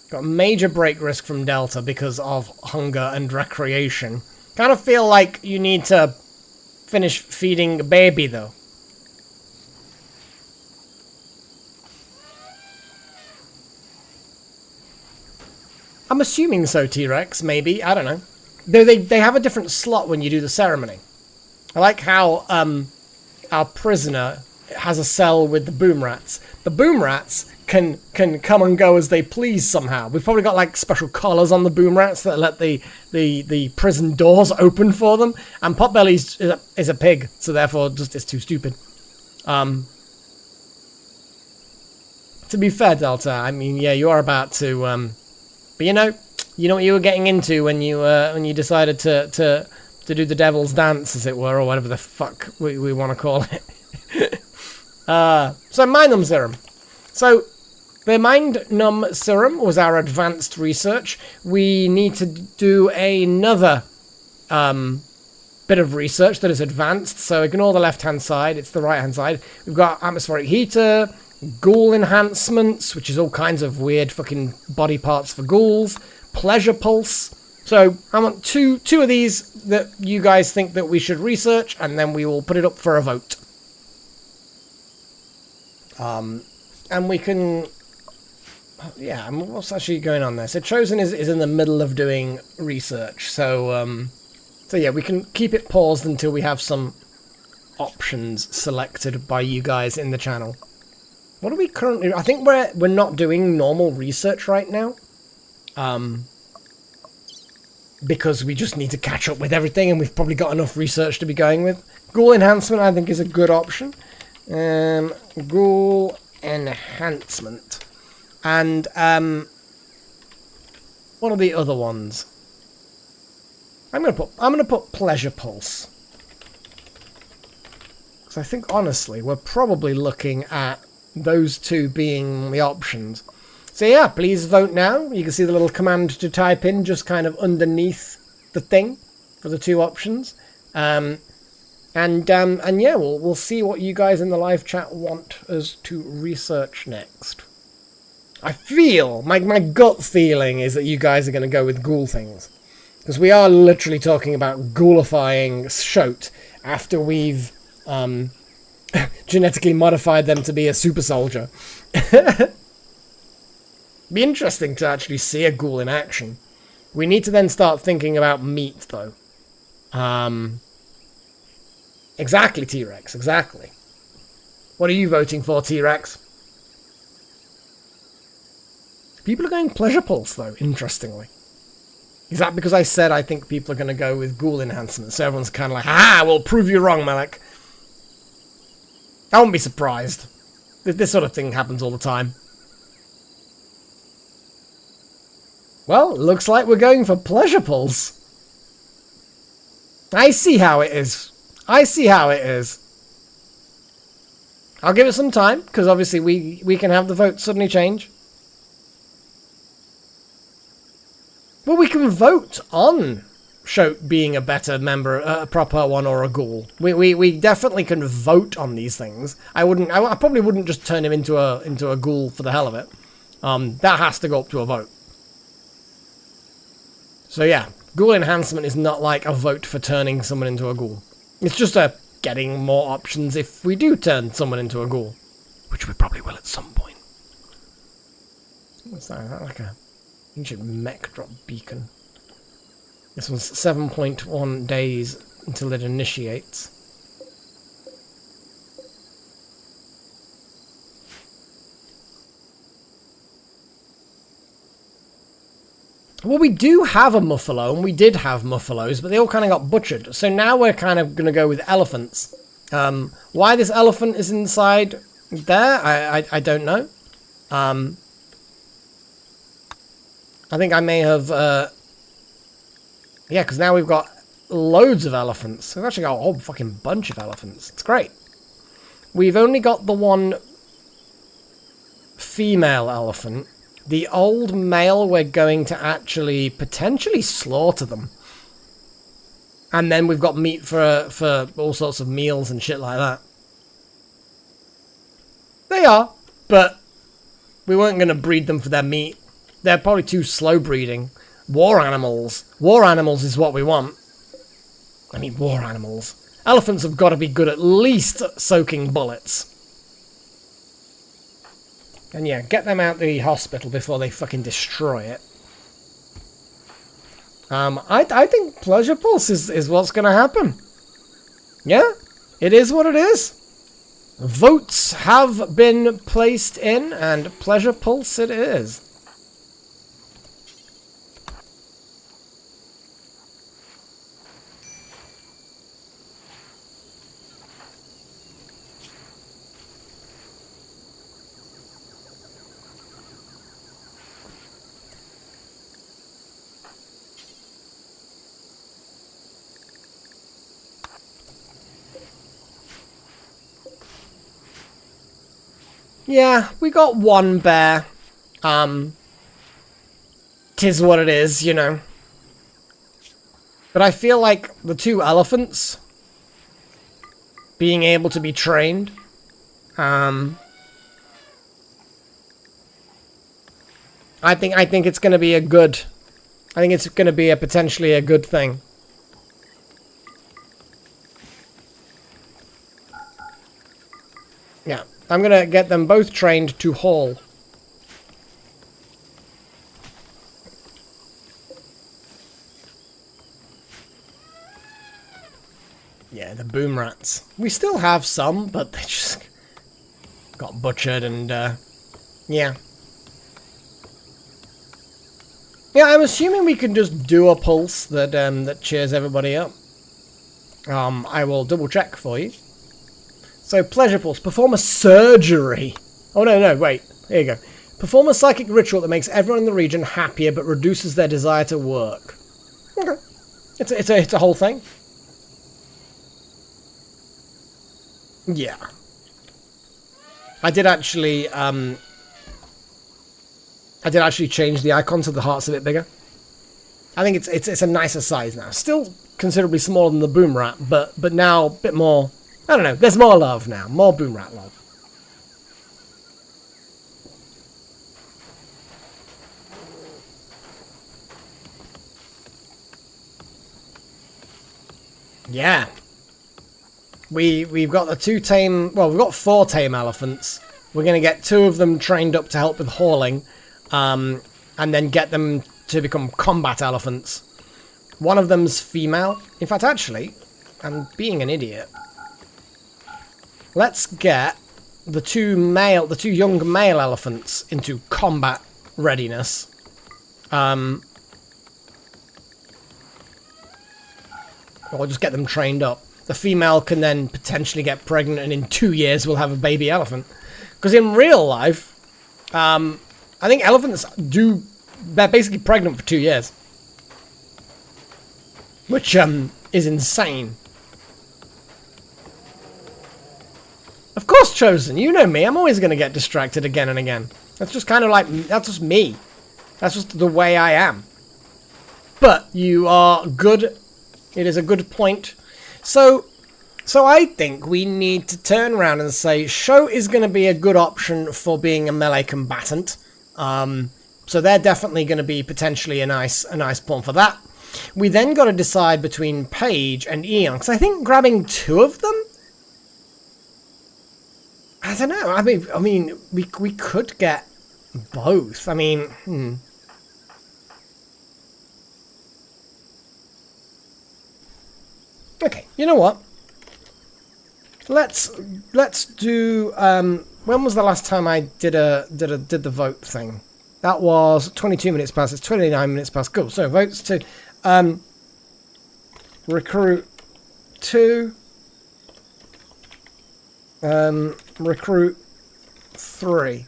Got a major break risk from Delta because of hunger and recreation. Kind of feel like you need to finish feeding a baby, though. I'm assuming so, T-Rex, maybe. I don't know. Though they have a different slot when you do the ceremony. I like how our prisoner has a cell with the boom rats. The boom rats can come and go as they please somehow. We've probably got like special collars on the boom rats that let the prison doors open for them. And Potbelly's is a pig, so therefore just it's too stupid. To be fair, Delta, I mean, yeah, you are about to, but you know what you were getting into when you decided to do the devil's dance, as it were, or whatever the fuck we want to call it. So Mind Numb Serum. So the Mind Numb Serum was our advanced research. We need to do another bit of research that is advanced. So ignore the left-hand side; it's the right-hand side. We've got atmospheric heater, ghoul enhancements, which is all kinds of weird fucking body parts for ghouls. Pleasure pulse. So I want two of these that you guys think that we should research, and then we will put it up for a vote. And we can, yeah. What's actually going on there? So Chosen is in the middle of doing research. So yeah, we can keep it paused until we have some options selected by you guys in the channel. What are we currently? I think we're not doing normal research right now. Because we just need to catch up with everything, and we've probably got enough research to be going with. Ghoul enhancement, I think, is a good option. Ghoul enhancement, and what are the other ones? I'm gonna put pleasure pulse, because I think honestly we're probably looking at those two being the options. So yeah, please vote now. You can see the little command to type in just kind of underneath the thing for the two options. And yeah, we'll see what you guys in the live chat want us to research next. I feel, my gut feeling is that you guys are going to go with ghoul things. Because we are literally talking about ghoulifying Shoat after we've genetically modified them to be a super soldier. Be interesting to actually see a ghoul in action. We need to then start thinking about meat, though. Exactly, T-Rex, exactly. What are you voting for, T-Rex? People are going pleasure pulse, though, interestingly. Is that because I said I think people are going to go with ghoul enhancement? So everyone's kind of like, ha, we'll prove you wrong, Malik. I won't be surprised. This sort of thing happens all the time. Well, looks like we're going for pleasure pulse. I see how it is. I see how it is. I'll give it some time, because obviously we can have the vote suddenly change. Well, we can vote on Shoat being a better member, a proper one, or a ghoul. We definitely can vote on these things. I probably wouldn't just turn him into a ghoul for the hell of it. That has to go up to a vote. So yeah, ghoul enhancement is not like a vote for turning someone into a ghoul. It's just getting more options if we do turn someone into a ghoul. Which we probably will at some point. What's that? Is that like a ancient mech drop beacon? This one's 7.1 days until it initiates. Well, we do have a Muffalo, and we did have Muffalos, but they all kind of got butchered. So now we're kind of going to go with elephants. Why this elephant is inside there, I don't know. I think I may have... yeah, because now we've got loads of elephants. We've actually got a whole fucking bunch of elephants. It's great. We've only got the one female elephant. The old male, we're going to actually potentially slaughter them. And then we've got meat for all sorts of meals and shit like that. They are, but we weren't going to breed them for their meat. They're probably too slow breeding. War animals. War animals is what we want. I mean, war animals. Elephants have got to be good at least soaking bullets. And yeah, get them out the hospital before they fucking destroy it. I think Pleasure Pulse is what's going to happen. Yeah, it is what it is. Votes have been placed in, and Pleasure Pulse it is. Yeah, we got one bear. Tis what it is, you know. But I feel like the two elephants being able to be trained, I think it's going to be a good. I think it's going to be potentially a good thing. Yeah. I'm going to get them both trained to haul. Yeah, the boom rats. We still have some, but they just got butchered and, yeah. Yeah, I'm assuming we can just do a pulse that, that cheers everybody up. I will double check for you. So, Pleasure Pulse. Perform a surgery. Oh, no, wait. Here you go. Perform a psychic ritual that makes everyone in the region happier but reduces their desire to work. Okay. It's a whole thing. Yeah. I did actually change the icon so the heart's a bit bigger. I think it's a nicer size now. Still considerably smaller than the boom rat, but now a bit more. I don't know. There's more love now. More boom rat love. Yeah. We've got the 2 tame. Well, we've got 4 tame elephants. We're going to get 2 of them trained up to help with hauling, and then get them to become combat elephants. One of them's female. In fact, actually, I'm being an idiot. Let's get the 2 young male elephants into combat readiness. Or just get them trained up. The female can then potentially get pregnant, and in 2 years we'll have a baby elephant. Because in real life, I think elephants they're basically pregnant for 2 years. Which is insane. Of course, Chosen. You know me. I'm always going to get distracted again and again. That's just kind of like... That's just me. That's just the way I am. But you are good. It is a good point. So I think we need to turn around and say Sho is going to be a good option for being a melee combatant. So they're definitely going to be potentially a nice pawn for that. We then got to decide between Paige and Eon. Because I think grabbing 2 of them... I don't know. I mean, we could get both. I mean, Okay, you know what? Let's do. When was the last time I did the vote thing? That was 22 minutes past. It's 29 minutes past. Cool. So votes to recruit 2. Recruit 3.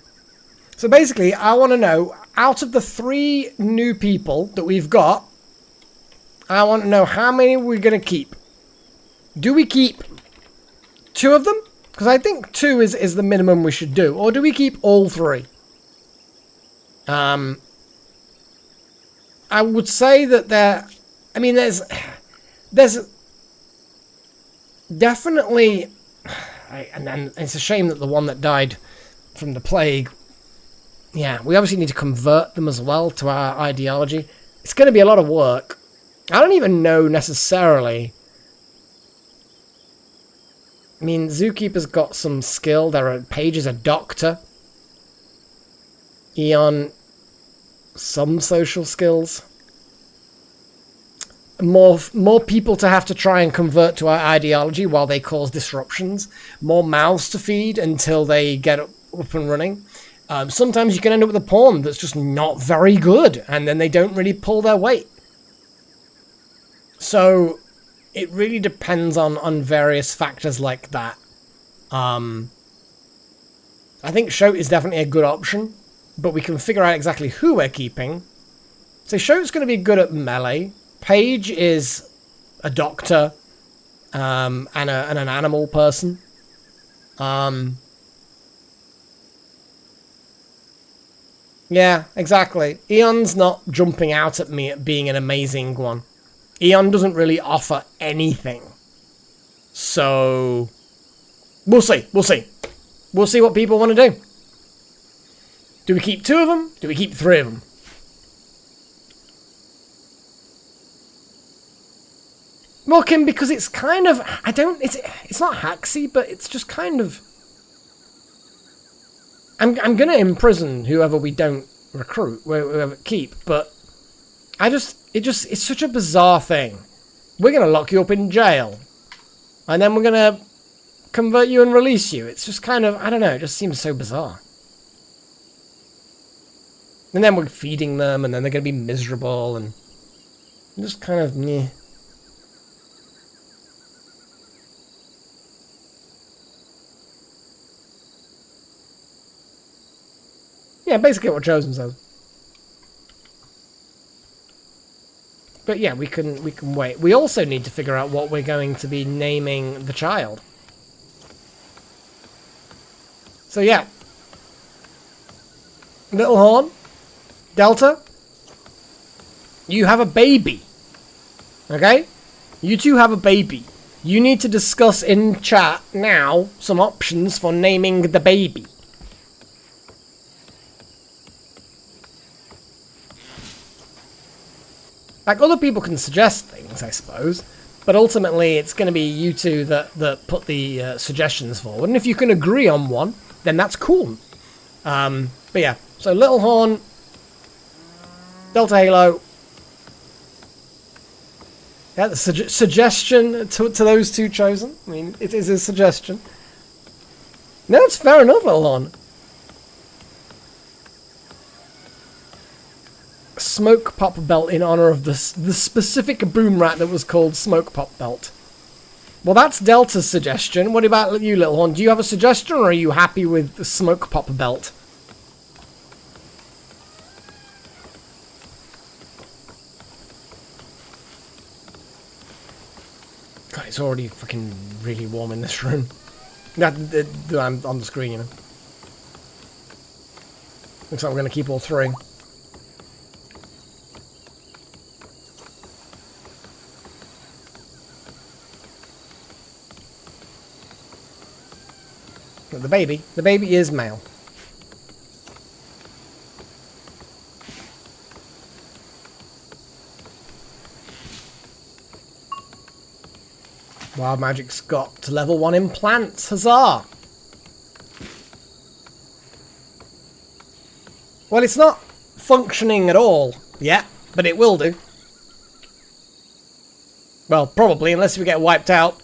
So basically, I want to know, out of the 3 new people that we've got, I want to know how many we're going to keep. Do we keep 2 of them? Because I think 2 is the minimum we should do. Or do we keep all 3? I would say that I mean, there's definitely... And then it's a shame that the one that died from the plague... Yeah, we obviously need to convert them as well to our ideology. It's going to be a lot of work. I don't even know necessarily... I mean, Zookeeper's got some skill. Paige is a doctor. Eon, some social skills. more people to have to try and convert to our ideology while they cause disruptions, more mouths to feed until they get up and running. Sometimes you can end up with a pawn that's just not very good, and then they don't really pull their weight. So it really depends on various factors like that. I think Shoat is definitely a good option, but we can figure out exactly who we're keeping. So Shoat's going to be good at melee. Paige is a doctor and an animal person. Yeah, exactly. Eon's not jumping out at me at being an amazing one. Eon doesn't really offer anything. So, we'll see. We'll see. We'll see what people want to do. Do we keep 2 of them? Do we keep 3 of them? Well, Kim, because it's kind of... It's not hacksy, but it's just kind of... I'm going to imprison whoever we don't recruit, whoever keep, but it's such a bizarre thing. We're going to lock you up in jail, and then we're going to convert you and release you. It's just kind of, I don't know, it just seems so bizarre. And then we're feeding them, and then they're going to be miserable, and just kind of, meh. Yeah, basically what Chosen says. But yeah, we can wait. We also need to figure out what we're going to be naming the child. So yeah. Little Horn, Delta, you have a baby. Okay? You two have a baby. You need to discuss in chat now some options for naming the baby. Like, other people can suggest things, I suppose, but ultimately it's going to be you two that put the suggestions forward. And if you can agree on one, then that's cool. But yeah, so Little Horn, Delta Halo. Yeah, the suggestion to those two chosen. I mean, it is a suggestion. No, it's fair enough, Little Horn. Smoke Pop Belt in honor of the specific boom rat that was called Smoke Pop Belt. Well, that's Delta's suggestion. What about you, Little Horn? Do you have a suggestion, or are you happy with the Smoke Pop Belt? God, it's already fucking really warm in this room. I'm on the screen, you know. Looks like we're going to keep all 3. The baby is male. Wild Magic's got to level 1 in plants. Huzzah! Well, it's not functioning at all yet, but it will do. Well, probably, unless we get wiped out.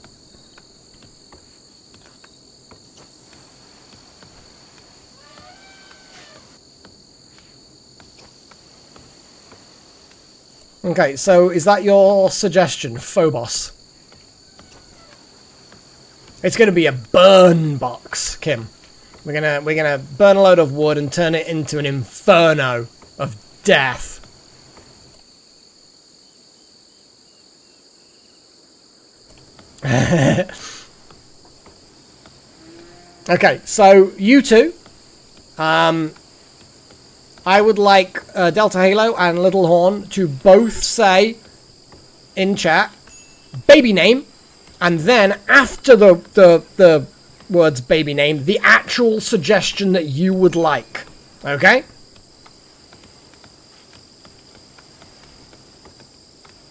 Okay, so is that your suggestion, Phobos? It's going to be a burn box, Kim. We're gonna burn a load of wood and turn it into an inferno of death. Okay, so you two. I would like Delta Halo and Little Horn to both say in chat baby name, and then after the words baby name, the actual suggestion that you would like. Okay?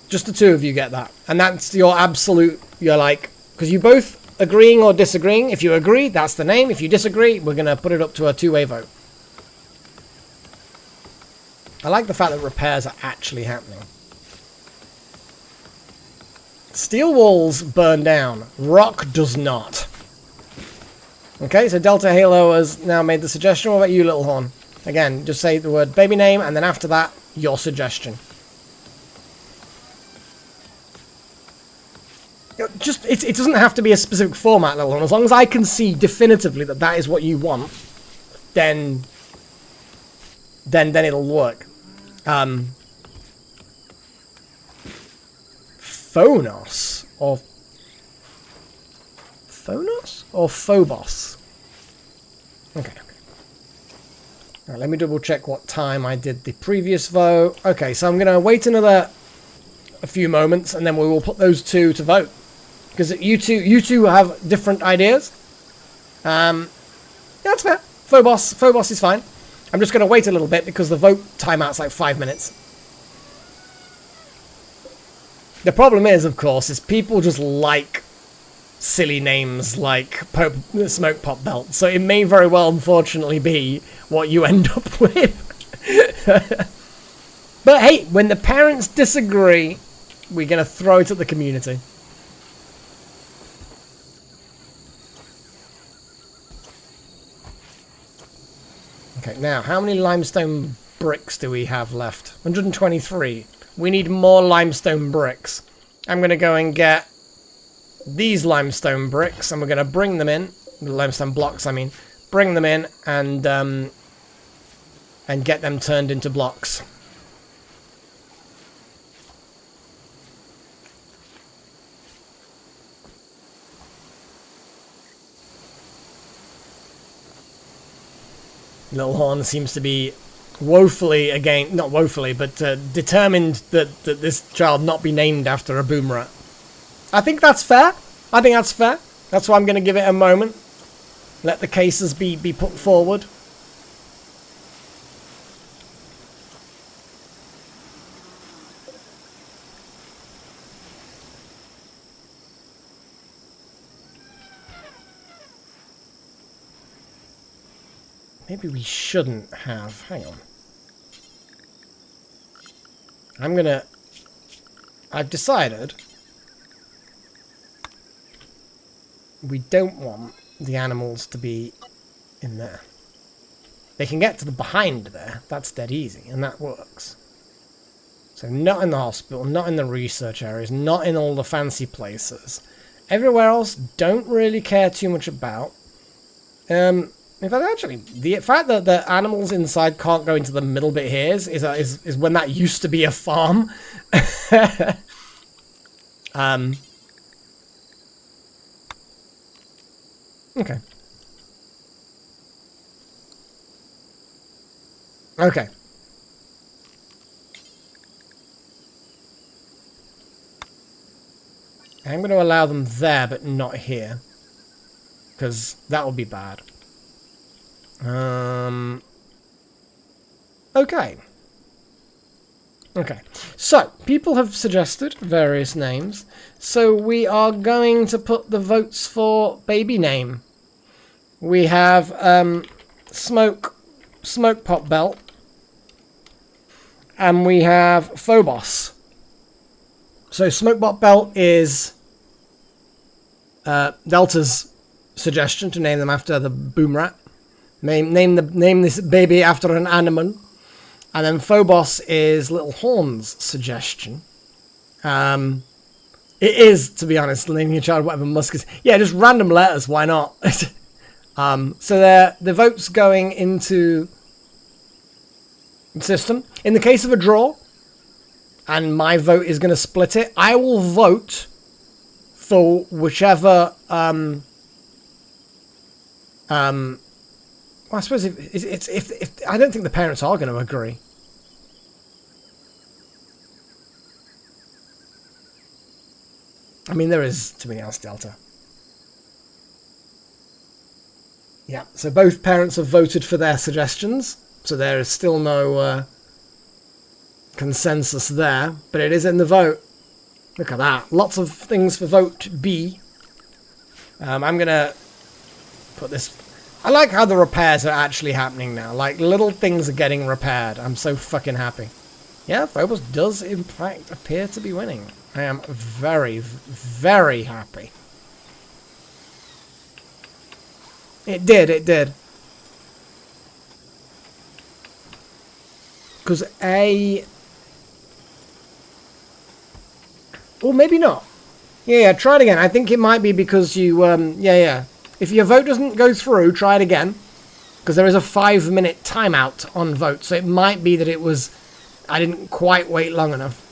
Just the 2 of you get that. And that's your absolute, you're like, because you both agreeing or disagreeing. If you agree, that's the name. If you disagree, we're going to put it up to a 2-way vote. I like the fact that repairs are actually happening. Steel walls burn down. Rock does not. Okay, so Delta Halo has now made the suggestion. What about you, Little Horn? Again, just say the word baby name, and then after that, your suggestion. It doesn't have to be a specific format, Little Horn. As long as I can see definitively that that is what you want, then it'll work. Phonos or Phobos? Okay. Alright, let me double check what time I did the previous vote. Okay, so I'm going to wait a few moments, and then we will put those two to vote. Because you two have different ideas. Yeah, that's fair. Phobos is fine. I'm just going to wait a little bit because the vote timeout's like 5 minutes. The problem is, of course, is people just like silly names like Smoke Pop Belt. So it may very well, unfortunately, be what you end up with. But hey, when the parents disagree, we're going to throw it at the community. Okay, now, how many limestone bricks do we have left? 123. We need more limestone bricks. I'm going to go and get these limestone bricks, and we're going to bring them in. Limestone blocks, I mean. Bring them in and get them turned into blocks. Little Horn seems to be woefully, again, not woefully, but determined that this child not be named after a boom rat. I think that's fair. That's why I'm going to give it a moment. Let the cases be put forward. Maybe we shouldn't have. Hang on. I've decided we don't want the animals to be in there. They can get to the behind there. That's dead easy, and that works. So not in the hospital, not in the research areas, not in all the fancy places. Everywhere else, don't really care too much about. In fact, actually, the fact that the animals inside can't go into the middle bit here is when that used to be a farm. Okay. Okay. I'm going to allow them there, but not here. Because that would be bad. Okay. Okay. So, people have suggested various names. So, we are going to put the votes for baby name. We have, Smoke Pop Belt. And we have Phobos. So, Smoke Pop Belt is Delta's suggestion to name them after the boom rat. Name this baby after an animal. And then Phobos is Little Horn's suggestion. It is, to be honest, naming your child whatever Musk is. Yeah, just random letters, why not? So the vote's going into the system. In the case of a draw, and my vote is going to split it, I will vote for whichever... well, I suppose if I don't think the parents are going to agree. I mean, there is too many else, Delta. Yeah, so both parents have voted for their suggestions, so there is still no consensus there, but it is in the vote. Look at that. Lots of things for vote B. I'm going to put this... I like how the repairs are actually happening now. Like, little things are getting repaired. I'm so fucking happy. Yeah, Phobos does in fact appear to be winning. I am very, very happy. It did, it did. Because A... Or maybe not. Yeah, try it again. I think it might be because you, yeah. If your vote doesn't go through, try it again. Because there is a 5-minute timeout on vote. So it might be that it was... I didn't quite wait long enough.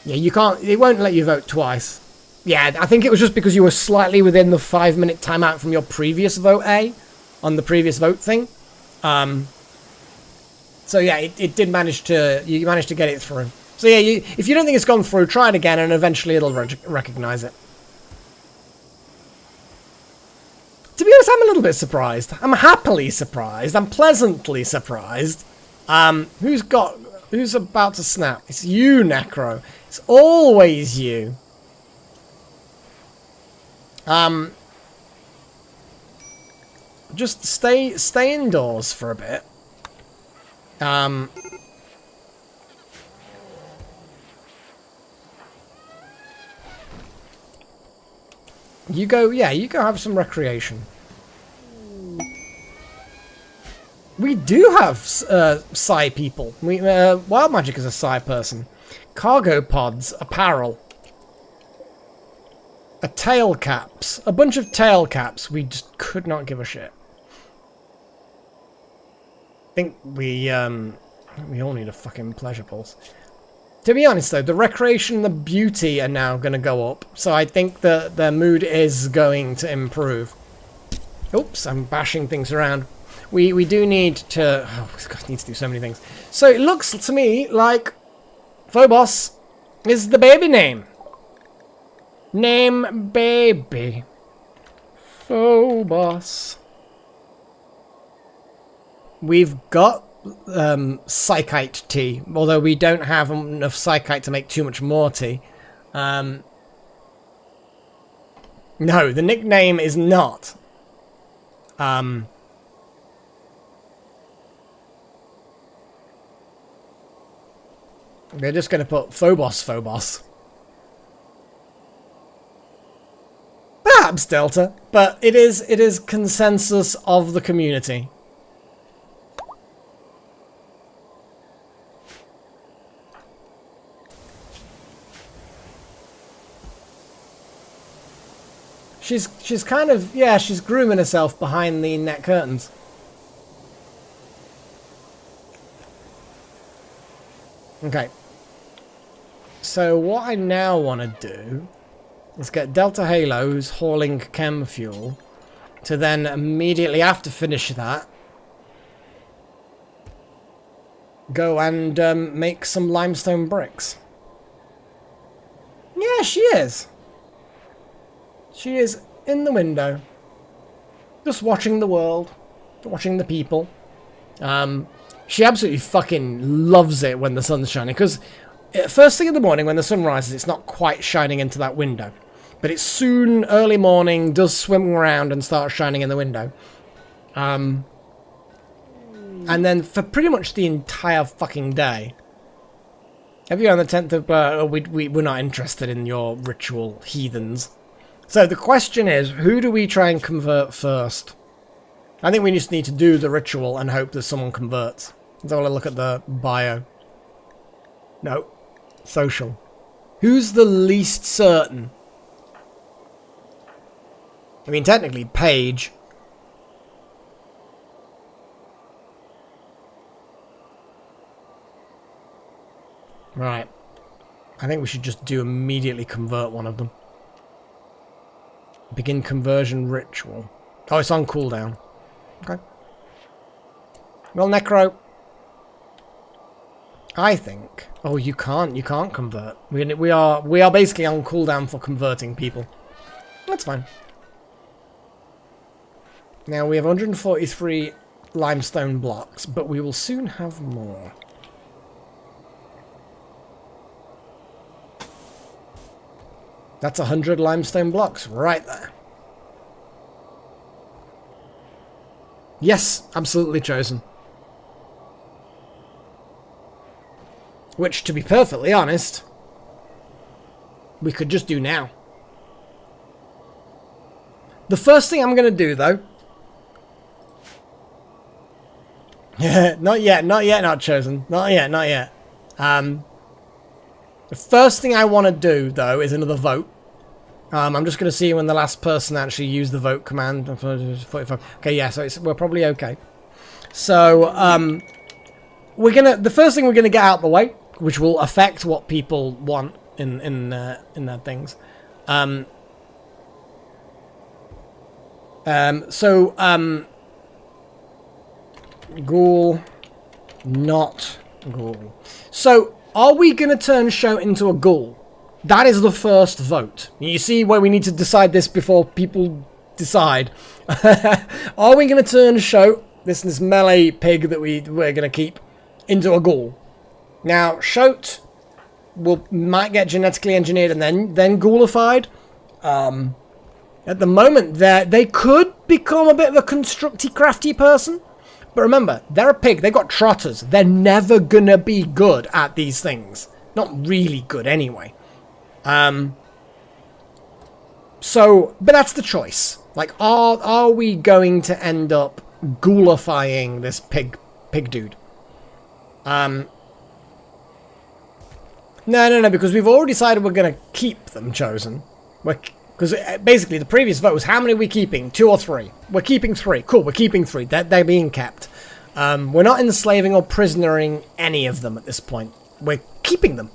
Yeah, you can't... It won't let you vote twice. Yeah, I think it was just because you were slightly within the 5-minute timeout from your previous vote, A. On the previous vote thing. So yeah, it did manage to... You managed to get it through. So yeah, if you don't think it's gone through, try it again and eventually it'll recognize it. To be honest, I'm a little bit surprised. I'm happily surprised. I'm pleasantly surprised. Who's about to snap? It's you, Necro. It's always you. Just stay indoors for a bit. You go have some recreation. We do have Psi people. Wild Magic is a Psi person. Cargo pods, apparel. A tail caps. A bunch of tail caps. We just could not give a shit. I think we all need a fucking pleasure pulse. To be honest though, the recreation and the beauty are now going to go up. So I think that their mood is going to improve. Oops, I'm bashing things around. We do need to... Oh, God, need to do so many things. So it looks to me like Phobos is the baby name. Name baby. Phobos. We've got Psychite tea, although we don't have enough Psychite to make too much more tea. No, the nickname is not. They're just going to put Phobos. Perhaps Delta, but it is consensus of the community. She's kind of, yeah, she's grooming herself behind the net curtains. Okay. So what I now want to do is get Delta Halo, who's hauling chem fuel, to then immediately after finish that, go and make some limestone bricks. Yeah, she is. She is in the window, just watching the world, watching the people. She absolutely fucking loves it when the sun's shining, because first thing in the morning when the sun rises, it's not quite shining into that window. But it's soon, early morning, does swim around and start shining in the window. And then for pretty much the entire fucking day. Have you on the 10th of... we're not interested in your ritual, heathens. So the question is, who do we try and convert first? I think we just need to do the ritual and hope that someone converts. Let's have a look at the bio. No. Social. Who's the least certain? I mean, technically, Paige. Right. I think we should just immediately convert one of them. Begin conversion ritual. Oh, it's on cooldown. Okay. Well, Necro. I think. Oh, you can't convert. We are basically on cooldown for converting people. That's fine. Now we have 143 limestone blocks, but we will soon have more. That's 100 limestone blocks right there. Yes, absolutely chosen. Which, to be perfectly honest, we could just do now. The first thing I'm going to do, though... not yet, not chosen. Not yet. The first thing I want to do, though, is another vote. I'm just going to see when the last person actually used the vote command. 45. Okay, yeah, so we're probably okay. So, the first thing we're gonna get out the way, which will affect what people want in their things. Ghoul, not ghoul. So, are we gonna turn Shout into a ghoul? That is the first vote. You see where we need to decide this before people decide. Are we gonna turn Shout, this melee pig that we're going to keep, into a ghoul? Now, Shout might get genetically engineered and then ghoulified. At the moment, they could become a bit of a constructy, crafty person. But remember, they're a pig. They've got trotters. They're never going to be good at these things. Not really good, anyway. But that's the choice. Like, are we going to end up ghoulifying this pig dude? No, because we've already decided we're going to keep them chosen. Because basically the previous vote was how many are we keeping? 2 or 3? We're keeping 3. Cool, we're keeping 3. They're being kept. We're not enslaving or prisoning any of them at this point. We're keeping them.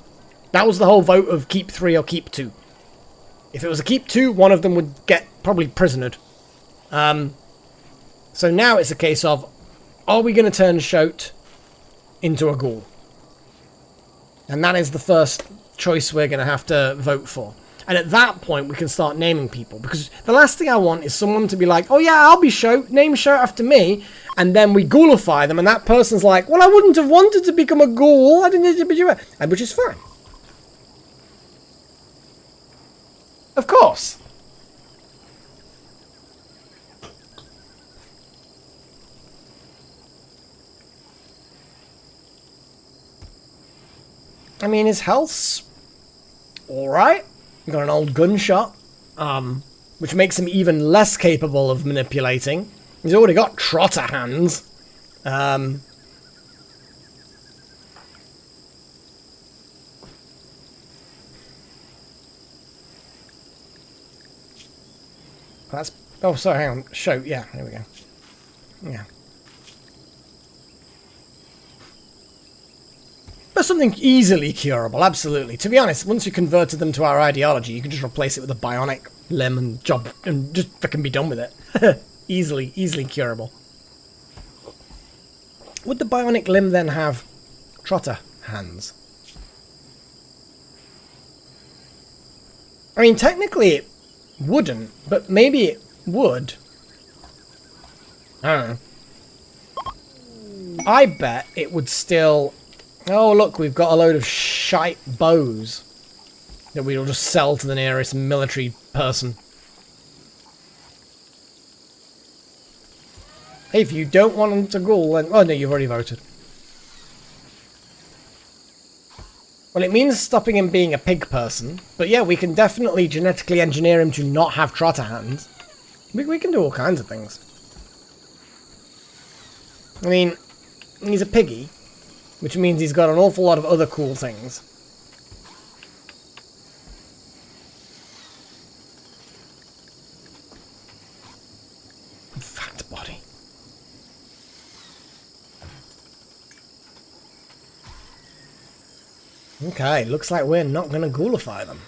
That was the whole vote of keep 3 or keep 2. If it was a keep 2, one of them would get probably prisonered. So now it's a case of, are we going to turn Shout into a ghoul? And that is the first choice we're going to have to vote for. And at that point, we can start naming people. Because the last thing I want is someone to be like, oh yeah, I'll be Shout, name Shout after me. And then we ghoulify them, and that person's like, well, I wouldn't have wanted to become a ghoul. I didn't need to be you. And which is fine. Of course. I mean, his health's alright. Got an old gunshot, which makes him even less capable of manipulating. He's already got trotter hands. That's... Oh, sorry, hang on. Show, yeah, there we go. Yeah. But something easily curable, absolutely. To be honest, once you converted them to our ideology, you can just replace it with a bionic limb and just fucking be done with it. Easily curable. Would the bionic limb then have trotter hands? I mean, technically it wouldn't, but maybe it would. I don't know. I bet it would still... Oh, look, we've got a load of shite bows that we'll just sell to the nearest military person. Hey, if you don't want them to ghoul, then... Oh, no, you've already voted. Well, it means stopping him being a pig person. But yeah, we can definitely genetically engineer him to not have trotter hands. We can do all kinds of things. I mean, he's a piggy. Which means he's got an awful lot of other cool things. Fat body. Okay, looks like we're not going to ghoulify them.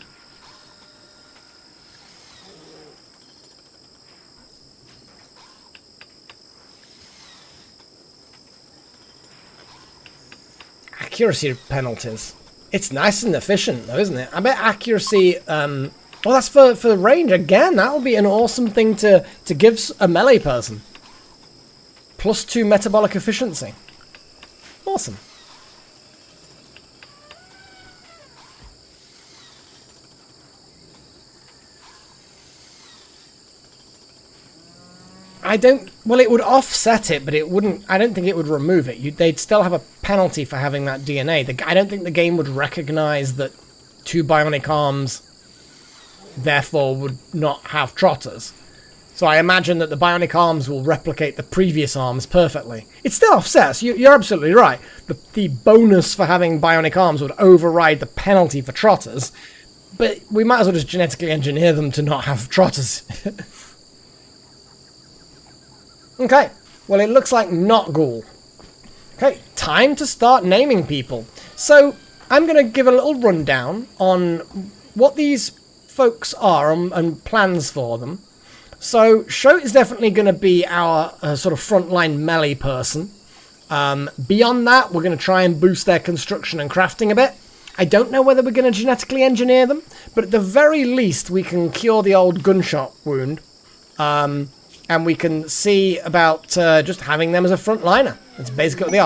Accuracy penalties. It's nice and efficient though, isn't it? I bet accuracy, well, that's for range. Again, that would be an awesome thing to give a melee person. +2 metabolic efficiency. Awesome. I don't... Well, it would offset it, but it wouldn't... I don't think it would remove it. They'd still have a penalty for having that DNA. I don't think the game would recognize that 2 bionic arms, therefore, would not have trotters. So I imagine that the bionic arms will replicate the previous arms perfectly. It still offsets. You're absolutely right. The bonus for having bionic arms would override the penalty for trotters. But we might as well just genetically engineer them to not have trotters. Okay. Well, it looks like not ghoul. Okay. Time to start naming people. So I'm going to give a little rundown on what these folks are and plans for them. So, Shoat is definitely going to be our sort of frontline melee person. Beyond that, we're going to try and boost their construction and crafting a bit. I don't know whether we're going to genetically engineer them, but at the very least, we can cure the old gunshot wound. And we can see about just having them as a frontliner. That's basically what they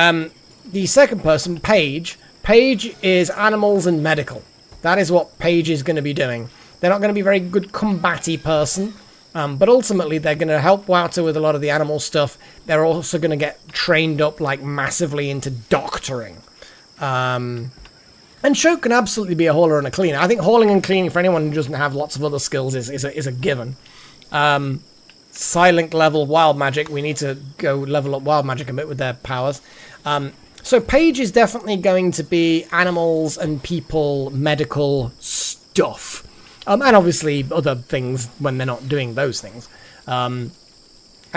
are. The second person, Paige. Paige is animals and medical. That is what Paige is going to be doing. They're not going to be a very good combat-y person, but ultimately they're going to help Wouter with a lot of the animal stuff. They're also going to get trained up like massively into doctoring. And Shoat can absolutely be a hauler and a cleaner. I think hauling and cleaning for anyone who doesn't have lots of other skills is a given. Silent level wild magic. We need to go level up wild magic a bit with their powers. So Paige is definitely going to be animals and people, medical stuff. And obviously other things when they're not doing those things. And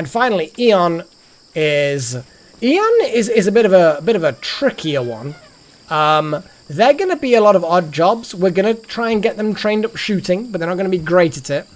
finally, Eon is a bit of a trickier one. They're going to be a lot of odd jobs. We're going to try and get them trained up shooting, but they're not going to be great at it.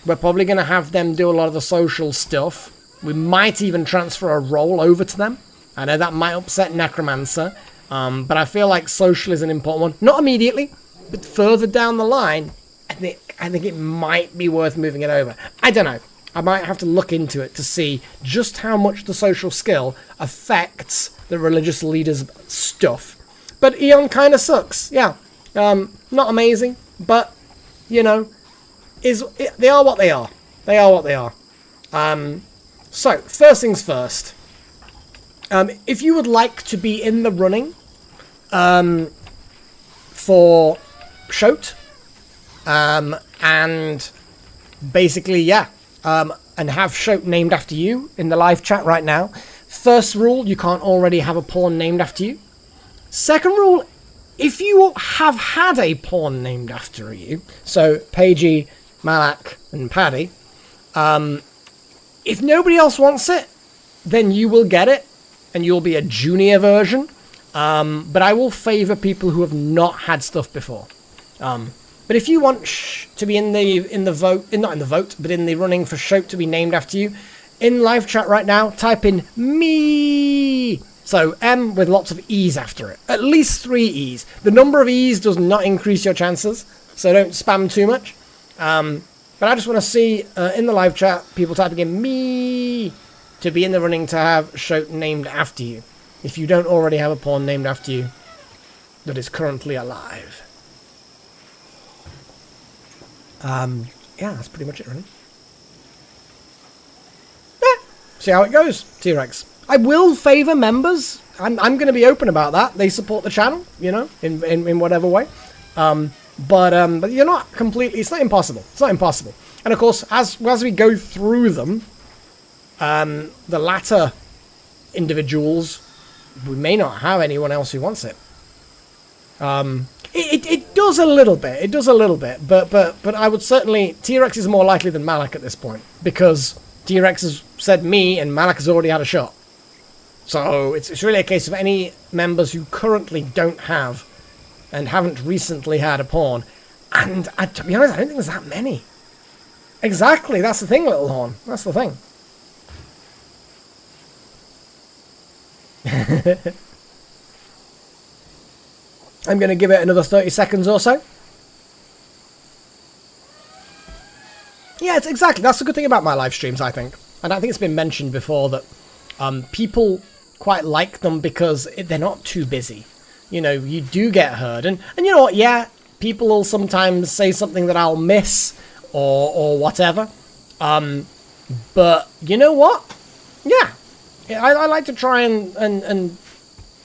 We're probably going to have them do a lot of the social stuff. We might even transfer a role over to them. I know that might upset Necromancer, but I feel like social is an important one. Not immediately. But further down the line, I think it might be worth moving it over. I don't know. I might have to look into it to see just how much the social skill affects the religious leader's stuff. But Eon kind of sucks. Yeah. Not amazing, but, you know, they are what they are. They are what they are. So, first things first. If you would like to be in the running for Shoat, and basically, yeah, and have Shoat named after you in the live chat right now. First rule, you can't already have a pawn named after you. Second rule, if you have had a pawn named after you, so Paige, Malak, and Paddy, if nobody else wants it, then you will get it, and you'll be a junior version. But I will favour people who have not had stuff before. But if you want to be in the vote, not in the vote, but in the running for Shoat to be named after you, in live chat right now, type in me. So M with lots of E's after it. At least 3 E's. The number of E's does not increase your chances, so don't spam too much. But I just want to see in the live chat people typing in me to be in the running to have Shoat named after you. If you don't already have a pawn named after you that is currently alive. Yeah, that's pretty much it, really. See how it goes, T-Rex. I will favour members. I'm going to be open about that. They support the channel, you know, in whatever way. But you're not completely... It's not impossible. It's not impossible. And, of course, as we go through them, the latter individuals, we may not have anyone else who wants it. It does a little bit. It does a little bit. But I would certainly... T-Rex is more likely than Malak at this point. Because T-Rex has said me and Malak has already had a shot. So it's really a case of any members who currently don't have and haven't recently had a pawn. And to be honest, I don't think there's that many. Exactly. That's the thing, Little Horn. That's the thing. I'm going to give it another 30 seconds or so. Yeah, it's exactly. That's the good thing about my live streams, I think. And I think it's been mentioned before that people quite like them because they're not too busy. You know, you do get heard. And you know what? Yeah, people will sometimes say something that I'll miss or whatever. But you know what? Yeah, I like to try and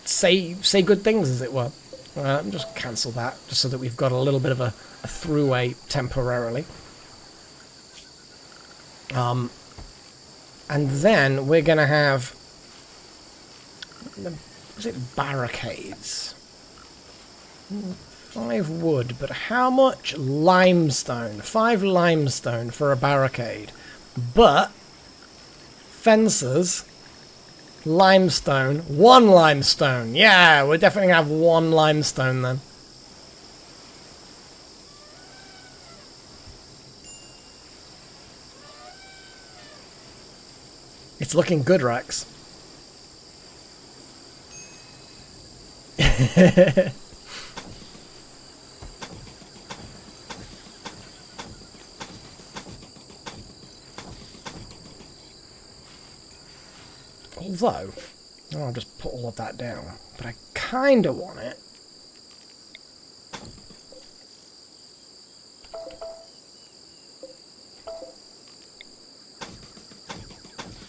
say good things, as it were. Just cancel that, just so that we've got a little bit of a throughway temporarily. And then we're going to have... Was it barricades? 5 wood, but how much? Limestone. 5 limestone for a barricade. But fences, limestone, 1 limestone. Yeah, we're definitely going to have 1 limestone then. It's looking good, Rex. Although, I'll just put all of that down, but I kind of want it.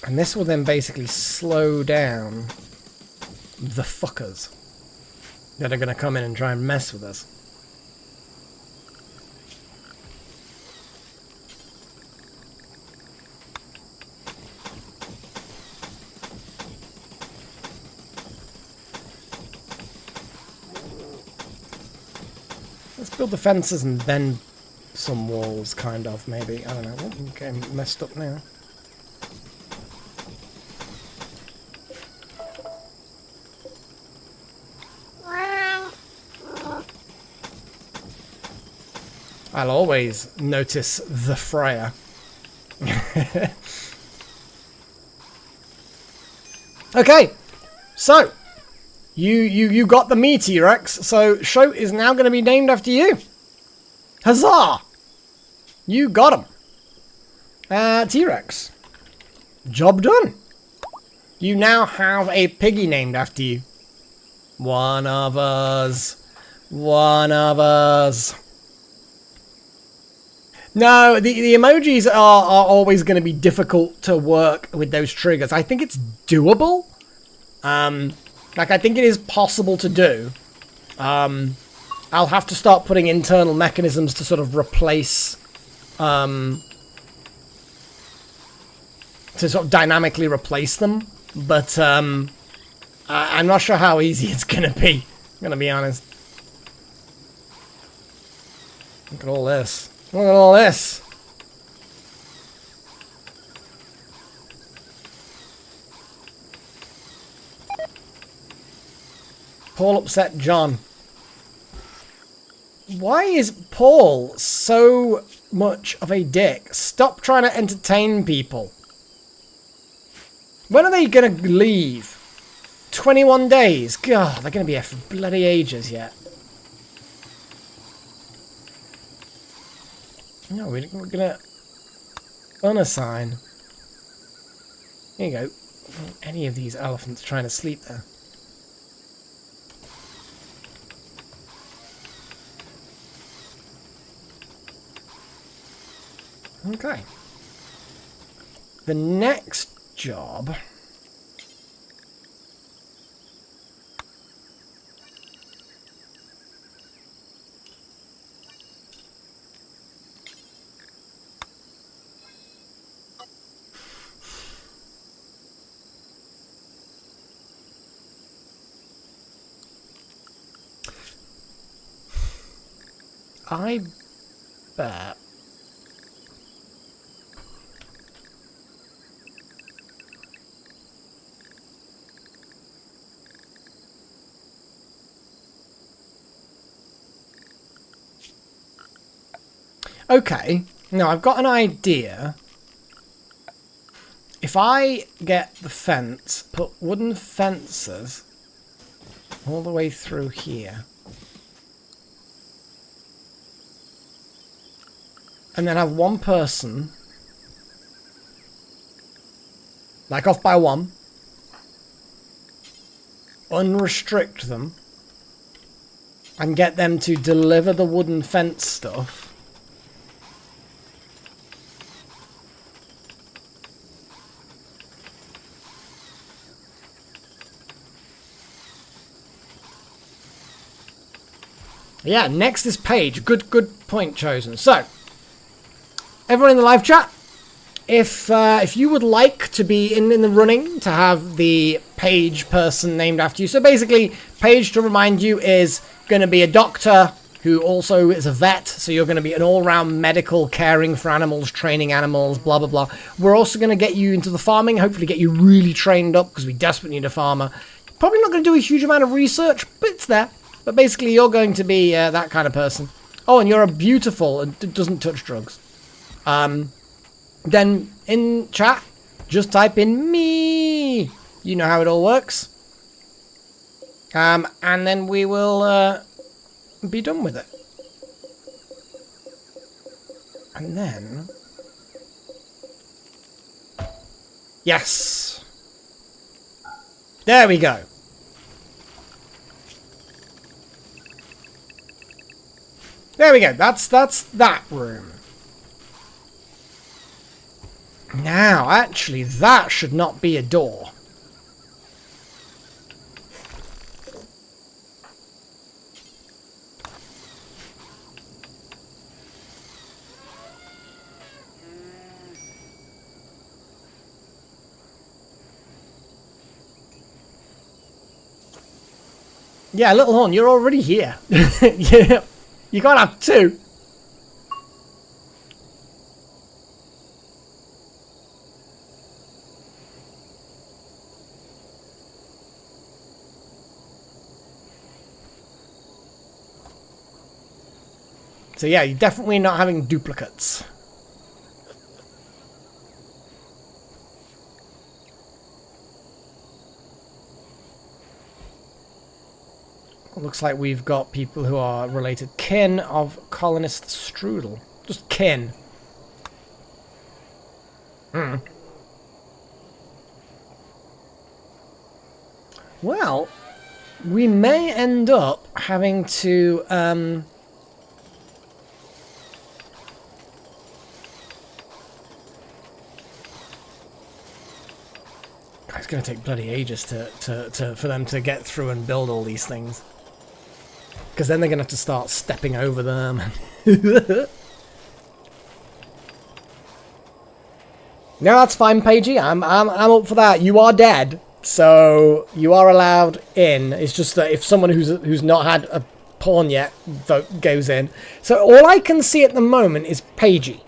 And this will then basically slow down the fuckers that are going to come in and try and mess with us. Let's build the fences and then some walls, kind of, maybe. I don't know. I'm getting messed up now. I'll always notice the fryer. Okay, so you got the me, T-Rex. So show is now going to be named after you. Huzzah! You got him. T-Rex. Job done. You now have a piggy named after you. One of us. One of us. No, the emojis are always going to be difficult to work with those triggers. I think it's doable. Like, I think it is possible to do. I'll have to start putting internal mechanisms to sort of replace... to sort of dynamically replace them. But, I'm not sure how easy it's going to be. I'm going to be honest. Look at all this. Look at all this. Paul upset John. Why is Paul so much of a dick? Stop trying to entertain people. When are they going to leave? 21 days? God, they're going to be here for bloody ages yet. No, we're going to unassign. Here you go. Any of these elephants trying to sleep there. Okay. The next job... I bet... Okay, now I've got an idea. If I get the fence, put wooden fences all the way through here. And then have one person, like off by one, unrestrict them, and get them to deliver the wooden fence stuff. Yeah, next is Paige. Good point chosen. So, everyone in the live chat, if you would like to be in the running to have the Paige person named after you. So basically, Paige, to remind you, is going to be a doctor who also is a vet. So you're going to be an all-round medical, caring for animals, training animals, blah, blah, blah. We're also going to get you into the farming, hopefully get you really trained up because we desperately need a farmer. Probably not going to do a huge amount of research, but it's there. But basically, you're going to be that kind of person. Oh, and you're a beautiful and doesn't touch drugs. Then in chat, just type in me. You know how it all works. And then we will be done with it. And then... Yes! There we go. There we go. That's that room. Now, actually, that should not be a door. Yeah, Little Horn, you're already here. Yeah, you can't have two. So yeah, you're definitely not having duplicates. Looks like we've got people who are related kin of colonist Strudel. Just kin. Well, we may end up having to it's going to take bloody ages for them to get through and build all these things. Because then they're going to have to start stepping over them. No, that's fine, Paigey. I'm up for that. You are dead, so you are allowed in. It's just that if someone who's not had a pawn yet goes in. So all I can see at the moment is Paigey.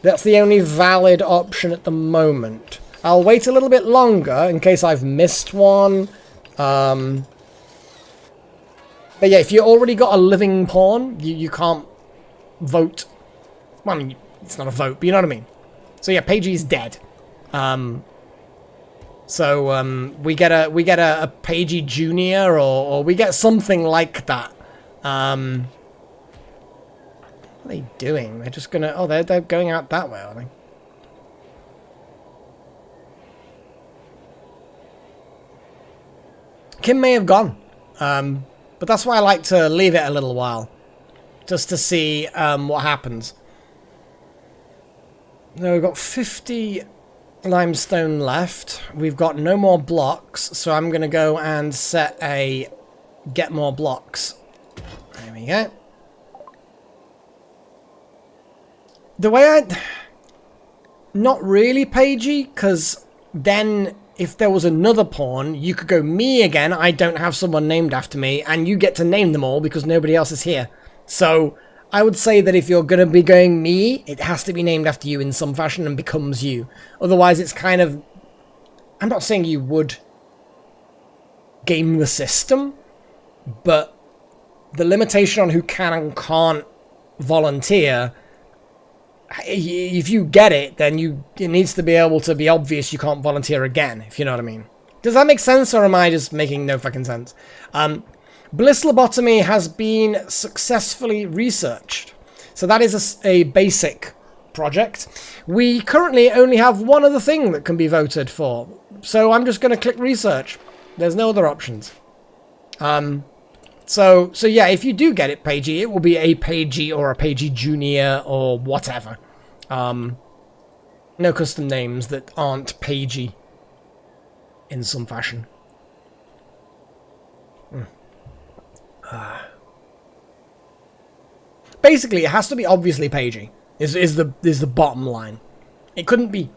That's the only valid option at the moment. I'll wait a little bit longer in case I've missed one. But yeah, if you already got a living pawn, you can't vote. Well, I mean, it's not a vote, but you know what I mean. So yeah, Paigey's dead. We get a Paigey Junior or we get something like that. What are they doing? They're just gonna... Oh, they're going out that way, are they? Kim may have gone. But that's why I like to leave it a little while. Just to see what happens. Now we've got 50 limestone left. We've got no more blocks. So I'm going to go and set a get more blocks. There we go. The way I... Not really, Paigey, because then... If there was another pawn, you could go me again. I don't have someone named after me, and you get to name them all because nobody else is here. So I would say that if you're going to be going me, it has to be named after you in some fashion and becomes you. Otherwise, it's kind of... I'm not saying you would game the system, but the limitation on who can and can't volunteer... If you get it, then it needs to be able to be obvious you can't volunteer again, if you know what I mean. Does that make sense, or am I just making no fucking sense? Bliss lobotomy has been successfully researched. So that is a basic project. We currently only have one other thing that can be voted for. So I'm just going to click research. There's no other options. So yeah, if you do get it, Paigey, it will be a Paigey or a Paigey Junior or whatever. No custom names that aren't Paigey in some fashion. basically, it has to be obviously Pagey. Is the bottom line. It couldn't be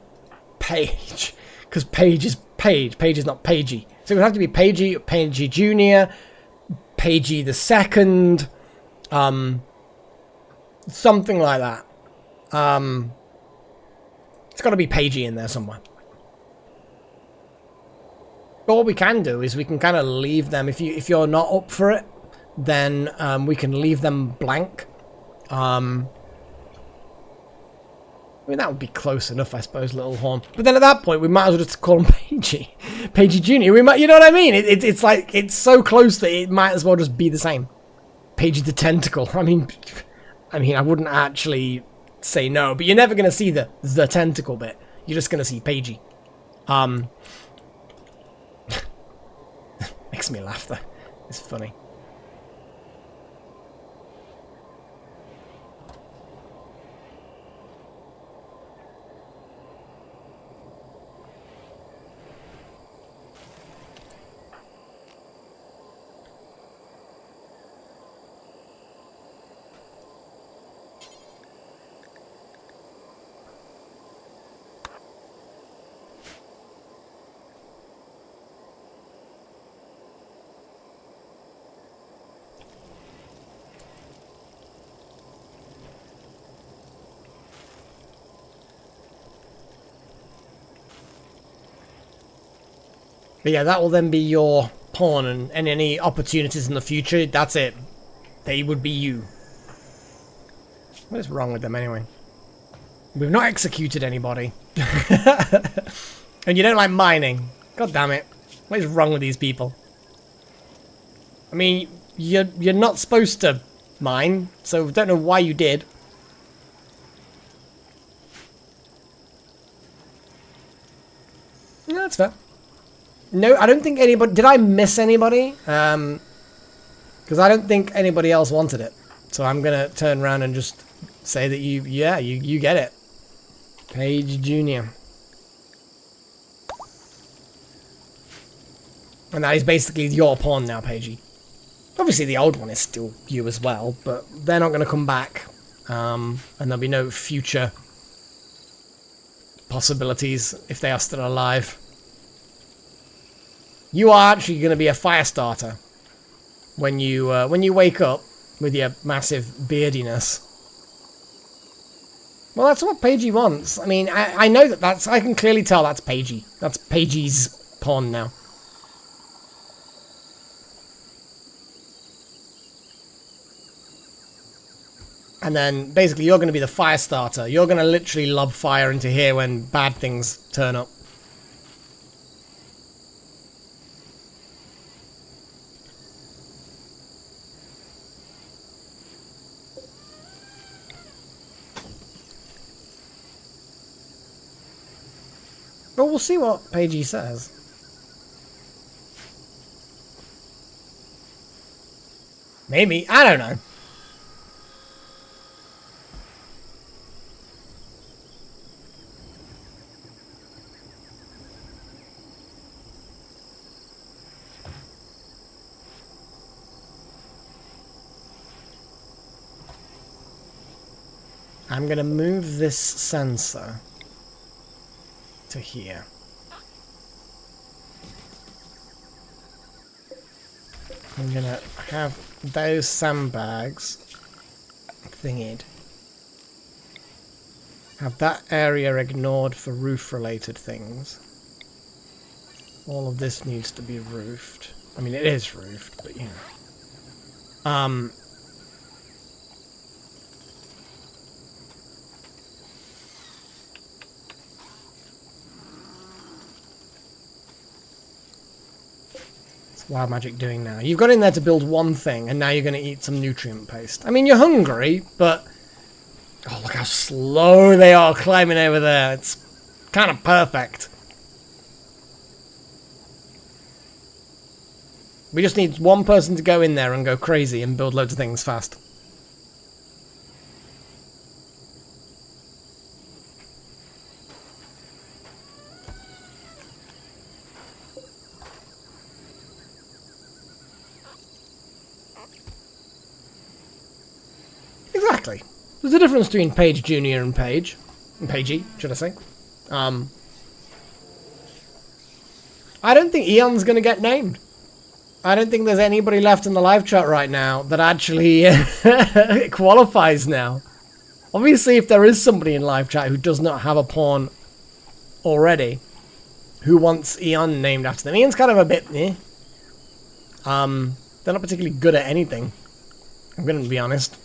Page, because Page is Page. Page is not Pagey. So it would have to be Pagey, Pagey Junior, Pagey the Second, something like that. It's got to be Pagey in there somewhere. But what we can do is we can kind of leave them, if you're not up for it, then we can leave them blank. I mean, that would be close enough, I suppose, Little Horn. But then at that point, we might as well just call him Pagey. Pagey Junior. We might, you know what I mean? It's like, it's so close that it might as well just be the same. Pagey the Tentacle. I mean, I wouldn't actually say no, but you're never going to see the tentacle bit. You're just going to see Pagey. Makes me laugh, though. It's funny. But yeah, that will then be your pawn, and any opportunities in the future, that's it. They would be you. What is wrong with them anyway? We've not executed anybody. And you don't like mining. God damn it. What is wrong with these people? I mean, you're not supposed to mine, so don't know why you did. No, that's fair. No, I don't think anybody... Did I miss anybody? Because I don't think anybody else wanted it. So I'm going to turn around and just say that you get it. Page Junior. And that is basically your pawn now, Pagey. Obviously the old one is still you as well, but they're not going to come back. And there'll be no future possibilities if they are still alive. You are actually going to be a fire starter when you wake up with your massive beardiness. Well, that's what Pagey wants. I mean, I know that's... I can clearly tell that's Pagey. That's Pagey's pawn now. And then, basically, you're going to be the fire starter. You're going to literally lob fire into here when bad things turn up. Well, we'll see what Pagey says. Maybe. I don't know. I'm going to move this sensor to here. I'm going to have those sandbags thingied. Have that area ignored for roof-related things. All of this needs to be roofed. I mean, it is roofed, but you know. Wild Magic doing now? You've got in there to build one thing, and now you're going to eat some nutrient paste. I mean, you're hungry, but... Oh, look how slow they are climbing over there. It's kind of perfect. We just need one person to go in there and go crazy and build loads of things fast. exactly. There's a difference between Page Junior and Page. And Pagey, should I say. I don't think Eon's going to get named. I don't think there's anybody left in the live chat right now that actually qualifies now. Obviously, if there is somebody in live chat who does not have a pawn already, who wants Eon named after them, Eon's kind of a bit, eh. They're not particularly good at anything. I'm going to be honest.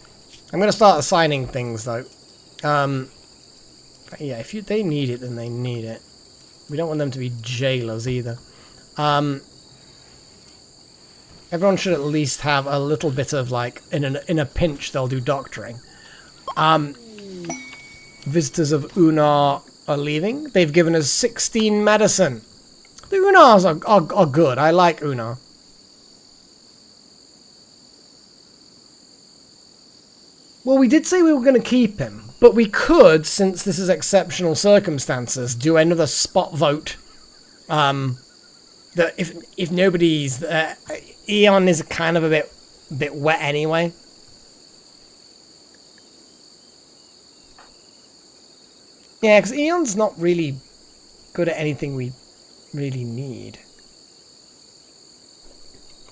I'm going to start assigning things, though. Yeah, if they need it, then they need it. We don't want them to be jailers, either. Everyone should at least have a little bit of, like, in a pinch, they'll do doctoring. Visitors of Unar are leaving. They've given us 16 medicine. The Unars are good. I like Unar. Well, we did say we were going to keep him, but we could, since this is exceptional circumstances, do another spot vote. That if nobody's Eon is kind of a bit wet anyway. Yeah, because Eon's not really good at anything we really need.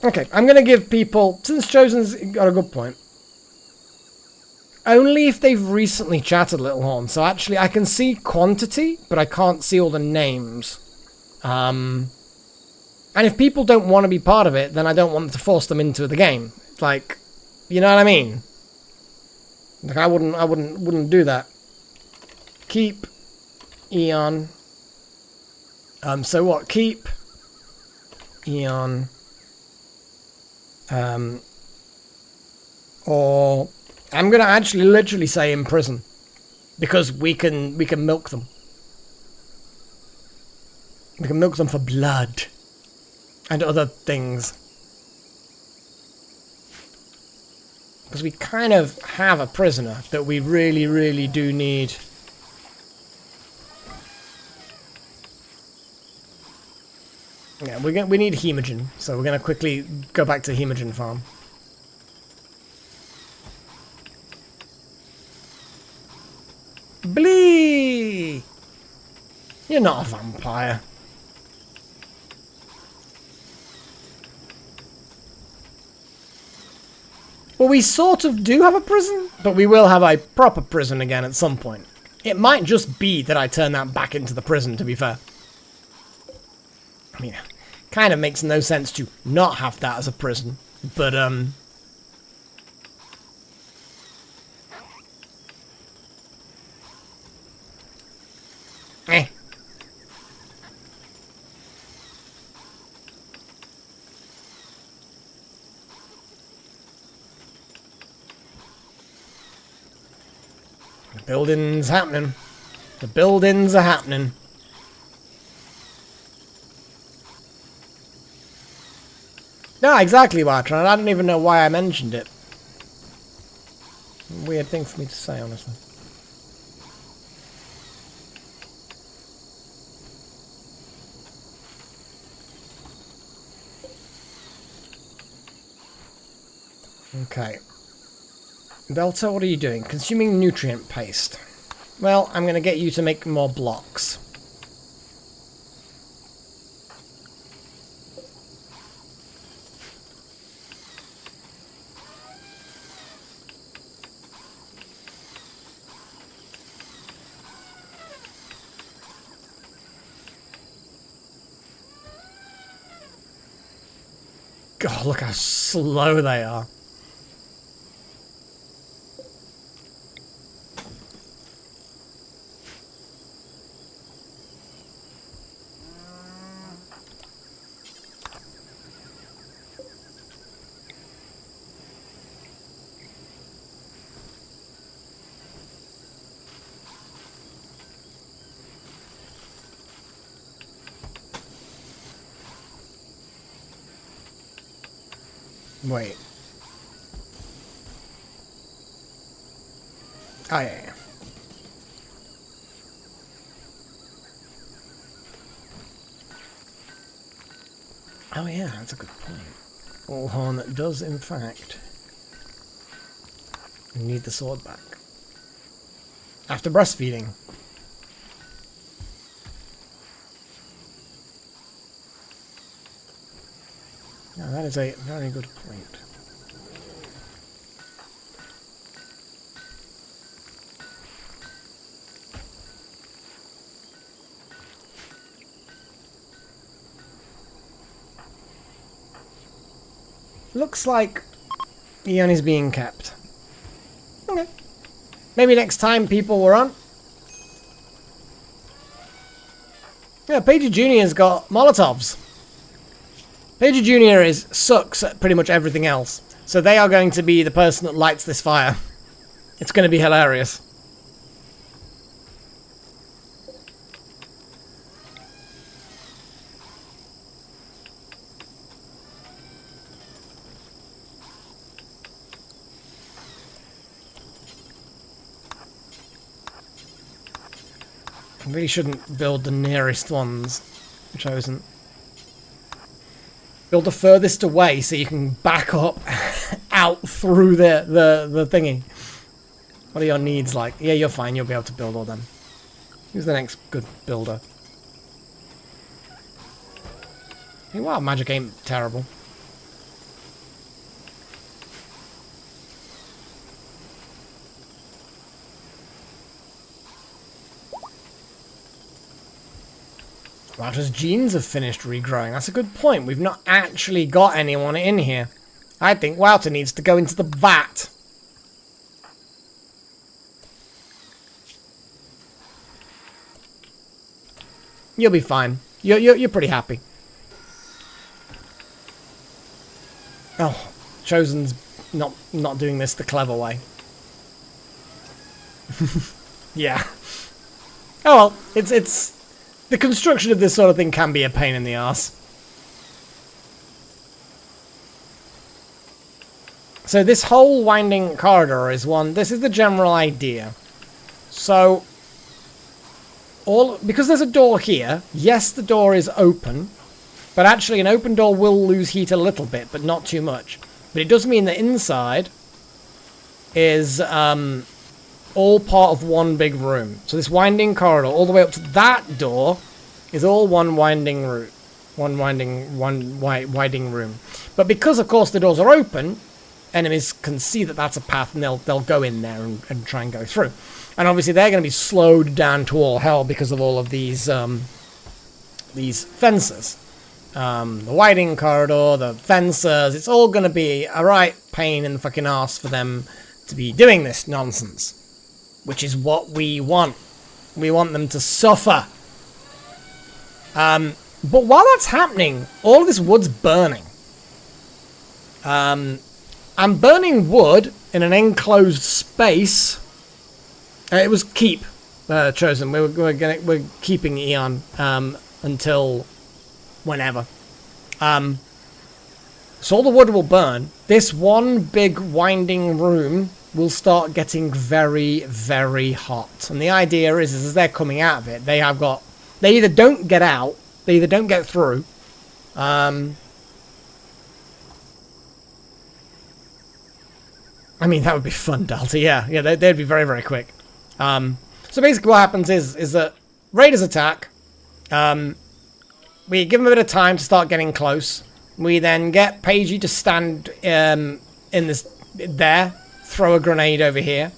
Okay, I'm going to give people, since Chosen's got a good point, only if they've recently chatted Little Horn. So actually, I can see quantity, but I can't see all the names. And if people don't want to be part of it, then I don't want to force them into the game. Like, you know what I mean? Like, I wouldn't do that. Keep Eon. So what? Keep Eon. Or I'm gonna actually literally say in prison, because we can milk them. We can milk them for blood and other things. Because we kind of have a prisoner that we really, really do need. Yeah, we need Hemogen, so we're gonna quickly go back to Hemogen farm. Blee! You're not a vampire. Well, we sort of do have a prison, but we will have a proper prison again at some point. It might just be that I turn that back into the prison, to be fair. I mean, kind of makes no sense to not have that as a prison, but, eh. The building's happening. The buildings are happening. No, exactly, Watron. I don't even know why I mentioned it. Weird thing for me to say, honestly. Okay. Delta, what are you doing? Consuming nutrient paste. Well, I'm going to get you to make more blocks. God, look how slow they are. Wait. Oh, yeah. Oh, yeah, that's a good point. Bullhorn does, in fact. I need the sword back. After breastfeeding. Now that is a very good point. Looks like Eon is being kept. Okay. Maybe next time people were on. Yeah, Pager Jr.'s got Molotovs. Pager Jr. sucks at pretty much everything else. So they are going to be the person that lights this fire. It's going to be hilarious. I really shouldn't build the nearest ones, which I wasn't. Build the furthest away so you can back up out through the thingy. What are your needs like? Yeah, you're fine. You'll be able to build all them. Who's the next good builder? Hey, wow, magic ain't terrible. Router's genes have finished regrowing. That's a good point. We've not actually got anyone in here. I think Wouter needs to go into the vat. You'll be fine. You're pretty happy. Oh, Chosen's not doing this the clever way. Yeah. Oh well, it's the construction of this sort of thing can be a pain in the arse. So this whole winding corridor is one. This is the general idea. So because there's a door here. Yes, the door is open, but actually an open door will lose heat a little bit, but not too much. But it does mean that inside is all part of one big room. So this winding corridor, all the way up to that door, is all one winding route, winding room. But because, of course, the doors are open, enemies can see that that's a path, and they'll go in there and try and go through. And obviously, they're going to be slowed down to all hell because of all of these fences. The winding corridor, the fences, it's all going to be a right pain in the fucking arse for them to be doing this nonsense. Which is what we want. We want them to suffer. But while that's happening, all of this wood's burning. I'm burning wood in an enclosed space. It was keep chosen. We're keeping Eon until whenever. So all the wood will burn. This one big winding room will start getting very, very hot. And the idea is as they're coming out of it, they either don't get out, they either don't get through. I mean, that would be fun, Delta. Yeah, they'd be very, very quick. So basically what happens is that Raiders attack. We give them a bit of time to start getting close. We then get Pagey to stand there, throw a grenade over here,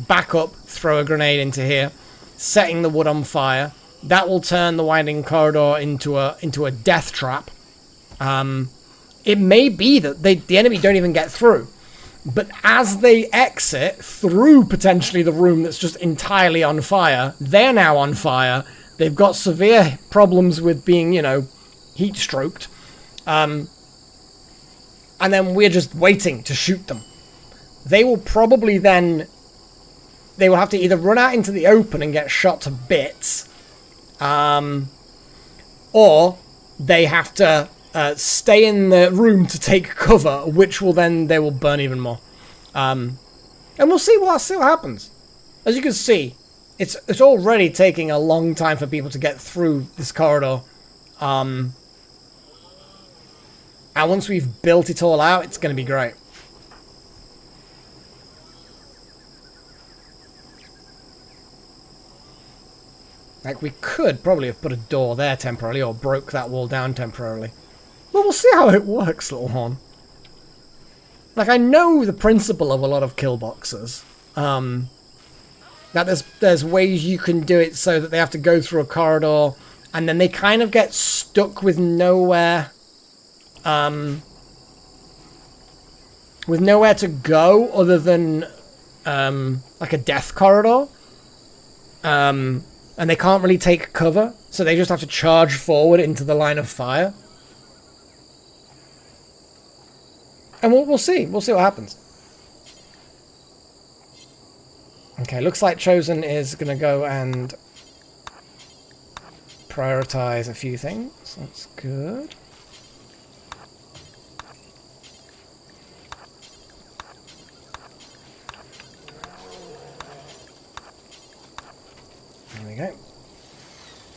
back up, throw a grenade into here, setting the wood on fire. That will turn the winding corridor into a death trap. It may be that the enemy don't even get through. But as they exit through potentially the room that's just entirely on fire, they're now on fire. They've got severe problems with being, heat stroked. And then we're just waiting to shoot them. They will probably then... They will have to either run out into the open and get shot to bits. Or they have to... stay in the room to take cover, which will then they will burn even more, and we'll see what happens. As you can see, it's already taking a long time for people to get through this corridor, and once we've built it all out, it's going to be great. Like, we could probably have put a door there temporarily, or broke that wall down temporarily. Well, we'll see how it works, little horn. Like, I know the principle of a lot of kill boxes. That there's ways you can do it so that they have to go through a corridor, and then they kind of get stuck with nowhere to go other than like a death corridor. And they can't really take cover, so they just have to charge forward into the line of fire. And we'll see. We'll see what happens. Okay, looks like Chosen is going to go and prioritize a few things. That's good. There we go.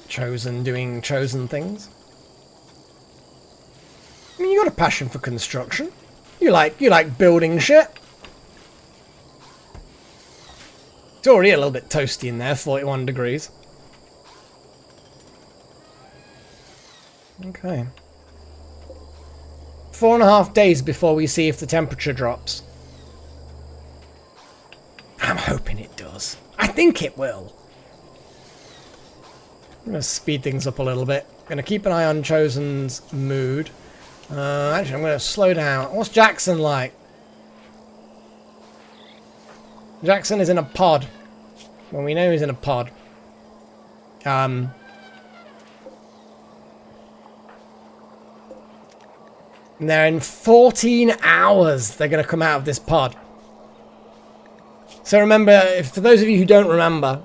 Chosen doing Chosen things. I mean, you got a passion for construction. You like building shit. It's already a little bit toasty in there, 41 degrees. Okay. 4.5 days before we see if the temperature drops. I'm hoping it does. I think it will. I'm going to speed things up a little bit. Going to keep an eye on Chosen's mood. Actually, I'm going to slow down. What's Jackson like? Jackson is in a pod. Well, we know he's in a pod. And they're in 14 hours. They're going to come out of this pod. So remember, for those of you who don't remember,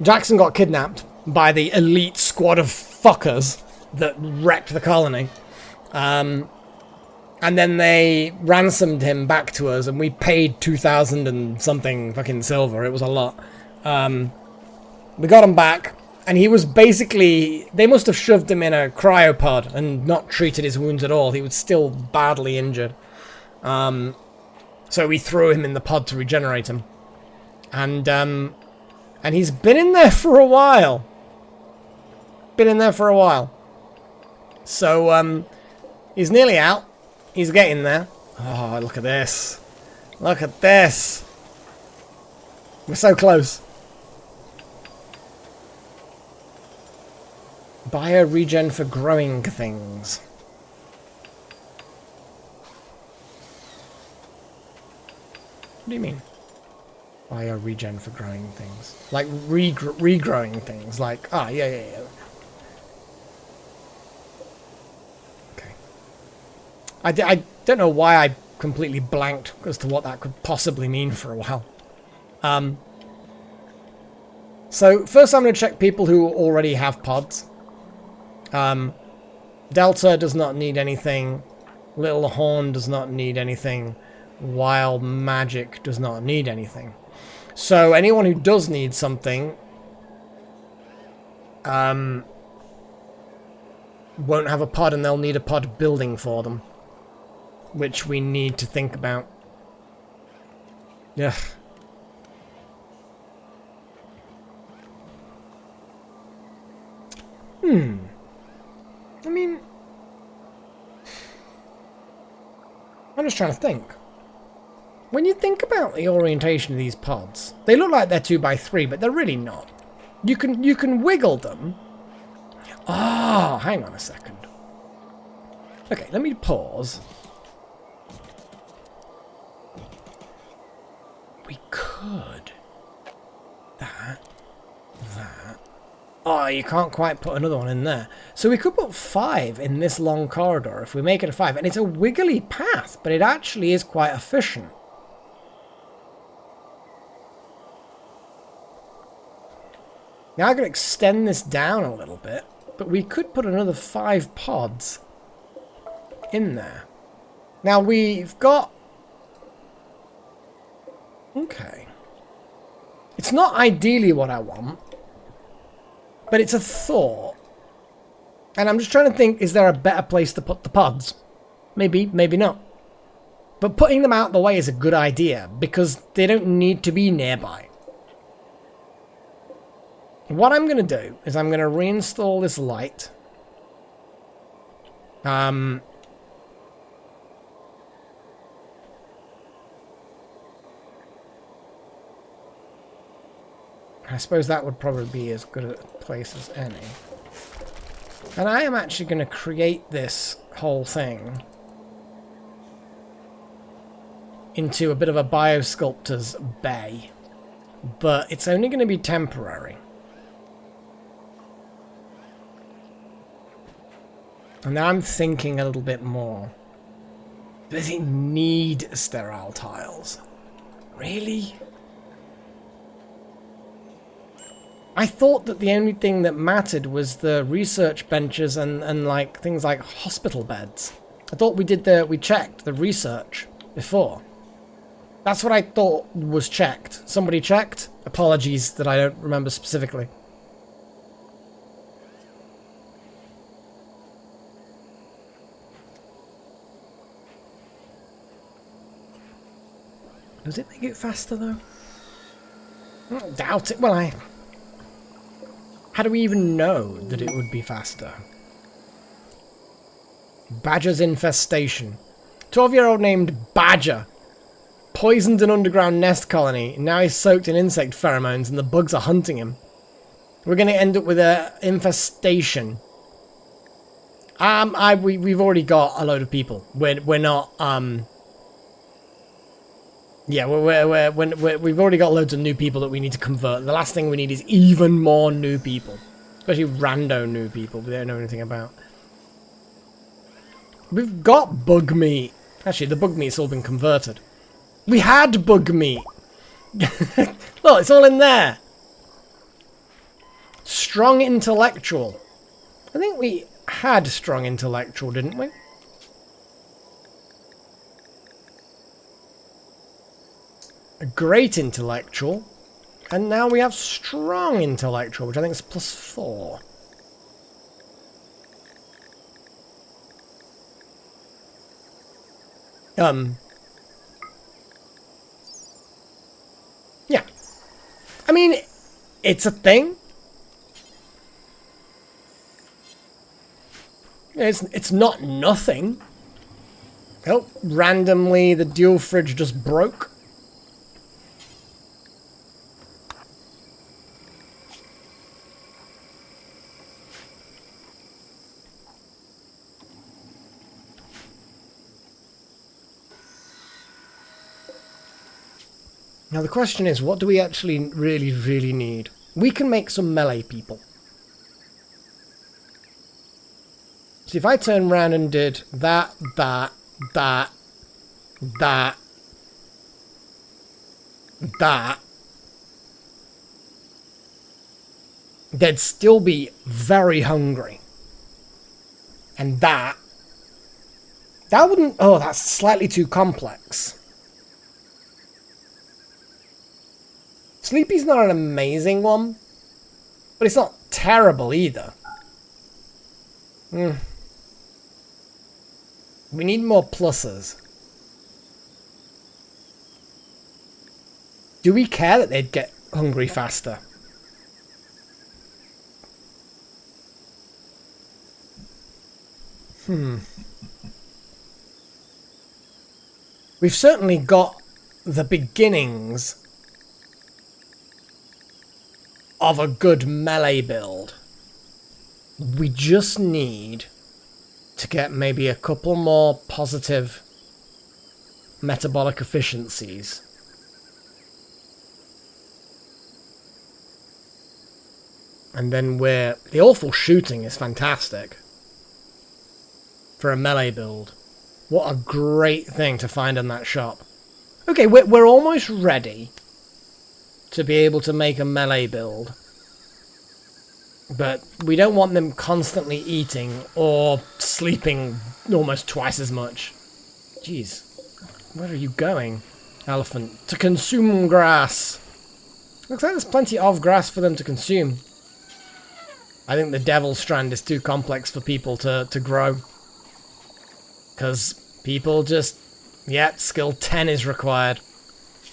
Jackson got kidnapped by the elite squad of fuckers that wrecked the colony. And then they ransomed him back to us, and we paid 2,000 and something fucking silver. It was a lot. We got him back, and he was basically... They must have shoved him in a cryopod and not treated his wounds at all. He was still badly injured. So we threw him in the pod to regenerate him. And he's been in there for a while. So, he's nearly out. He's getting there. Oh, look at this. Look at this. We're so close. Bio-regen for growing things. What do you mean? Bio-regen for growing things. Like regrowing things. Like, yeah. I don't know why I completely blanked as to what that could possibly mean for a while. So first I'm going to check people who already have pods. Delta does not need anything. Little Horn does not need anything. Wild Magic does not need anything. So anyone who does need something won't have a pod, and they'll need a pod building for them. Which we need to think about. Yeah. I mean... I'm just trying to think. When you think about the orientation of these pods, they look like they're 2x3, but they're really not. You can wiggle them. Oh, hang on a second. Okay, let me pause. We could. That. Oh, you can't quite put another one in there. So we could put 5 in this long corridor if we make it a 5. And it's a wiggly path, but it actually is quite efficient. Now I'm going to extend this down a little bit, but we could put another 5 pods in there. Now we've got... Okay. It's not ideally what I want, but it's a thought. And I'm just trying to think, is there a better place to put the pods? Maybe, maybe not. But putting them out the way is a good idea, because they don't need to be nearby. What I'm going to do is I'm going to reinstall this light. I suppose that would probably be as good a place as any. And I am actually going to create this whole thing into a bit of a biosculptor's bay. But it's only going to be temporary. And now I'm thinking a little bit more. Does it need sterile tiles? Really? I thought that the only thing that mattered was the research benches and like things like hospital beds. I thought we checked the research before. That's what I thought was checked. Somebody checked? Apologies that I don't remember specifically. Does it make it faster though? I doubt it. Well, how do we even know that it would be faster? Badger's infestation. 12-year-old named Badger poisoned an underground nest colony, and now he's soaked in insect pheromones and the bugs are hunting him. We're going to end up with an infestation. We've already got a load of people. We're not, yeah, we've already got loads of new people that we need to convert. The last thing we need is even more new people. Especially rando new people we don't know anything about. We've got bug meat. Actually, the bug meat's all been converted. We had bug meat. Look, it's all in there. Strong intellectual. I think we had strong intellectual, didn't we? A great intellectual. And now we have strong intellectual, which I think is +4. Yeah. I mean, it's a thing. It's not nothing. Oh, randomly the dual fridge just broke. Now the question is, what do we actually really need? We can make some melee people. So if I turn around and did that, they'd still be very hungry. And that wouldn't... Oh, that's slightly too complex. Sleepy's not an amazing one, but it's not terrible either. We need more pluses. Do we care that they'd get hungry faster? We've certainly got the beginnings of a good melee build. We just need to get maybe a couple more positive metabolic efficiencies. And then the awful shooting is fantastic for a melee build. What a great thing to find in that shop. Okay, we're almost ready to be able to make a melee build. But we don't want them constantly eating or sleeping almost twice as much. Jeez. Where are you going, elephant? To consume grass. Looks like there's plenty of grass for them to consume. I think the devil strand is too complex for people to grow. Because people just... Yeah, skill 10 is required.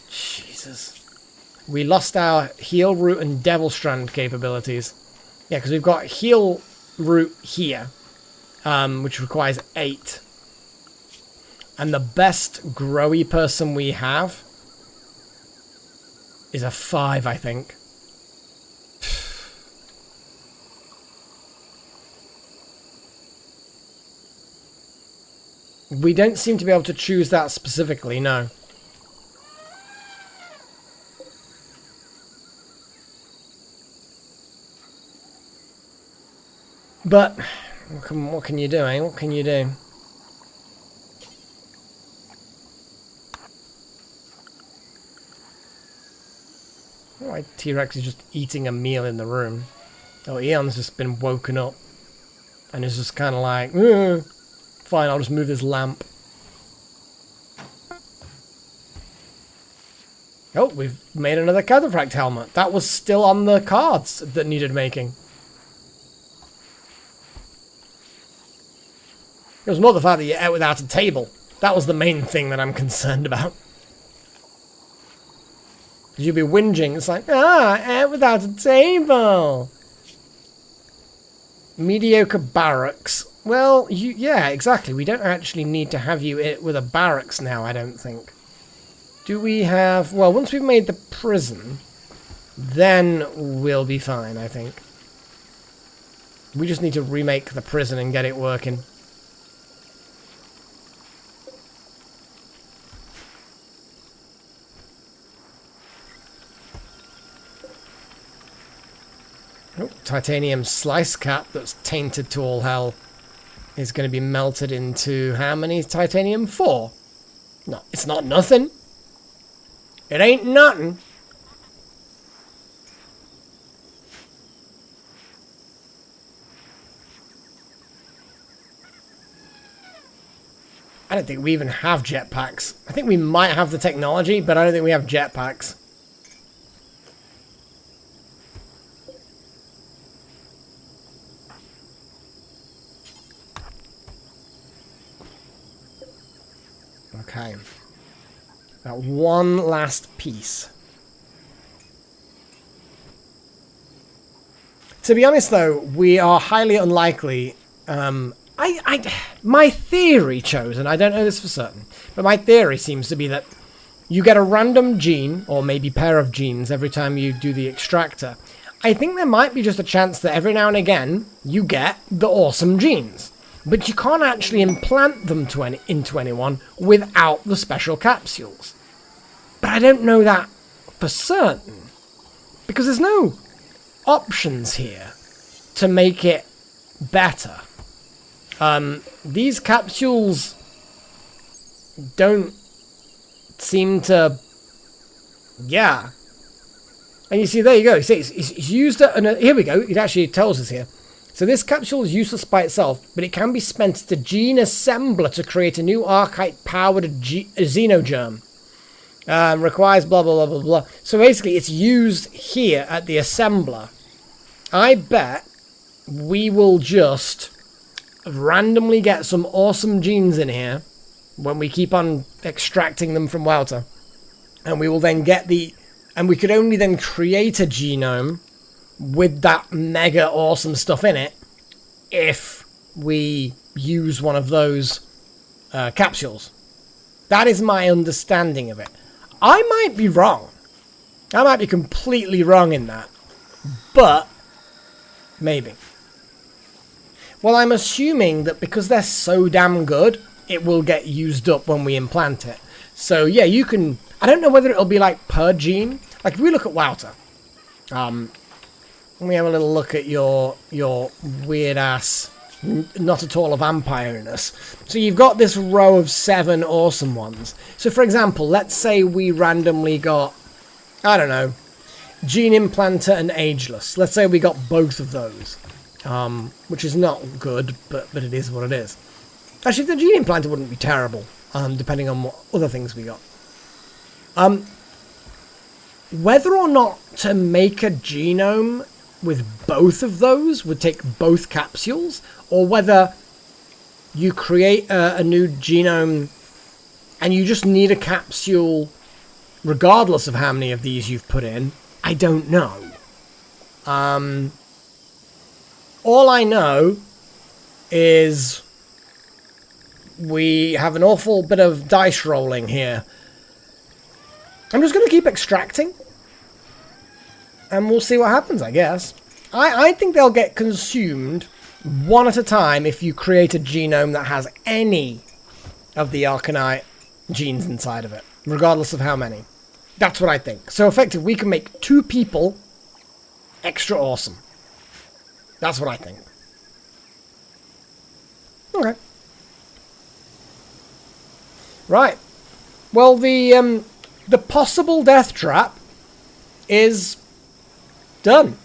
Jesus. We lost our heal root and devil strand capabilities. Yeah, because we've got heal root here, which requires 8. And the best growy person we have is a 5, I think. We don't seem to be able to choose that specifically, no. But what can you do, eh? What can you do? Why T-Rex is just eating a meal in the room. Oh, Eon's just been woken up. And is just kind of like, fine, I'll just move this lamp. Oh, we've made another Cataphract helmet. That was still on the cards that needed making. It was more the fact that you're out without a table. That was the main thing that I'm concerned about. You'd be whinging. It's like, out without a table. Mediocre barracks. Well, yeah, exactly. We don't actually need to have you with a barracks now, I don't think. Do we have... Well, once we've made the prison, then we'll be fine, I think. We just need to remake the prison and get it working. Oh, titanium slice cap that's tainted to all hell is going to be melted into how many titanium? 4? No, it's not nothing. It ain't nothing. I don't think we even have jetpacks. I think we might have the technology, but I don't think we have jetpacks. Okay. Got one last piece. To be honest, though, we are highly unlikely. My theory, Chosen, I don't know this for certain, but my theory seems to be that you get a random gene, or maybe pair of genes, every time you do the extractor. I think there might be just a chance that every now and again you get the awesome genes. But you can't actually implant them into anyone without the special capsules. But I don't know that for certain. Because there's no options here to make it better. These capsules don't seem to... Yeah. And you see, there you go. You see, it's used at... Here we go. It actually tells us here. So this capsule is useless by itself, but it can be spent to gene assembler to create a new archite-powered xenogerm. Requires blah, blah, blah, blah, blah. So basically, it's used here at the assembler. I bet we will just randomly get some awesome genes in here when we keep on extracting them from Wouter. And we will then get the... And we could only then create a genome with that mega awesome stuff in it if we use one of those capsules. That is my understanding of it. I might be wrong. I might be completely wrong in that. But maybe. Well, I'm assuming that because they're so damn good, it will get used up when we implant it. So yeah, you can... I don't know whether it'll be like per gene. Like if we look at Wouter, let me have a little look at your weird ass, not at all a vampire-ness. So you've got this row of 7 awesome ones. So for example, let's say we randomly got, I don't know, Gene Implanter and Ageless. Let's say we got both of those, which is not good, but it is what it is. Actually, the Gene Implanter wouldn't be terrible, depending on what other things we got. Whether or not to make a genome with both of those would take both capsules, or whether you create a new genome and you just need a capsule regardless of how many of these you've put in, I don't know. All I know is we have an awful bit of dice rolling here. I'm just going to keep extracting. And we'll see what happens, I guess. I think they'll get consumed one at a time if you create a genome that has any of the Arcanite genes inside of it, regardless of how many. That's what I think. So effectively, we can make 2 people extra awesome. That's what I think. Okay. Right. Well, the possible death trap is done.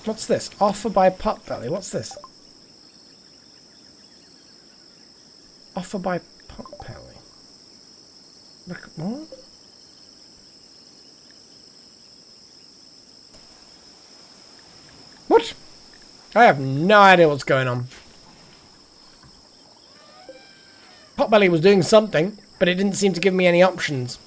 What's this? Offer by Potbelly. What's this? Offer by Potbelly. What? What? I have no idea what's going on. Potbelly was doing something, but it didn't seem to give me any options.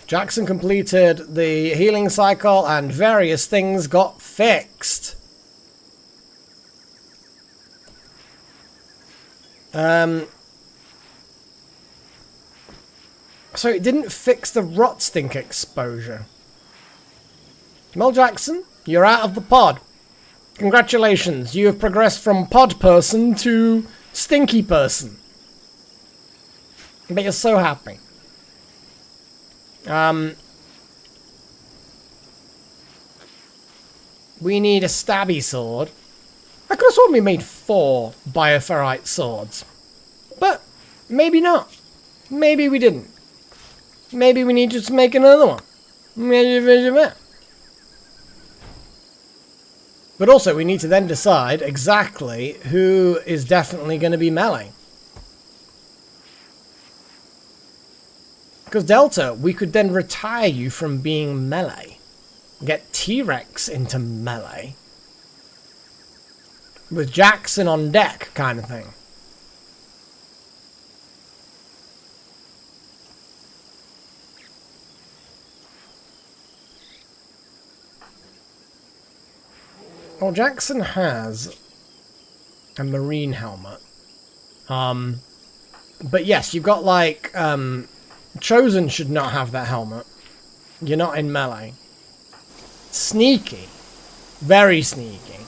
Jackson completed the healing cycle and various things got fixed. So it didn't fix the rot stink exposure. Mel Jackson, you're out of the pod. Congratulations, you have progressed from pod person to stinky person. But you're so happy. We need a stabby sword. I could have sworn we made 4 bioferrite swords. But maybe not. Maybe we didn't. Maybe we need to just make another one. But also we need to then decide exactly who is definitely going to be melee. Because Delta, we could then retire you from being melee. Get T-Rex into melee. With Jackson on deck, kind of thing. Well, Jackson has a marine helmet. But yes, you've got like, Chosen should not have that helmet. You're not in melee. Sneaky. Very sneaky.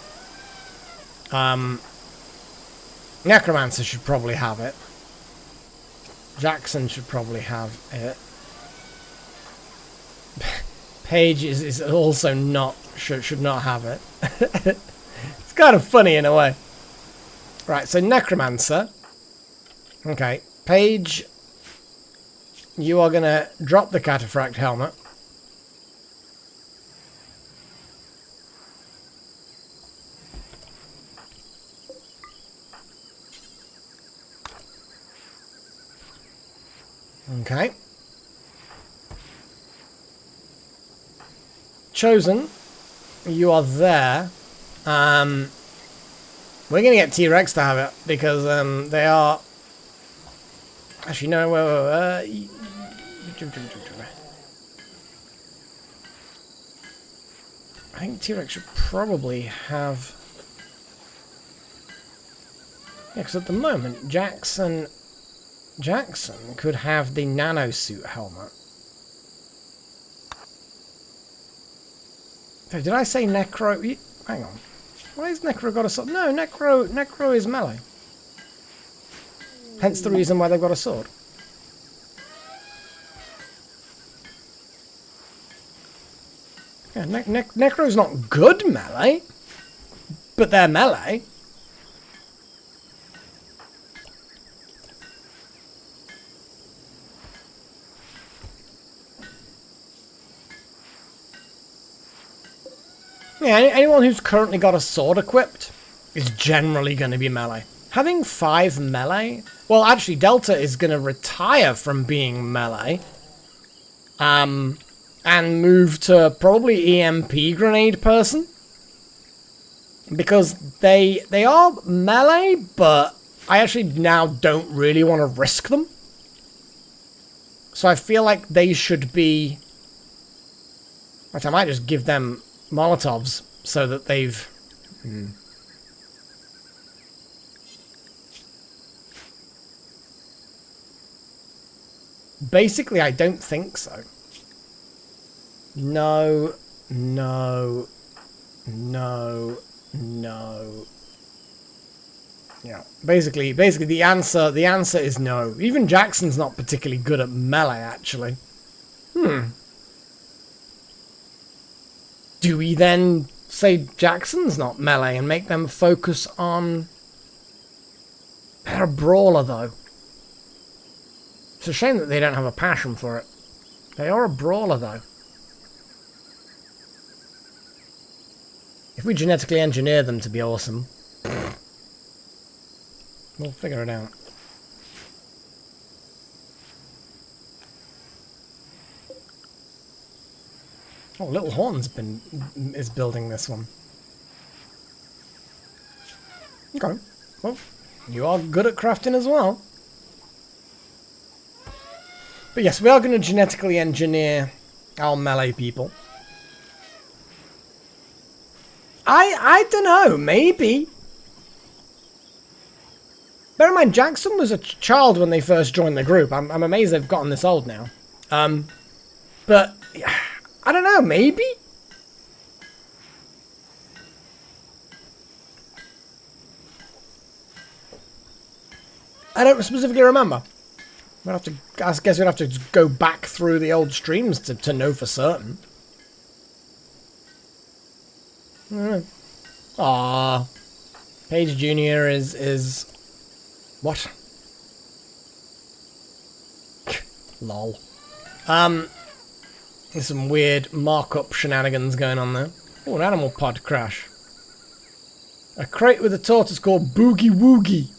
Necromancer should probably have it. Jackson should probably have it. Paige is also not, should not have it. It's kind of funny in a way. Right, so Necromancer. Okay, Paige, you are going to drop the Cataphract helmet. Okay. Chosen, you are there. We're going to get T-Rex to have it because they are... Actually, no, I think T-Rex should probably have... Yeah, because at the moment, Jackson could have the nanosuit helmet. So did I say Necro? Hang on. Why has Necro got a sword? No, Necro is melee. Hence the reason why they've got a sword. Yeah, Necro's not good melee, but they're melee. Yeah, anyone who's currently got a sword equipped is generally going to be melee. Having 5 melee... Well, actually, Delta is going to retire from being melee. And move to probably EMP grenade person. Because they are melee, but I actually now don't really want to risk them. So I feel like they should be... I might just give them Molotovs so that they've... Basically, I don't think so. No, no, no, no. Yeah, basically the answer is no. Even Jackson's not particularly good at melee, actually. Do we then say Jackson's not melee and make them focus on... They're a brawler, though. It's a shame that they don't have a passion for it. They are a brawler, though. If we genetically engineer them to be awesome, we'll figure it out. Oh, Little Horn's is building this one. Okay. Well, you are good at crafting as well. But yes, we are going to genetically engineer our melee people. I don't know, maybe. Bear in mind, Jackson was a child when they first joined the group. I'm amazed they've gotten this old now. But, I don't know, maybe? I don't specifically remember. We'd have to, I guess we'd have to go back through the old streams to know for certain. Ah, Paige Jr. is what? Lol. There's some weird markup shenanigans going on there. Oh, an animal pod crash. A crate with a tortoise called Boogie Woogie.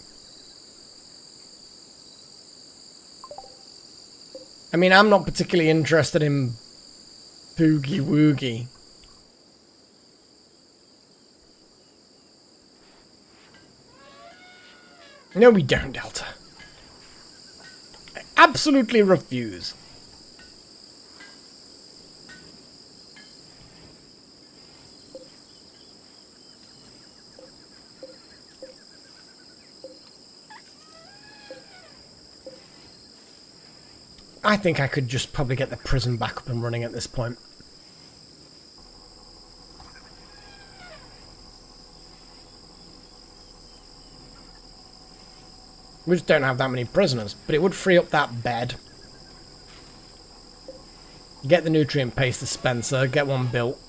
I mean, I'm not particularly interested in Boogie Woogie. No, we don't, Delta. I absolutely refuse. I think I could just probably get the prison back up and running at this point. We just don't have that many prisoners, but it would free up that bed. Get the nutrient paste dispenser, get one built.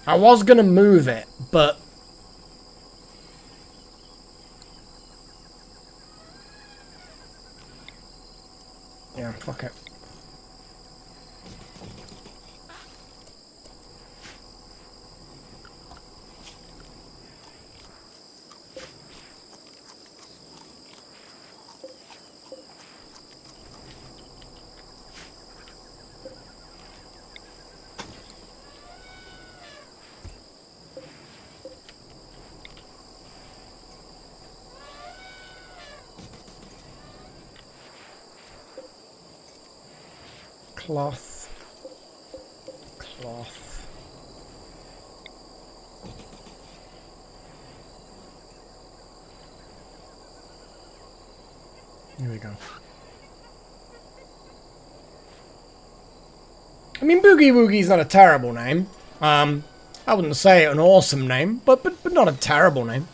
I was gonna move it, but... yeah, fuck it. Cloth. Cloth. Here we go. I mean, Boogie Woogie's not a terrible name. I wouldn't say an awesome name, but not a terrible name.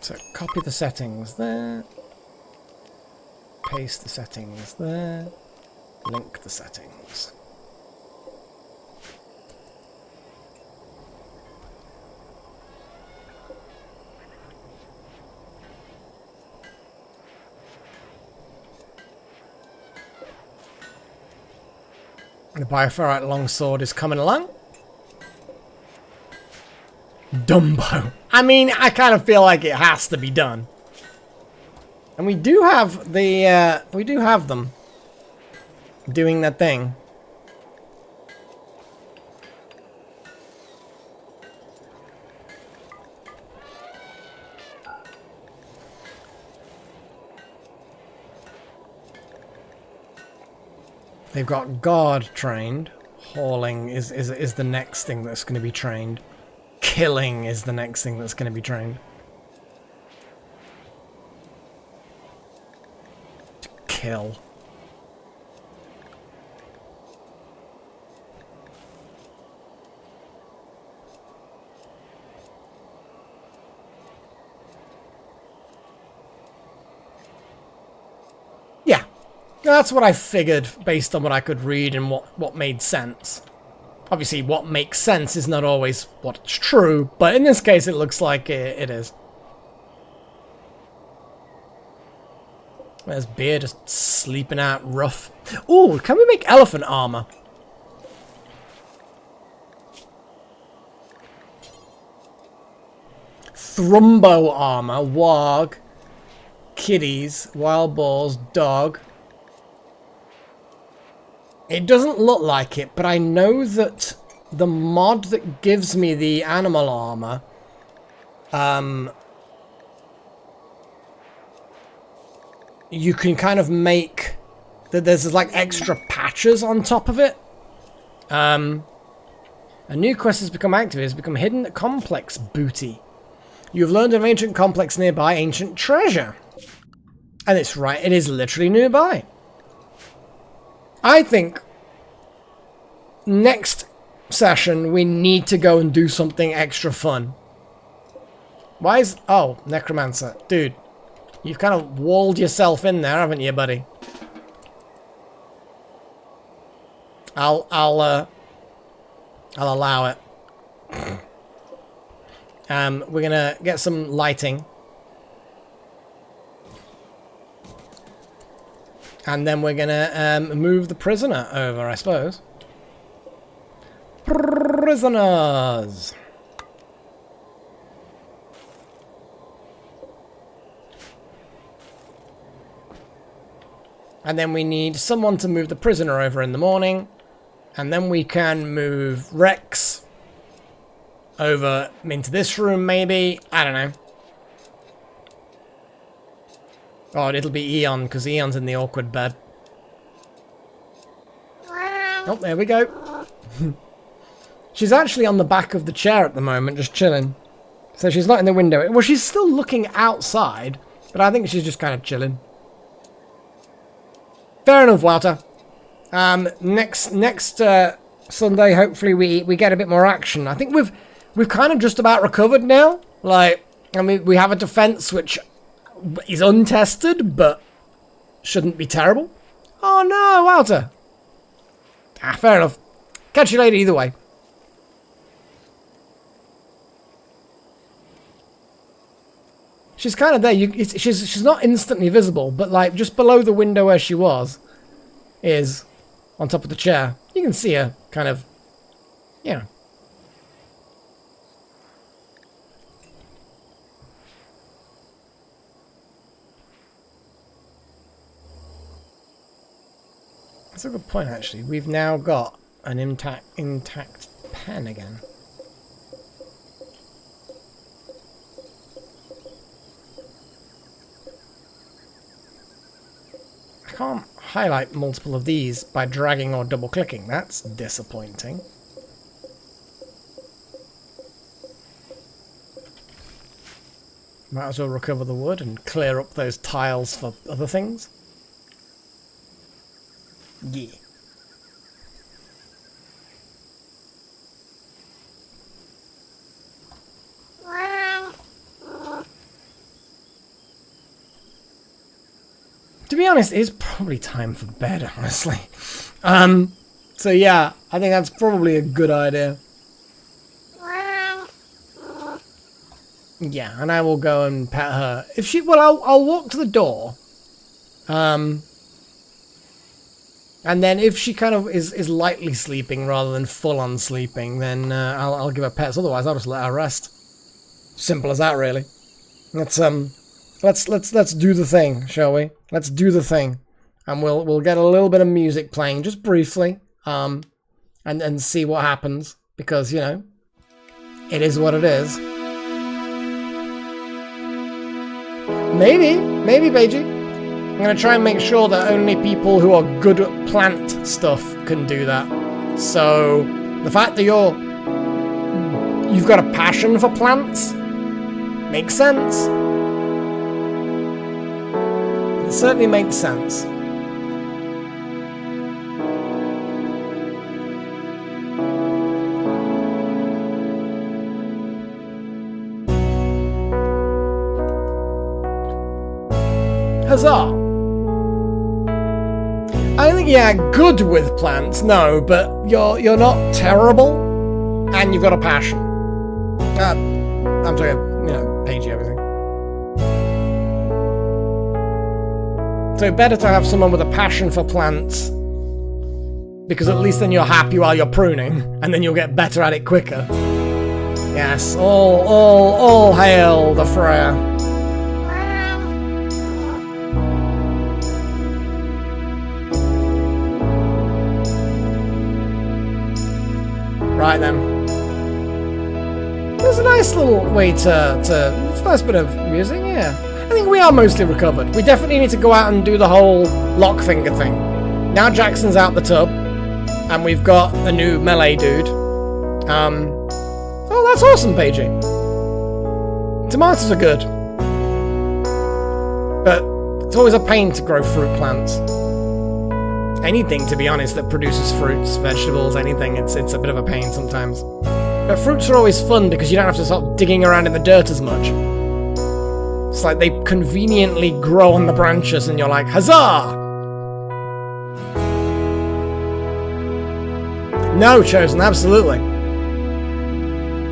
So copy the settings there, paste the settings there, link the settings. The Bioferrite longsword is coming along. Dumbo. I mean, I kind of feel like it has to be done. And we do have the, we do have them doing that thing. They've got guard trained. Hauling is the next thing that's going to be trained. Killing is the next thing that's going to be trained. To kill. Yeah. That's what I figured based on what I could read and what made sense. Obviously, what makes sense is not always what's true, but in this case, it looks like it is. There's Beer just sleeping out rough. Ooh, can we make elephant armor? Thrumbo armor, warg, kitties, wild boars, dog. It doesn't look like it, but I know that the mod that gives me the animal armor, you can kind of make that there's like extra patches on top of it. A new quest has become active. It has become hidden complex booty. You have learned of an ancient complex nearby, ancient treasure. And it's right, it is literally nearby. I think next session we need to go and do something extra fun. Why is... Oh, Necromancer. Dude, you've kind of walled yourself in there, haven't you, buddy? I'll allow it. We're gonna get some lighting. And then we're gonna move the prisoner over, I suppose. Prisoners! And then we need someone to move the prisoner over in the morning. And then we can move Rex over into this room, maybe. I don't know. Oh, it'll be Eon, because Eon's in the awkward bed. Oh, there we go. She's actually on the back of the chair at the moment, just chilling. So she's not in the window. Well, she's still looking outside, but I think she's just kind of chilling. Fair enough, Walter. Next Sunday, hopefully we get a bit more action. I think we've kind of just about recovered now. Like, I mean, we have a defense which is untested, but shouldn't be terrible. Oh no, Walter. Ah, fair enough. Catch you later either way. She's kind of there. She's not instantly visible, but like just below the window where she was is on top of the chair. You can see her kind of, you know. That's a good point, actually. We've now got an intact pen again. I can't highlight multiple of these by dragging or double clicking. That's disappointing. Might as well recover the wood and clear up those tiles for other things. Yeah. To be honest, it's probably time for bed, honestly. So yeah, I think that's probably a good idea. Yeah, and I will go and pet her. If she, well, I'll walk to the door. And And then if she kind of is lightly sleeping rather than full on sleeping, then I'll give her pets. Otherwise, I'll just let her rest. Simple as that, really. Let's do the thing, shall we? Let's do the thing, and we'll get a little bit of music playing just briefly, and see what happens, because you know, it is what it is. Maybe, Beiji. I'm going to try and make sure that only people who are good at plant stuff can do that. So, the fact that you've got a passion for plants makes sense. It certainly makes sense. Huzzah! I think, yeah, good with plants, no, but you're not terrible, and you've got a passion. I'm talking, you know, Paigey everything. So better to have someone with a passion for plants, because at least then you're happy while you're pruning, and then you'll get better at it quicker. Yes, all hail the Freya. Right then. There's a nice little way it's a nice bit of music, yeah. I think we are mostly recovered. We definitely need to go out and do the whole lock finger thing. Now Jackson's out the tub, and we've got a new melee dude. Oh, that's awesome, Paigey. Tomatoes are good. But it's always a pain to grow fruit plants. Anything, to be honest, that produces fruits, vegetables, anything, it's a bit of a pain sometimes. But fruits are always fun because you don't have to start digging around in the dirt as much. It's like they conveniently grow on the branches and you're like, huzzah! No, Chosen, absolutely.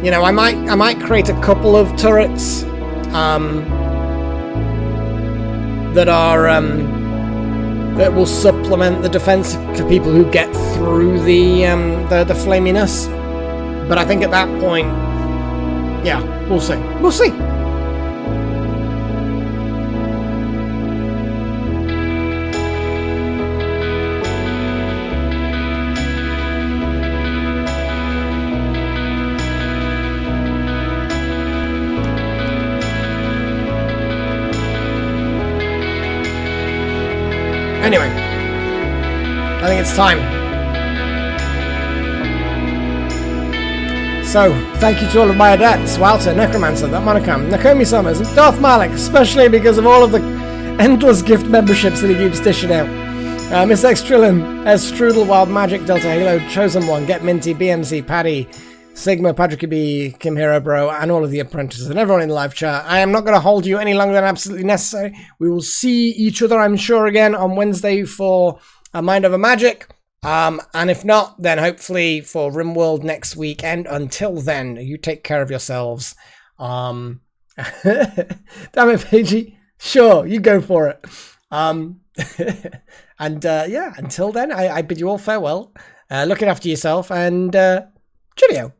You know, I might create a couple of turrets that are that will supplement the defense for people who get through the flaminess. But I think at that point, yeah, we'll see. We'll see. Anyway, I think it's time. So, thank you to all of my adepts, Walter, Necromancer, that Monocam, Nakomi Summers, and Darth Malik, especially because of all of the endless gift memberships that he keeps dishing out. Miss X Trillin, S Strudel, Wild Magic, Delta Halo, Chosen One, Get Minty, BMC, Paddy, Sigma, Patrick B, Kim Hero Bro, and all of the apprentices and everyone in the live chat. I am not going to hold you any longer than absolutely necessary. We will see each other, I'm sure, again on Wednesday for a Mind Over Magic. And if not, then hopefully for RimWorld next week. And until then, you take care of yourselves. Damn it, Paigey. Sure, you go for it. And yeah, until then, I bid you all farewell. Looking after yourself, and cheerio.